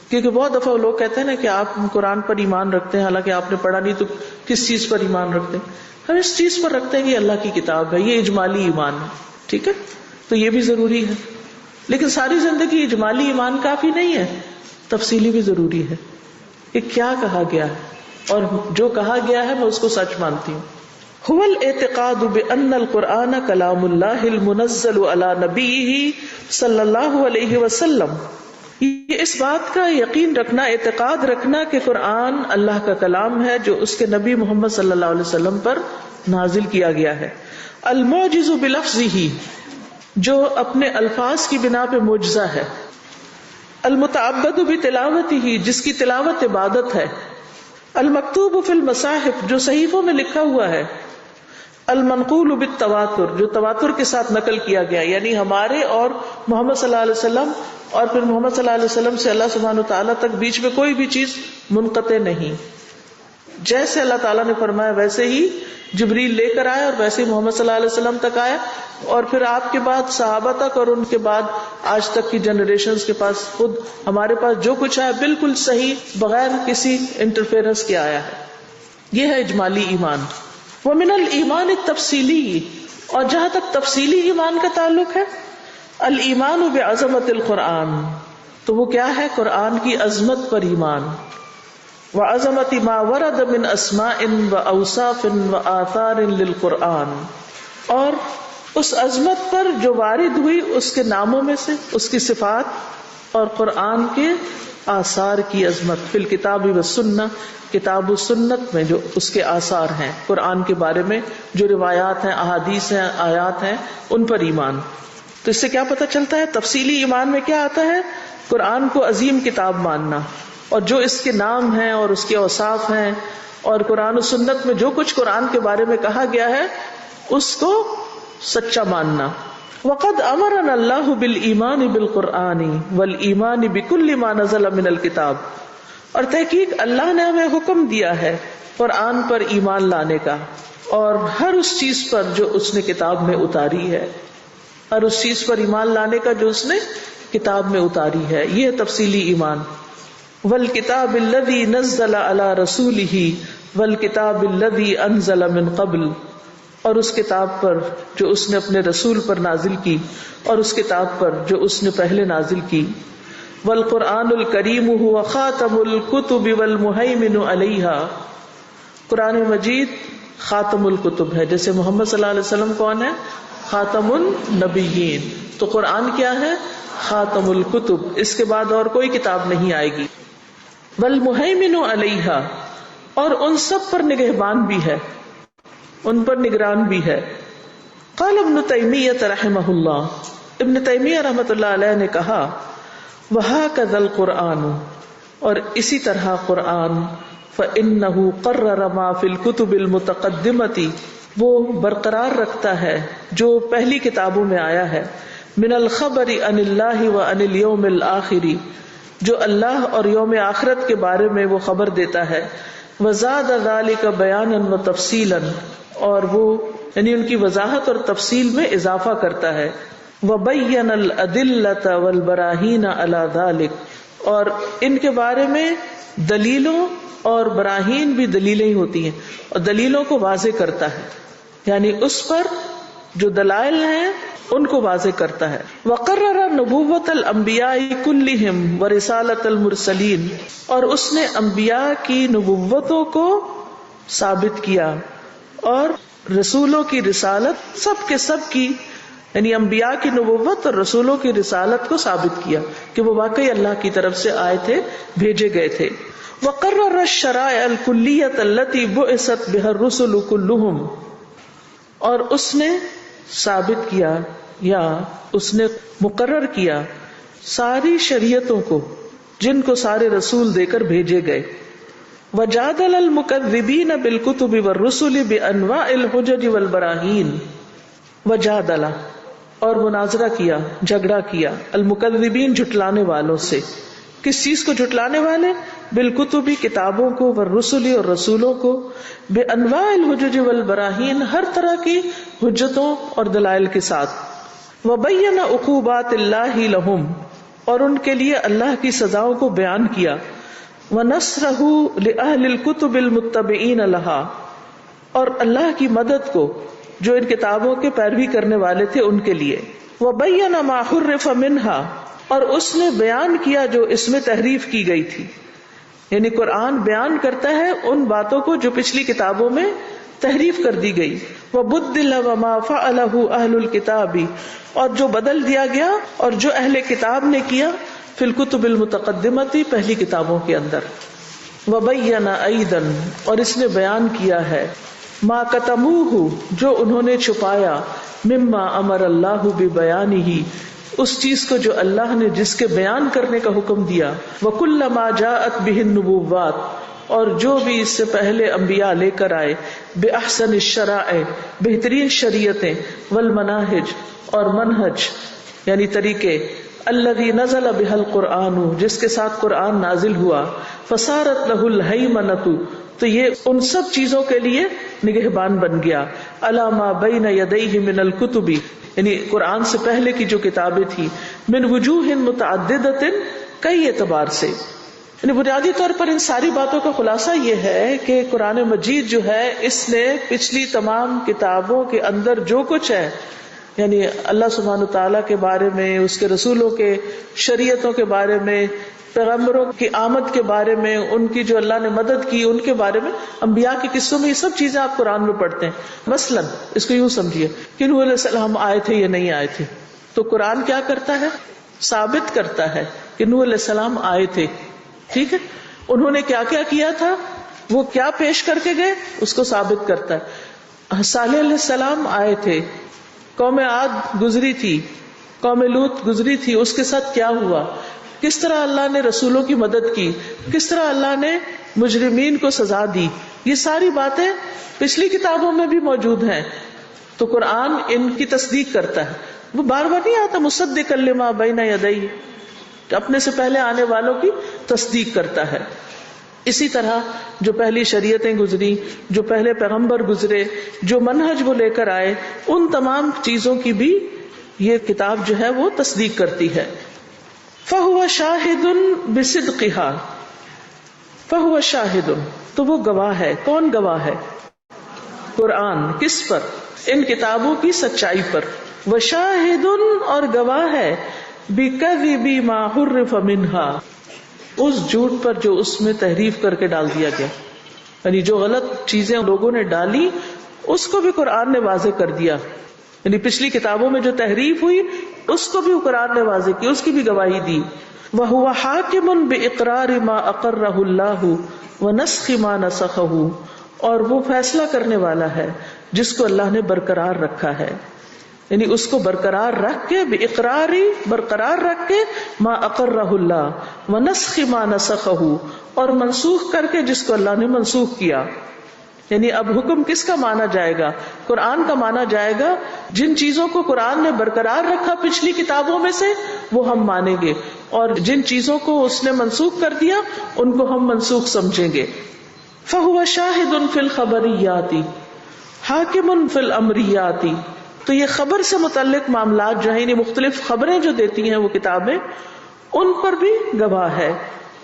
کیونکہ بہت دفعہ لوگ کہتے ہیں نا کہ آپ قرآن پر ایمان رکھتے ہیں، حالانکہ آپ نے پڑھا نہیں تو کس چیز پر ایمان رکھتے ہیں؟ ہم اس چیز پر رکھتے ہیں کہ اللہ کی کتاب ہے، یہ اجمالی ایمان ہے. ٹھیک ہے، تو یہ بھی ضروری ہے. لیکن ساری زندگی اجمالی ایمان کافی نہیں ہے، تفصیلی بھی ضروری ہے کہ کیا کہا گیا ہے، اور جو کہا گیا ہے میں اس کو سچ مانتی ہوں. هو الاعتقاد بأن القرآن کلام اللہ المنزل علی نبیہ صلی اللہ علیہ وسلم، یہ اس بات کا یقین رکھنا، اعتقاد رکھنا کہ قرآن اللہ کا کلام ہے جو اس کے نبی محمد صلی اللہ علیہ وسلم پر نازل کیا گیا ہے. المعجز بلفظہ، جو اپنے الفاظ کی بنا پہ معجزہ ہے. المتعبد بتلاوتہ، جس کی تلاوت عبادت ہے. المکتوب فی المصاحف، جو صحیفوں میں لکھا ہوا ہے. المنقول بالتواتر، جو تواتر کے ساتھ نقل کیا گیا، یعنی ہمارے اور محمد صلی اللہ علیہ وسلم اور پھر محمد صلی اللہ علیہ وسلم سے اللہ سبحانہ و تعالیٰ تک بیچ میں کوئی بھی چیز منقطع نہیں. جیسے اللہ تعالیٰ نے فرمایا ویسے ہی جبریل لے کر آیا اور ویسے ہی محمد صلی اللہ علیہ وسلم تک آیا، اور پھر آپ کے بعد صحابہ تک اور ان کے بعد آج تک کی جنریشنز کے پاس خود ہمارے پاس جو کچھ آیا بالکل صحیح بغیر کسی انٹرفیئرنس کے آیا ہے. یہ ہے اجمالی ایمان. ومن الایمان التفصیلی، اور جہاں تک تفصیلی ایمان کا تعلق ہے، الایمان بعظمت القرآن، تو وہ کیا ہے؟ قرآن کی عظمت پر ایمان. وعظمت ما ورد من اسماء واوصاف وآثار للقرآن، اور اس عظمت پر جو وارد ہوئی اس کے ناموں میں سے، اس کی صفات اور قرآن کے آثار کی عظمت. فی الکتاب والسنہ، کتاب و سنت میں جو اس کے آثار ہیں قرآن کے بارے میں، جو روایات ہیں، احادیث ہیں، آیات ہیں، ان پر ایمان. تو اس سے کیا پتہ چلتا ہے؟ تفصیلی ایمان میں کیا آتا ہے؟ قرآن کو عظیم کتاب ماننا، اور جو اس کے نام ہیں اور اس کے اوصاف ہیں اور قرآن و سنت میں جو کچھ قرآن کے بارے میں کہا گیا ہے اس کو سچا ماننا. وقد امرنا اللہ بالایمان بالقرآن والایمان بکل ما نزل من الکتاب، اور تحقیق اللہ نے ہمیں حکم دیا ہے قرآن پر ایمان لانے کا اور ہر اس چیز پر جو اس نے کتاب میں اتاری ہے، ہر اس چیز پر ایمان لانے کا جو اس نے کتاب میں اتاری ہے. یہ ہے تفصیلی ایمان. والکتاب الذی نزل علی رسولہ والکتاب الذی انزل من قبل، اور اس کتاب پر جو اس نے اپنے رسول پر نازل کی اور اس کتاب پر جو اس نے پہلے نازل کی. والقرآن الکریم هو خاتم الکتب والمہیمن علیہا، قرآن مجید خاتم الکتب ہے. جیسے محمد صلی اللہ علیہ وسلم کون ہے؟ خاتم النبیین. تو قرآن کیا ہے؟ خاتم الکتب. اس کے بعد اور کوئی کتاب نہیں آئے گی. والمہیمن علیہا، اور ان سب پر نگہبان بھی ہے، ان پر نگران بھی ہے. قال ابن تیمیہ رحمہ اللہ، ابن تیمیہ رحمۃ اللہ علیہ نے کہا وَهَكَذَا الْقُرْآنُ، اور اسی طرح قرآن، فَإِنَّهُ قَرَّرَ مَا فِي الْكُتُبِ الْمُتَقَدِّمَةِ، وہ برقرار رکھتا ہے جو پہلی کتابوں میں آیا ہے، من الخبر عن اللہ وعن الیوم الآخر، جو اللہ اور یوم آخرت کے بارے میں وہ خبر دیتا ہے. وزاد ذلك بیانا وتفصیلا، اور وہ یعنی ان کی وضاحت اور تفصیل میں اضافہ کرتا ہے. وبین الادلة والبراہین علی ذلك، اور ان کے بارے میں دلیلوں اور براہین بھی دلیلیں ہی ہوتی ہیں، اور دلیلوں کو واضح کرتا ہے، یعنی اس پر جو دلائل ہیں ان کو واضح کرتا ہے. وقرر نبوت الانبیاء کلہم ورسالت المرسلین، اور اس نے انبیاء کی نبوتوں کو ثابت کیا اور رسولوں کی رسالت سب کے سب کی، یعنی انبیاء کی نبوت اور رسولوں کی رسالت کو ثابت کیا کہ وہ واقعی اللہ کی طرف سے آئے تھے، بھیجے گئے تھے. وقرر الشرائع الکلیۃ التي بعثت بها الرسل كلهم، اور اس نے ثابت کیا یا اس نے مقرر کیا ساری شریعتوں کو جن کو سارے رسول دے کر بھیجے گئے. وجادل المکذبین بالکتب والرسل بانواع الحجج والبراہین، وجادل اور مناظرہ کیا، جھگڑا کیا، المکذبین جھٹلانے والوں سے. کس چیز کو جھٹلانے والے؟ بالکتبی کتابوں کو، والرسل اور رسولوں کو، بانواع الحجج والبراہین ہر طرح کی حجتوں اور دلائل کے ساتھ. وبین عقوبات اللہ لہم، اور ان کے لیے اللہ کی سزاؤں کو بیان کیا. ونصرہ لأہل الکتب المتبعین لہا، اور اللہ کی مدد کو جو ان کتابوں کے پیروی کرنے والے تھے ان کے لیے. وبین ما حرف منہا، اور اس نے بیان کیا جو اس میں تحریف کی گئی تھی، یعنی قرآن بیان کرتا ہے ان باتوں کو جو پچھلی کتابوں میں تحریف کر دی گئی. وبدل وما فعلہ اہل الکتاب، اور جو بدل دیا گیا اور جو اہل کتاب نے کیا، فی الکتب المتقدمۃ پہلی کتابوں کے اندر. وبین ایضا، اور اس نے بیان کیا ہے، ما کتموہ جو انہوں نے چھپایا، مما امر اللہ ببیانہ اس چیز کو جو اللہ نے جس کے بیان کرنے کا حکم دیا. وکل ما جاءت بہ النبوات، اور جو بھی اس سے پہلے انبیاء لے کر آئے، باحسن الشرائع بہترین شریعتیں، والمناہج اور منہج یعنی طریقے، الذی نزل بہ القرآن جس کے ساتھ قرآن نازل ہوا، فصارت لہ الہیمنۃ تو یہ ان سب چیزوں کے لیے نگہبان بن گیا، علی ما بین یدیہ من الکتب یعنی قرآن سے پہلے کی جو کتابیں تھی، من وجوہ متعددۃ کئی اعتبار سے. یعنی بنیادی طور پر ان ساری باتوں کا خلاصہ یہ ہے کہ قرآن مجید جو ہے اس نے پچھلی تمام کتابوں کے اندر جو کچھ ہے، یعنی اللہ سبحانہ تعالیٰ کے بارے میں، اس کے رسولوں کے شریعتوں کے بارے میں، پیغمبروں کی آمد کے بارے میں، ان کی جو اللہ نے مدد کی ان کے بارے میں، انبیاء کے قصوں میں، یہ سب چیزیں آپ قرآن میں پڑھتے ہیں. مثلا اس کو یوں سمجھیے کہ نوح علیہ السلام آئے تھے یا نہیں آئے تھے، تو قرآن کیا کرتا ہے؟ ثابت کرتا ہے کہ نوح علیہ السلام آئے تھے. ٹھیک ہے، انہوں نے کیا کیا کیا تھا، وہ کیا پیش کر کے گئے، اس کو ثابت کرتا ہے. صالح علیہ السلام آئے تھے، قوم عاد گزری تھی، قوم لوط گزری تھی، اس کے ساتھ کیا ہوا، کس طرح اللہ نے رسولوں کی مدد کی، کس طرح اللہ نے مجرمین کو سزا دی، یہ ساری باتیں پچھلی کتابوں میں بھی موجود ہیں. تو قرآن ان کی تصدیق کرتا ہے، وہ بار بار نہیں آتا مصدقا لما بین یدیہ، اپنے سے پہلے آنے والوں کی تصدیق کرتا ہے. اسی طرح جو پہلی شریعتیں گزری، جو پہلے پیغمبر گزرے، جو منہج وہ لے کر آئے، ان تمام چیزوں کی بھی یہ کتاب جو ہے وہ تصدیق کرتی ہے. فَهُوَ شَاهِدٌ بِصِدْقِهَا، فَهُوَ شَاهِدٌ تو وہ گواہ ہے. کون گواہ ہے؟ قرآن. کس پر؟ ان کتابوں کی سچائی پر. وَشَاهِدٌ اور گواہ ہے، بِكَذِبِ مَا حُرِّفَ مِنْهَا اس جھوٹ پر جو اس میں تحریف کر کے ڈال دیا گیا، یعنی جو غلط چیزیں لوگوں نے ڈالی اس کو بھی قرآن نے واضح کر دیا. یعنی پچھلی کتابوں میں جو تحریف ہوئی اس کو بھی قرآن نے واضح کی، اس کی بھی گواہی دی. وَهُوَ حَاكِمٌ بِإِقْرَارِ مَا أَقَرَّهُ اللَّهُ وَنَسْخِ مَا نَسَخَهُ، اور وہ فیصلہ کرنے والا ہے جس کو اللہ نے برقرار رکھا ہے، یعنی اس کو برقرار رکھ کے، بِإِقْرَارِ برقرار رکھ کے، مَا أَقَرَّهُ اللَّهُ وَنَسْخِ مَا نَسَخَهُ، اور منسوخ کر کے جس کو اللہ نے منسوخ کیا. یعنی اب حکم کس کا مانا جائے گا؟ قرآن کا مانا جائے گا. جن چیزوں کو قرآن نے برقرار رکھا پچھلی کتابوں میں سے وہ ہم مانیں گے، اور جن چیزوں کو اس نے منسوخ کر دیا ان کو ہم منسوخ سمجھیں گے. فَهُوَ شَاهِدٌ فِي الْخَبَرِيَّاتِ حَاكِمٌ فِي الْأَمْرِيَّاتِ، تو یہ خبر سے متعلق معاملات جو ہیں، یعنی مختلف خبریں جو دیتی ہیں وہ کتابیں، ان پر بھی گواہ ہے،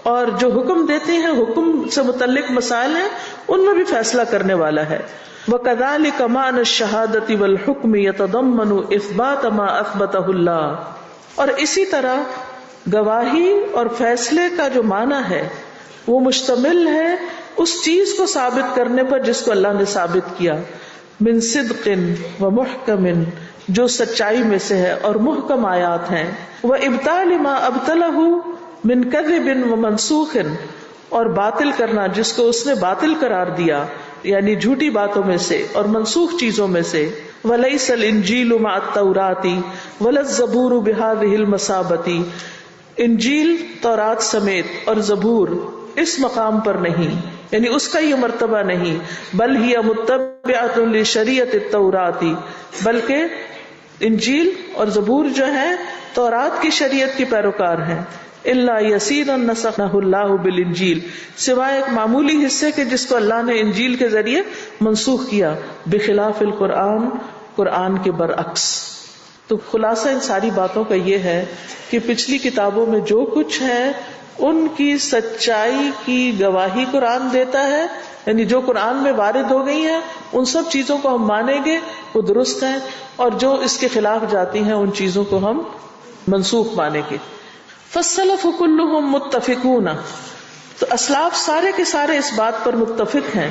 اور جو حکم دیتے ہیں، حکم سے متعلق مسائل ہیں، ان میں بھی فیصلہ کرنے والا ہے. وَكَذَلِكَ مَعْنَى الشَّهَادَةِ وَالْحُكْمِ يَتَضَمَّنُ إِثْبَاتَ مَا أَثْبَتَهُ اللَّهُ، اور اسی طرح گواہی اور فیصلے کا جو معنی ہے وہ مشتمل ہے اس چیز کو ثابت کرنے پر جس کو اللہ نے ثابت کیا، من صدق و محکم، جو سچائی میں سے ہے اور محکم آیات ہیں، وَإِبْطَالِ مَا أَبْطَلَهُ من کذب و منسوخ، اور باطل کرنا جس کو اس نے باطل قرار دیا، یعنی جھوٹی باتوں میں سے اور منسوخ چیزوں میں سے. وَلَيْسَ الْإِنْجِيلُ مَعَ التَّوْرَاةِ وَلَا الزَّبُورُ بِهَذِهِ الْمَثَابَةِ، انجیل تورات سمیت اور زبور اس مقام پر نہیں، یعنی اس کا یہ مرتبہ نہیں، بل ہی متبعۃ لشریعۃ التوراۃ، بلکہ انجیل اور زبور جو ہیں تورات کی شریعت کی پیروکار ہیں. الا یسیرا نسخہ اللہ بالانجیل، سوائے ایک معمولی حصے کے جس کو اللہ نے انجیل کے ذریعے منسوخ کیا، بخلاف القرآن، قرآن کے برعکس. تو خلاصہ ان ساری باتوں کا یہ ہے کہ پچھلی کتابوں میں جو کچھ ہے ان کی سچائی کی گواہی قرآن دیتا ہے، یعنی جو قرآن میں وارد ہو گئی ہیں ان سب چیزوں کو ہم مانیں گے، وہ درست ہیں، اور جو اس کے خلاف جاتی ہیں ان چیزوں کو ہم منسوخ مانیں گے. فالسلف كلهم متفقون، تو اسلاف سارے کے سارے اس بات پر متفق ہیں،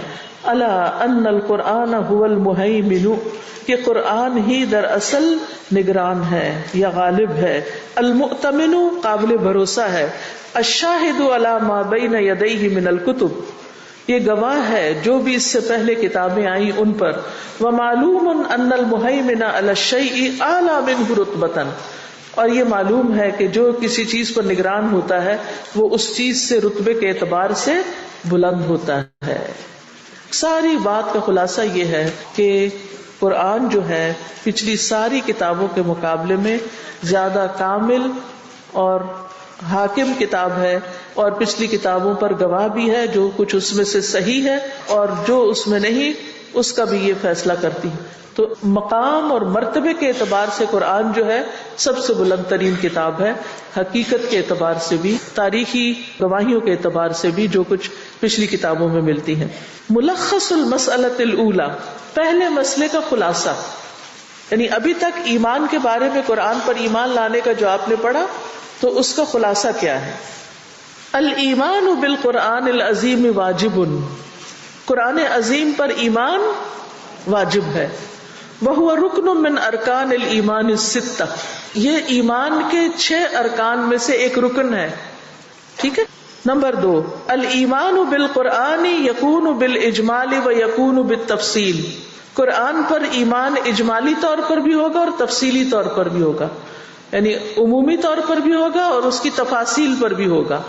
الا ان القرآن هو المهيمن، کہ قرآن ہی دراصل نگران ہے یا غالب ہے، المؤتمن قابل بھروسہ ہے، الشاہد علی ما بین یدیہ من الکتب، یہ گواہ ہے جو بھی اس سے پہلے کتابیں آئیں ان پر، ومعلوم ان المهيمن علی الشیء اعلی منہ رتبۃ، اور یہ معلوم ہے کہ جو کسی چیز پر نگران ہوتا ہے وہ اس چیز سے رتبے کے اعتبار سے بلند ہوتا ہے. ساری بات کا خلاصہ یہ ہے کہ قرآن جو ہے پچھلی ساری کتابوں کے مقابلے میں زیادہ کامل اور حاکم کتاب ہے، اور پچھلی کتابوں پر گواہ بھی ہے جو کچھ اس میں سے صحیح ہے اور جو اس میں نہیں اس کا بھی یہ فیصلہ کرتی. تو مقام اور مرتبے کے اعتبار سے قرآن جو ہے سب سے بلند ترین کتاب ہے، حقیقت کے اعتبار سے بھی، تاریخی گواہیوں کے اعتبار سے بھی جو کچھ پچھلی کتابوں میں ملتی ہیں. ملخص المسألۃ الاولی، پہلے مسئلے کا خلاصہ، یعنی ابھی تک ایمان کے بارے میں قرآن پر ایمان لانے کا جو آپ نے پڑھا تو اس کا خلاصہ کیا ہے؟ الایمان بالقرآن العظیم واجب، قرآن عظیم پر ایمان واجب ہے. وَهُوَ رُكْنٌ مِّنْ أَرْكَانِ الْإِيمَانِ السِّتَّةِ، یہ ایمان کے 6 ارکان میں سے ایک رکن ہے. ٹھیک ہے. نمبر 2، الایمان بالقرآن یکون بالاجمال و یکون بالتفصیل، قرآن پر ایمان اجمالی طور پر بھی ہوگا اور تفصیلی طور پر بھی ہوگا، یعنی عمومی طور پر بھی ہوگا اور اس کی تفاصیل پر بھی ہوگا.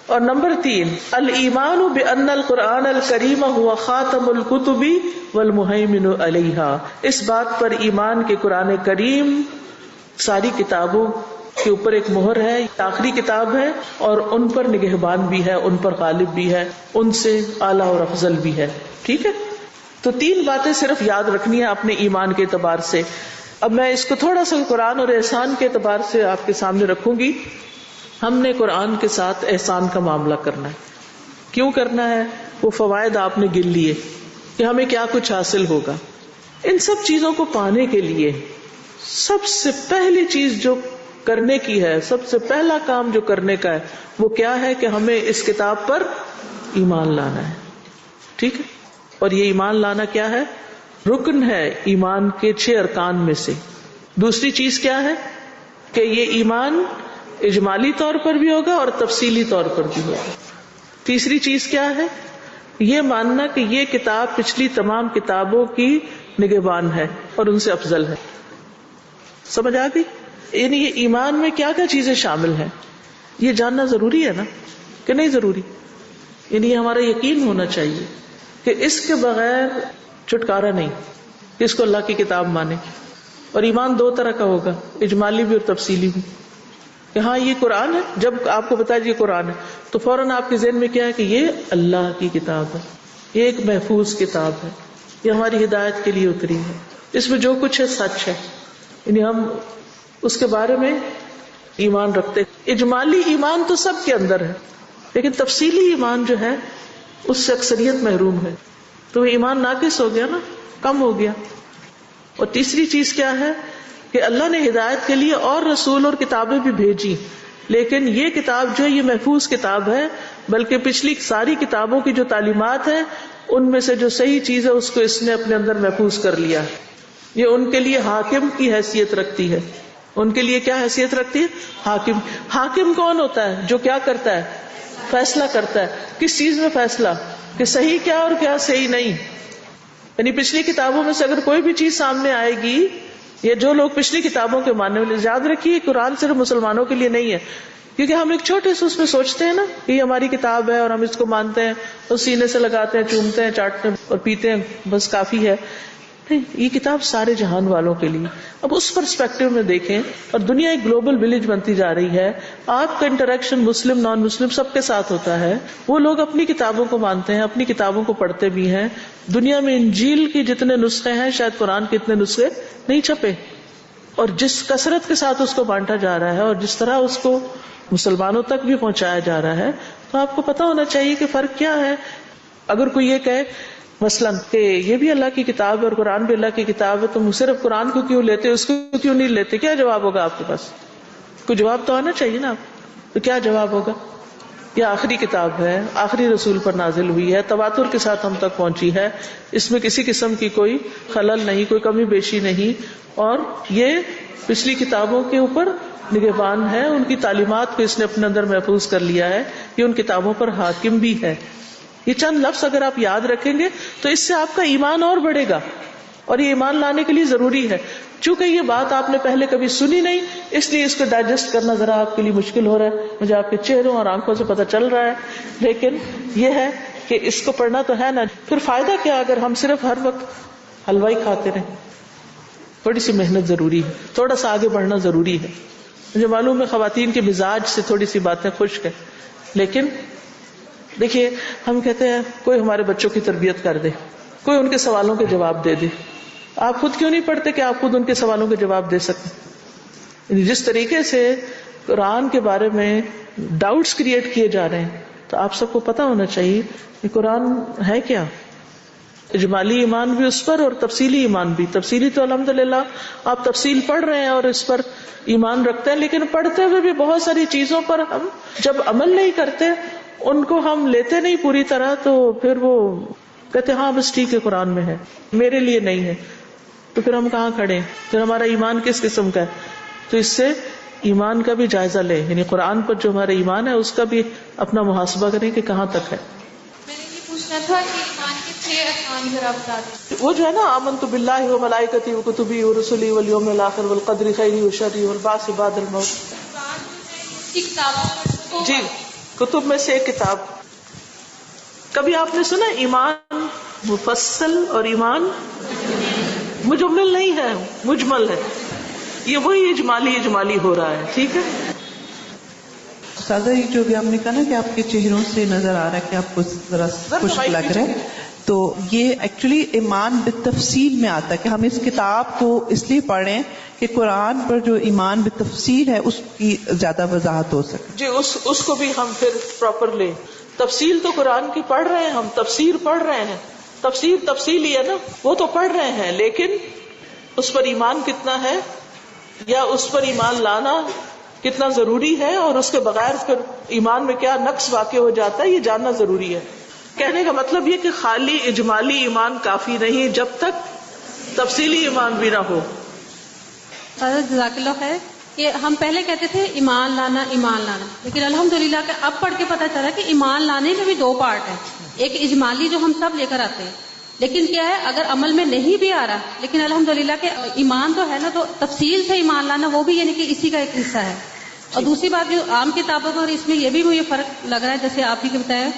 اور نمبر 3، الایمان بان القرآن الکریم هو خاتم الکتب والمہیمن علیہا، اس بات پر ایمان کے قرآن کریم ساری کتابوں کے اوپر ایک مہر ہے، آخری کتاب ہے اور ان پر نگہبان بھی ہے، ان پر غالب بھی ہے، ان سے اعلیٰ اور افضل بھی ہے. ٹھیک ہے. تو 3 باتیں صرف یاد رکھنی ہے اپنے ایمان کے اعتبار سے. اب میں اس کو تھوڑا سا قرآن اور احسان کے اعتبار سے آپ کے سامنے رکھوں گی. ہم نے قرآن کے ساتھ احسان کا معاملہ کرنا ہے. کیوں کرنا ہے؟ وہ فوائد آپ نے گن لیے کہ ہمیں کیا کچھ حاصل ہوگا. ان سب چیزوں کو پانے کے لیے سب سے پہلی چیز جو کرنے کی ہے، سب سے پہلا کام جو کرنے کا ہے وہ کیا ہے کہ ہمیں اس کتاب پر ایمان لانا ہے. ٹھیک ہے. اور یہ ایمان لانا کیا ہے؟ رکن ہے ایمان کے 6 ارکان میں سے. دوسری چیز کیا ہے کہ یہ ایمان اجمالی طور پر بھی ہوگا اور تفصیلی طور پر بھی ہوگا. تیسری چیز کیا ہے؟ یہ ماننا کہ یہ کتاب پچھلی تمام کتابوں کی نگہبان ہے اور ان سے افضل ہے. سمجھ آ گئی؟ یعنی یہ ایمان میں کیا کیا چیزیں شامل ہیں یہ جاننا ضروری ہے نا کہ نہیں ضروری؟ یعنی یہ ہمارا یقین ہونا چاہیے کہ اس کے بغیر چھٹکارا نہیں، کہ اس کو اللہ کی کتاب مانے. اور ایمان 2 طرح کا ہوگا، اجمالی بھی اور تفصیلی بھی. کہ ہاں یہ قرآن ہے، جب آپ کو بتایا یہ قرآن ہے تو فوراً آپ کے ذہن میں کیا ہے کہ یہ اللہ کی کتاب ہے، یہ ایک محفوظ کتاب ہے، یہ ہماری ہدایت کے لیے اتری ہے، اس میں جو کچھ ہے سچ ہے. یعنی ہم اس کے بارے میں ایمان رکھتے. اجمالی ایمان تو سب کے اندر ہے، لیکن تفصیلی ایمان جو ہے اس سے اکثریت محروم ہے. تو وہ ایمان ناقص ہو گیا نا، کم ہو گیا. اور تیسری چیز کیا ہے کہ اللہ نے ہدایت کے لیے اور رسول اور کتابیں بھی بھیجی، لیکن یہ کتاب جو ہے یہ محفوظ کتاب ہے، بلکہ پچھلی ساری کتابوں کی جو تعلیمات ہیں ان میں سے جو صحیح چیز ہے اس کو اس نے اپنے اندر محفوظ کر لیا. یہ ان کے لیے حاکم کی حیثیت رکھتی ہے. ان کے لیے کیا حیثیت رکھتی ہے؟ حاکم. حاکم کون ہوتا ہے؟ جو کیا کرتا ہے؟ فیصلہ کرتا ہے. کس چیز میں فیصلہ؟ کہ صحیح کیا اور کیا صحیح نہیں. یعنی پچھلی کتابوں میں سے اگر کوئی بھی چیز سامنے آئے گی، یا جو لوگ پچھلی کتابوں کے ماننے والے، یاد رکھیے قرآن صرف مسلمانوں کے لیے نہیں ہے، کیونکہ ہم ایک چھوٹے سے اس میں سوچتے ہیں نا کہ یہ ہماری کتاب ہے اور ہم اس کو مانتے ہیں اور سینے سے لگاتے ہیں، چومتے ہیں، چاٹتے ہیں اور پیتے ہیں، بس کافی ہے. نہیں، یہ کتاب سارے جہان والوں کے لیے. اب اس پرسپیکٹو میں دیکھیں، اور دنیا ایک گلوبل ولیج بنتی جا رہی ہے. آپ کا انٹریکشن مسلم نان مسلم سب کے ساتھ ہوتا ہے. وہ لوگ اپنی کتابوں کو مانتے ہیں، اپنی کتابوں کو پڑھتے بھی ہیں. دنیا میں انجیل کی جتنے نسخے ہیں شاید قرآن کے اتنے نسخے نہیں چھپے. اور جس کثرت کے ساتھ اس کو بانٹا جا رہا ہے اور جس طرح اس کو مسلمانوں تک بھی پہنچایا جا رہا ہے، تو آپ کو پتا ہونا چاہیے کہ فرق کیا ہے. اگر کوئی یہ کہے مثلاً کہ یہ بھی اللہ کی کتاب ہے اور قرآن بھی اللہ کی کتاب ہے، تم صرف قرآن کو کیوں لیتے، اس کو کیوں نہیں لیتے، کیا جواب ہوگا آپ کے پاس؟ کوئی جواب تو آنا چاہیے نا. آپ تو کیا جواب ہوگا؟ یہ آخری کتاب ہے، آخری رسول پر نازل ہوئی ہے، تواتر کے ساتھ ہم تک پہنچی ہے، اس میں کسی قسم کی کوئی خلل نہیں، کوئی کمی بیشی نہیں، اور یہ پچھلی کتابوں کے اوپر نگہبان ہے، ان کی تعلیمات کو اس نے اپنے اندر محفوظ کر لیا ہے، یہ ان کتابوں پر حاکم بھی ہے. یہ چند لفظ اگر آپ یاد رکھیں گے تو اس سے آپ کا ایمان اور بڑھے گا، اور یہ ایمان لانے کے لیے ضروری ہے. چونکہ یہ بات آپ نے پہلے کبھی سنی نہیں، اس لیے اس کو ڈائجسٹ کرنا ذرا آپ کے لیے مشکل ہو رہا ہے. مجھے آپ کے چہروں اور آنکھوں سے پتہ چل رہا ہے، لیکن یہ ہے کہ اس کو پڑھنا تو ہے نا. پھر فائدہ کیا اگر ہم صرف ہر وقت حلوائی کھاتے رہیں؟ تھوڑی سی محنت ضروری ہے، تھوڑا سا آگے بڑھنا ضروری ہے. مجھے معلوم ہے خواتین کے مزاج سے تھوڑی سی باتیں خشک ہیں، لیکن دیکھیے ہم کہتے ہیں کوئی ہمارے بچوں کی تربیت کر دے، کوئی ان کے سوالوں کے جواب دے دے. آپ خود کیوں نہیں پڑھتے کہ آپ خود ان کے سوالوں کے جواب دے سکیں؟ جس طریقے سے قرآن کے بارے میں ڈاؤٹس کریٹ کیے جا رہے ہیں، تو آپ سب کو پتا ہونا چاہیے کہ قرآن ہے کیا. اجمالی ایمان بھی اس پر اور تفصیلی ایمان بھی. تفصیلی تو الحمدللہ آپ تفصیل پڑھ رہے ہیں اور اس پر ایمان رکھتے ہیں، لیکن پڑھتے ہوئے بھی بہت ساری چیزوں پر ہم جب عمل نہیں کرتے، ان کو ہم لیتے نہیں پوری طرح، تو پھر وہ کہتے ہاں بس ٹھیک ہے قرآن میں ہے، میرے لیے نہیں ہے. تو پھر ہم کہاں کھڑے ہیں؟ پھر ہمارا ایمان کس قسم کا ہے؟ تو اس سے ایمان کا بھی جائزہ لیں، یعنی قرآن پر جو ہمارا ایمان ہے اس کا بھی اپنا محاسبہ کریں کہ کہاں تک ہے. میں نے یہ پوچھنا تھا کہ ایمان کے 6 ارکان ذرا بتا دیں. وہ جو ہے نا آمنت باللہ و ملائکتہ و کتبہ و رسلہ والیوم الاخر والقدر خیرہ و شرہ والبعث بعد الموت. قرآن جو ہے اس کی کتابوں جی، کتب میں سے ایک کتاب. کبھی آپ نے سنا ایمان مفصل اور ایمان مجمل نہیں ہے، مجمل ہے. یہ وہی اجمالی ہو رہا ہے. ٹھیک ہے سادہ، یہ جو بھی ہم نے کہا نا کہ آپ کے چہروں سے نظر آ رہا ہے کہ آپ کو ذرا خشک لگ رہا ہے، تو یہ ایکچولی ایمان بالتفصیل میں آتا ہے کہ ہم اس کتاب کو اس لیے پڑھیں کہ قرآن پر جو ایمان بالتفصیل ہے اس کی زیادہ وضاحت ہو سکے. جی، اس کو بھی ہم پھر پراپر لیں. تفصیل تو قرآن کی پڑھ رہے ہیں ہم، تفسیر پڑھ رہے ہیں، تفصیل ہی ہے نا، وہ تو پڑھ رہے ہیں، لیکن اس پر ایمان کتنا ہے یا اس پر ایمان لانا کتنا ضروری ہے، اور اس کے بغیر پھر ایمان میں کیا نقص واقع ہو جاتا ہے، یہ جاننا ضروری ہے. کہنے کا مطلب یہ کہ خالی اجمالی ایمان کافی نہیں جب تک تفصیلی ایمان بھی نہ ہو. حضرت جزاک اللہ خیر کہ ہم پہلے کہتے تھے ایمان لانا، لیکن الحمدللہ کہ اب پڑھ کے پتہ چلا کہ ایمان لانے میں بھی دو پارٹ ہیں. ایک اجمالی جو ہم سب لے کر آتے ہیں، لیکن کیا ہے اگر عمل میں نہیں بھی آ رہا، لیکن الحمدللہ کہ ایمان تو ہے نا، تو تفصیل سے ایمان لانا وہ بھی یعنی کہ اسی کا ایک حصہ ہے. اور دوسری بات جو عام کتابوں میں اور اس میں یہ بھی مجھے فرق لگ رہا ہے، جیسے آپ ہی بتایا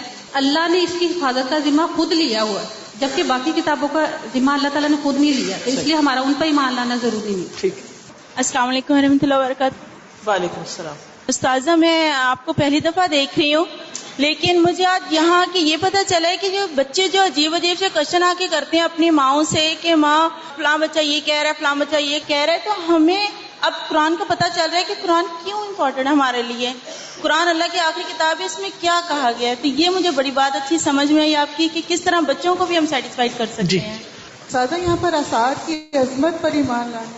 اللہ نے اس کی حفاظت کا ذمہ خود لیا ہوا ہے، جبکہ باقی کتابوں کا ذمہ اللہ تعالیٰ نے خود نہیں لیا، تو اس لیے ہمارا ان پر ایمان لانا ضروری نہیں. ٹھیک. السلام علیکم ورحمۃ اللہ وبرکاتہ. وعلیکم السلام. استاذہ میں آپ کو پہلی دفعہ دیکھ رہی ہوں، لیکن مجھے آج یہاں کہ یہ پتہ چلا ہے کہ جو بچے جو عجیب سے کوشچن آ کے کرتے ہیں اپنی ماؤں سے کہ ماں فلاں بچہ یہ کہہ رہا ہے، فلاں بچہ یہ کہہ رہا ہے، تو ہمیں اب قرآن کا پتہ چل رہا ہے کہ قرآن کیوں امپورٹنٹ ہے ہمارے لیے. قرآن اللہ کی آخری کتاب ہے، اس میں کیا کہا گیا ہے. تو یہ مجھے بڑی بات اچھی سمجھ میں آئی آپ کی کہ کس طرح بچوں کو بھی ہم سیٹسفائیڈ کر سکتے ہیں. سادہ یہاں پر آثار کی عظمت پر ایمان لانا.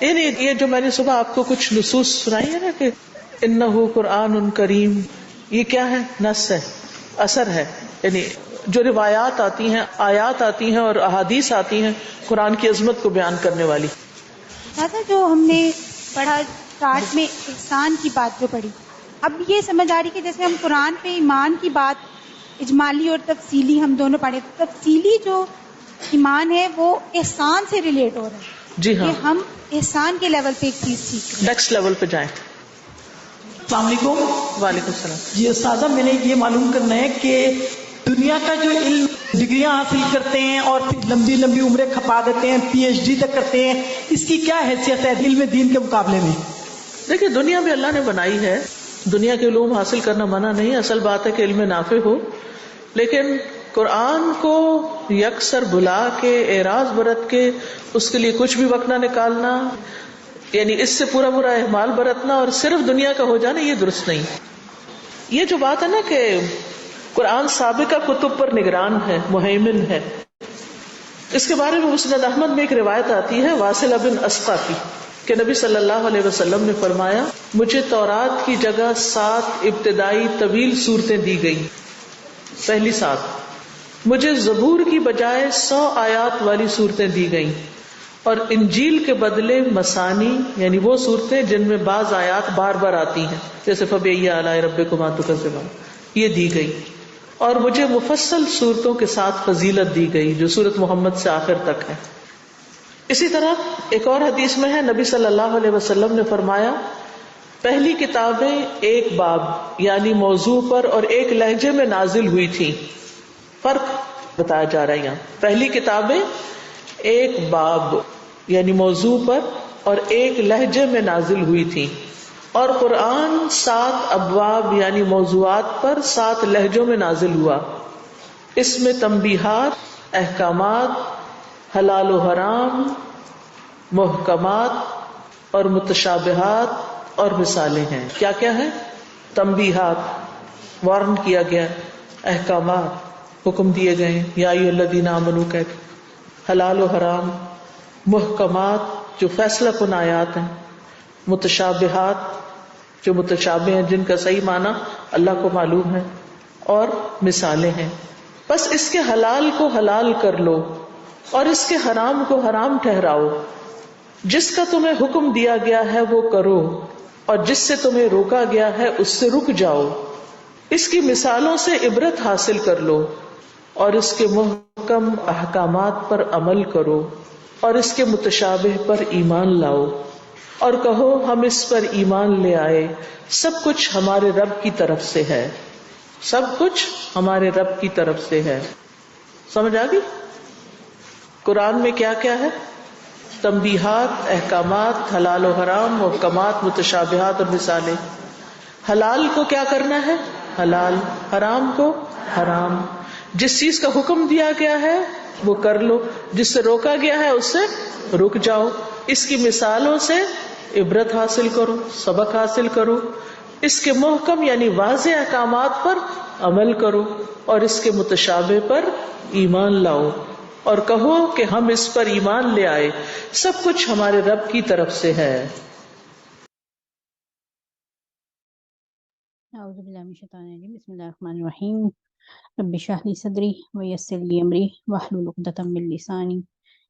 یعنی یہ جو میں نے صبح آپ کو کچھ نصوص سنائی ہے نا کہ انہ قرآن کریم، یہ کیا ہے؟ نص ہے، اثر ہے. یعنی جو روایات آتی ہیں، آیات آتی ہیں اور احادیث آتی ہیں قرآن کی عظمت کو بیان کرنے والی. دادا جو ہم نے پڑھا اسٹارٹ میں احسان کی بات جو پڑھی، اب یہ سمجھ آ رہی کہ جیسے ہم قرآن پہ ایمان کی بات اجمالی اور تفصیلی ہم دونوں پڑھے، تفصیلی جو ایمان ہے وہ احسان سے ریلیٹ ہو رہا ہے. جی ہاں، کہ ہم احسان کے لیول پہ ایک چیز سیکھ رہے ہیں. نیکسٹ لیول پہ جائیں. السلام علیکم. وعلیکم السلام. جی استاذہ میں نے یہ معلوم کرنا ہے کہ دنیا کا جو علم ڈگریاں حاصل کرتے ہیں اور پھر لمبی لمبی عمریں کھپا دیتے ہیں، پی ایچ ڈی تک کرتے ہیں، اس کی کیا حیثیت ہے علم دین کے مقابلے میں؟ دیکھیں دنیا بھی اللہ نے بنائی ہے، دنیا کے علوم حاصل کرنا منع نہیں، اصل بات ہے کہ علم نافع ہو. لیکن قرآن کو یکسر بھلا کے، اعراض برت کے اس کے لیے کچھ بھی وقت نہ نکالنا، یعنی اس سے پورا اہمال برتنا اور صرف دنیا کا ہو جانا، یہ درست نہیں. یہ جو بات ہے نا کہ قرآن سابقہ کتب پر نگران ہے، مہیمن ہے، اس کے بارے میں مسند احمد میں ایک روایت آتی ہے واصل بن اسقا کی کہ نبی صلی اللہ علیہ وسلم نے فرمایا مجھے تورات کی جگہ 7 ابتدائی طویل صورتیں دی گئی، پہلی 7. مجھے زبور کی بجائے 100 آیات والی صورتیں دی گئیں، اور انجیل کے بدلے مسانی یعنی وہ صورتیں جن میں بعض آیات بار بار آتی ہیں، جیسے فبأي آلاء ربكما تكذبان، یہ دی گئی. اور مجھے مفصل صورتوں کے ساتھ فضیلت دی گئی جو سورت محمد سے آخر تک ہے. اسی طرح ایک اور حدیث میں ہے نبی صلی اللہ علیہ وسلم نے فرمایا پہلی کتابیں ایک باب یعنی موضوع پر اور ایک لہجے میں نازل ہوئی تھی. فرق بتایا جا رہا ہے یہاں، پہلی کتابیں ایک باب یعنی موضوع پر اور ایک لہجے میں نازل ہوئی تھی، اور قرآن 7 ابواب یعنی موضوعات پر 7 لہجوں میں نازل ہوا. اس میں تنبیہات، احکامات، حلال و حرام، محکمات اور متشابہات اور مثالیں ہیں. کیا کیا ہے؟ تنبیہات، وارن کیا گیا، احکامات، حکم دیے گئے یا ایھا الذین آمنوا کہہ کے، حلال و حرام، محکمات جو فیصلہ کن آیات ہیں، متشابہات جو متشابہ ہیں جن کا صحیح معنی اللہ کو معلوم ہے، اور مثالیں ہیں. بس اس کے حلال کو حلال کر لو اور اس کے حرام کو حرام ٹھہراؤ. جس کا تمہیں حکم دیا گیا ہے وہ کرو اور جس سے تمہیں روکا گیا ہے اس سے رک جاؤ. اس کی مثالوں سے عبرت حاصل کر لو اور اس کے محکم احکامات پر عمل کرو اور اس کے متشابہ پر ایمان لاؤ اور کہو ہم اس پر ایمان لے آئے، سب کچھ ہمارے رب کی طرف سے ہے. سب کچھ ہمارے رب کی طرف سے ہے. سمجھ آ گئی؟ قرآن میں کیا کیا ہے؟ تنبیہات، احکامات، حلال و حرام، محکمات، متشابہات اور مثالیں. حلال کو کیا کرنا ہے؟ حلال. حرام کو حرام. جس چیز کا حکم دیا گیا ہے وہ کر لو، جس سے روکا گیا ہے اس سے رک جاؤ. اس کی مثالوں سے عبرت حاصل کرو، سبق حاصل کرو. اس کے محکم یعنی واضح احکامات پر عمل کرو اور اس کے متشابہ پر ایمان لاؤ اور کہو کہ ہم اس پر ایمان لے آئے، سب کچھ ہمارے رب کی طرف سے ہے. اعوذ باللہ من الشیطان الرجیم، بسم اللہ الرحمن الرحیم. رب اشرح لی صدری ویسر لی امری واحلل عقدۃ من لسانی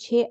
6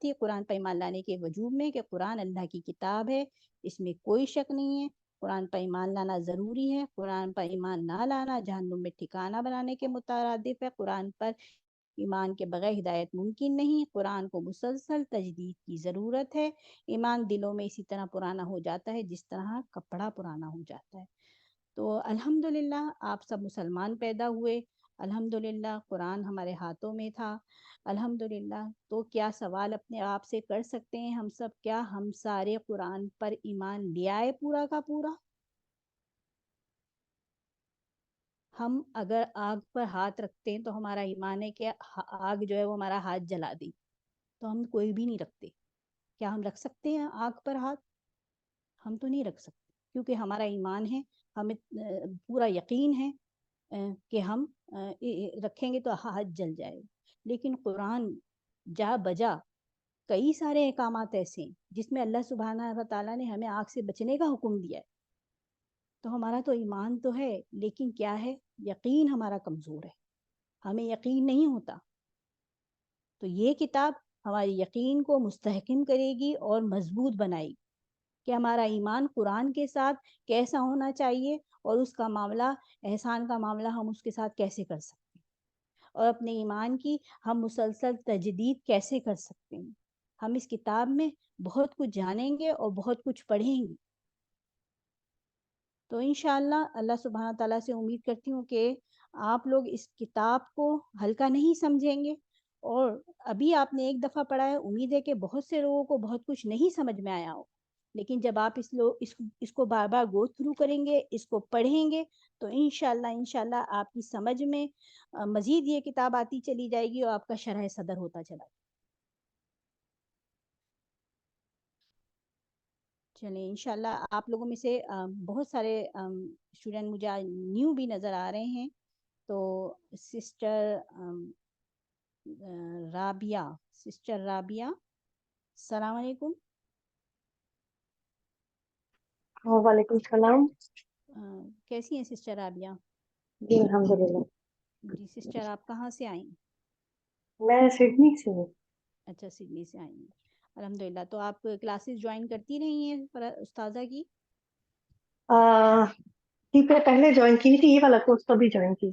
تھی قرآن پر ایمان لانے کے وجوب میں کہ قرآن اللہ کی کتاب ہے، اس میں کوئی شک نہیں ہے، قرآن پر ایمان لانا ضروری ہے، قرآن پر ایمان نہ لانا جہنم میں ٹھکانہ بنانے کے مترادف ہے، قرآن پر ایمان کے بغیر ہدایت ممکن نہیں، قرآن کو مسلسل تجدید کی ضرورت ہے، ایمان دلوں میں اسی طرح پرانا ہو جاتا ہے جس طرح کپڑا پرانا ہو جاتا ہے۔ تو الحمدللہ آپ سب مسلمان پیدا ہوئے، الحمدللہ قرآن ہمارے ہاتھوں میں تھا، الحمدللہ۔ تو کیا سوال اپنے آپ سے کر سکتے ہیں ہم سب، کیا ہم سارے قرآن پر ایمان لے آئے پورا کا پورا؟ ہم اگر آگ پر ہاتھ رکھتے ہیں تو ہمارا ایمان ہے کہ آگ جو ہے وہ ہمارا ہاتھ جلا دی، تو ہم کوئی بھی نہیں رکھتے۔ کیا ہم رکھ سکتے ہیں آگ پر ہاتھ؟ ہم تو نہیں رکھ سکتے، کیونکہ ہمارا ایمان ہے، ہمیں پورا یقین ہے کہ ہم رکھیں گے تو ہاتھ جل جائے گا۔ لیکن قرآن جا بجا کئی سارے احکامات ایسے ہیں جس میں اللہ سبحانہ و تعالیٰ نے ہمیں آگ سے بچنے کا حکم دیا ہے۔ تو ہمارا تو ایمان تو ہے، لیکن کیا ہے، یقین ہمارا کمزور ہے، ہمیں یقین نہیں ہوتا۔ تو یہ کتاب ہماری یقین کو مستحکم کرے گی اور مضبوط بنائے گی کہ ہمارا ایمان قرآن کے ساتھ کیسا ہونا چاہیے، اور اس کا معاملہ، احسان کا معاملہ ہم اس کے ساتھ کیسے کر سکتے ہیں، اور اپنے ایمان کی ہم مسلسل تجدید کیسے کر سکتے ہیں۔ ہم اس کتاب میں بہت کچھ جانیں گے اور بہت کچھ پڑھیں گے۔ تو انشاءاللہ اللہ سبحانہ تعالیٰ سے امید کرتی ہوں کہ آپ لوگ اس کتاب کو ہلکا نہیں سمجھیں گے، اور ابھی آپ نے ایک دفعہ پڑھا ہے، امید ہے کہ بہت سے لوگوں کو بہت کچھ نہیں سمجھ میں آیا ہو، لیکن جب آپ اس کو بار بار گو تھرو کریں گے، اس کو پڑھیں گے، تو انشاءاللہ آپ کی سمجھ میں مزید یہ کتاب آتی چلی جائے گی اور آپ کا شرح صدر ہوتا چلا جائے گا۔ چلیں انشاءاللہ آپ لوگوں میں سے بہت سارے اسٹوڈنٹ مجھے نیو بھی نظر آ رہے ہیں۔ تو سسٹر رابعہ السلام علیکم۔ وعلیکم السلام۔ کیسی ہیں سسٹر رابعہ؟ جی الحمدللہ۔ جی سسٹر آپ کہاں سے آئیں؟ میں سڈنی سے ہوں۔ اچھا سڈنی سے آئی ہیں، الحمدللہ۔ تو آپ کلاسز جوائن کرتی رہی ہیں استاذہ کی؟ ٹھیک ہے، پہلے جوائن کی تھی، یہ والا کورس تبھی جوائن کی۔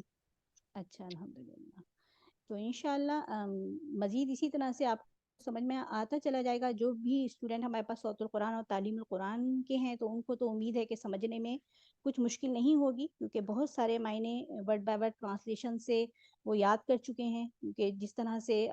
اچھا الحمدللہ۔ تو انشاءاللہ مزید اسی طرح سے آپ سمجھ میں آتا چلا جائے گا۔ جو بھی اسٹوڈنٹ ہمارے پاس صوت القرآن اور تعلیم القرآن کے ہیں تو ان کو تو امید ہے کہ سمجھنے میں کچھ مشکل نہیں ہوگی، کیونکہ بہت سارے معنی ورڈ بائی ورڈ ٹرانسلیشن سے وہ یاد کر چکے ہیں، کیونکہ جس طرح سے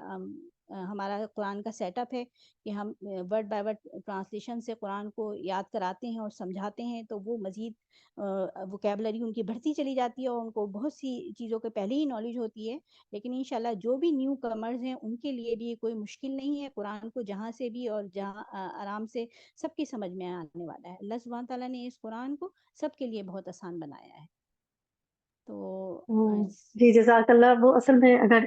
ہمارا قرآن کا سیٹ اپ ہے کہ ہم ورڈ بائی ورڈ ٹرانسلیشن سے قرآن کو یاد کراتے ہیں اور سمجھاتے ہیں، تو وہ مزید ووکیبلری ان کی بڑھتی چلی جاتی ہے اور ان کو بہت سی چیزوں کے پہلے ہی نالج ہوتی ہے۔ لیکن انشاءاللہ جو بھی نیو کمرز ہیں ان کے لیے بھی کوئی مشکل نہیں ہے، قرآن کو جہاں سے بھی اور جہاں آرام سے سب کی سمجھ میں آنے والا ہے۔ اللہ سبحانہ تعالیٰ نے اس قرآن کو سب کے لیے بہت آسان بنایا ہے۔ تو جی جزاک اللہ۔ وہ اصل میں اگر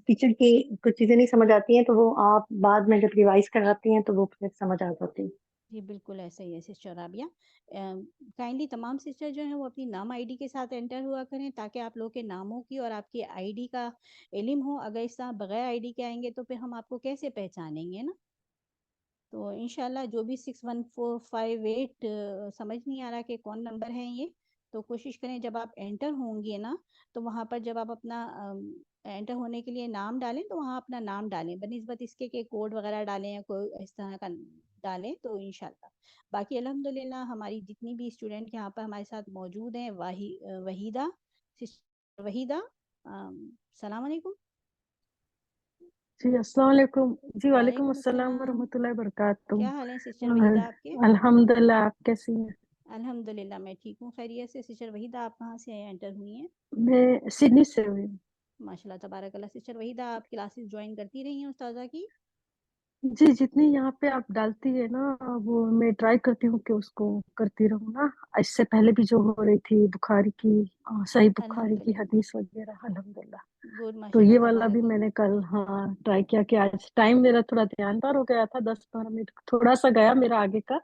ٹیچر کی کچھ چیزیں نہیں سمجھ آتی ہیں تو وہ آپ بعد میں جب ریوائز کراتی ہیں تو وہ پھر سمجھ آ جاتی ہیں۔ جی بالکل ایسا ہی ہے سسٹر رابعہ۔ کائنڈلی تمام سسٹر جو ہیں وہ اپنی نام آئی ڈی کے ساتھ انٹر ہوا کریں تاکہ آپ لوگوں کے ناموں کی اور آپ کی آئی ڈی کا علم ہو۔ اگر اس طرح بغیر آئی ڈی کے آئیں گے تو پھر ہم آپ کو کیسے پہچانیں گے نا۔ تو انشاءاللہ جو بھی 61458 سمجھ نہیں آ رہا کہ کون نمبر ہے یہ، تو کوشش کریں جب آپ انٹر ہوں گے نا تو وہاں پر جب آپ اپنا انٹر ہونے کے لیے نام ڈالیں تو وہاں اپنا نام ڈالیں، بنسبت اس کے کہ کوڈ وغیرہ ڈالیں یا کوئی اس طرح کا ڈالیں تو انشاءاللہ۔ باقی الحمدللہ ہماری جتنی بھی اسٹوڈنٹ یہاں پر ہمارے ساتھ موجود ہیں، وحیدہ السلام علیکم۔ جی السلام علیکم۔ جی وعلیکم وعلیکم السلام ورحمۃ اللہ وبرکاتہ۔ کیا حال ہے سسٹر وحیدہ آپ کے؟ الحمدللہ، آپ کیسی ہیں؟ الحمدللہ میں ٹھیک ہوں، خیریت سے۔ سسٹر وحیدہ آپ کہاں سے انٹر ہوئی ہیں؟ میں سڈنی سے ہوئی۔ ماشاء اللہ تبارک اللہ۔ سسٹر وحیدہ آپ کلاسز جوائن کرتی رہی ہیں استاذہ کی؟ جی جتنی یہاں پہ آپ ڈالتی ہے نا وہ میں ٹرائی کرتی ہوں کہ اس کو کرتی رہوں نا۔ اس سے پہلے بھی جو ہو رہی تھی بخاری کی، صحیح بخاری کی حدیث وغیرہ، الحمدللہ۔ گڈ تو ماشاء یہ اللہ والا بھی تبارک میں اللہ۔ نے کل ٹرائی کیا کہ آج ٹائم میرا تھوڑا دھیان دار ہو گیا تھا، 10-12 منٹ تھوڑا سا گیا میرا آگے کا،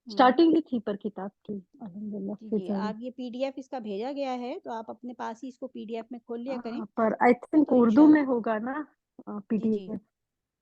سٹارٹنگ ہی تھی پر کتاب کی، الحمدللہ۔ جی آپ یہ پی ڈی ایف اس کا بھیجا گیا ہے تو آپ اپنے پاس ہی اس کو پی ڈی ایف میں کھول لیا کریں پر آئی تھنک تو اردو میں انشاءاللہ۔ ہوگا نا پی جی ڈی جی ایف؟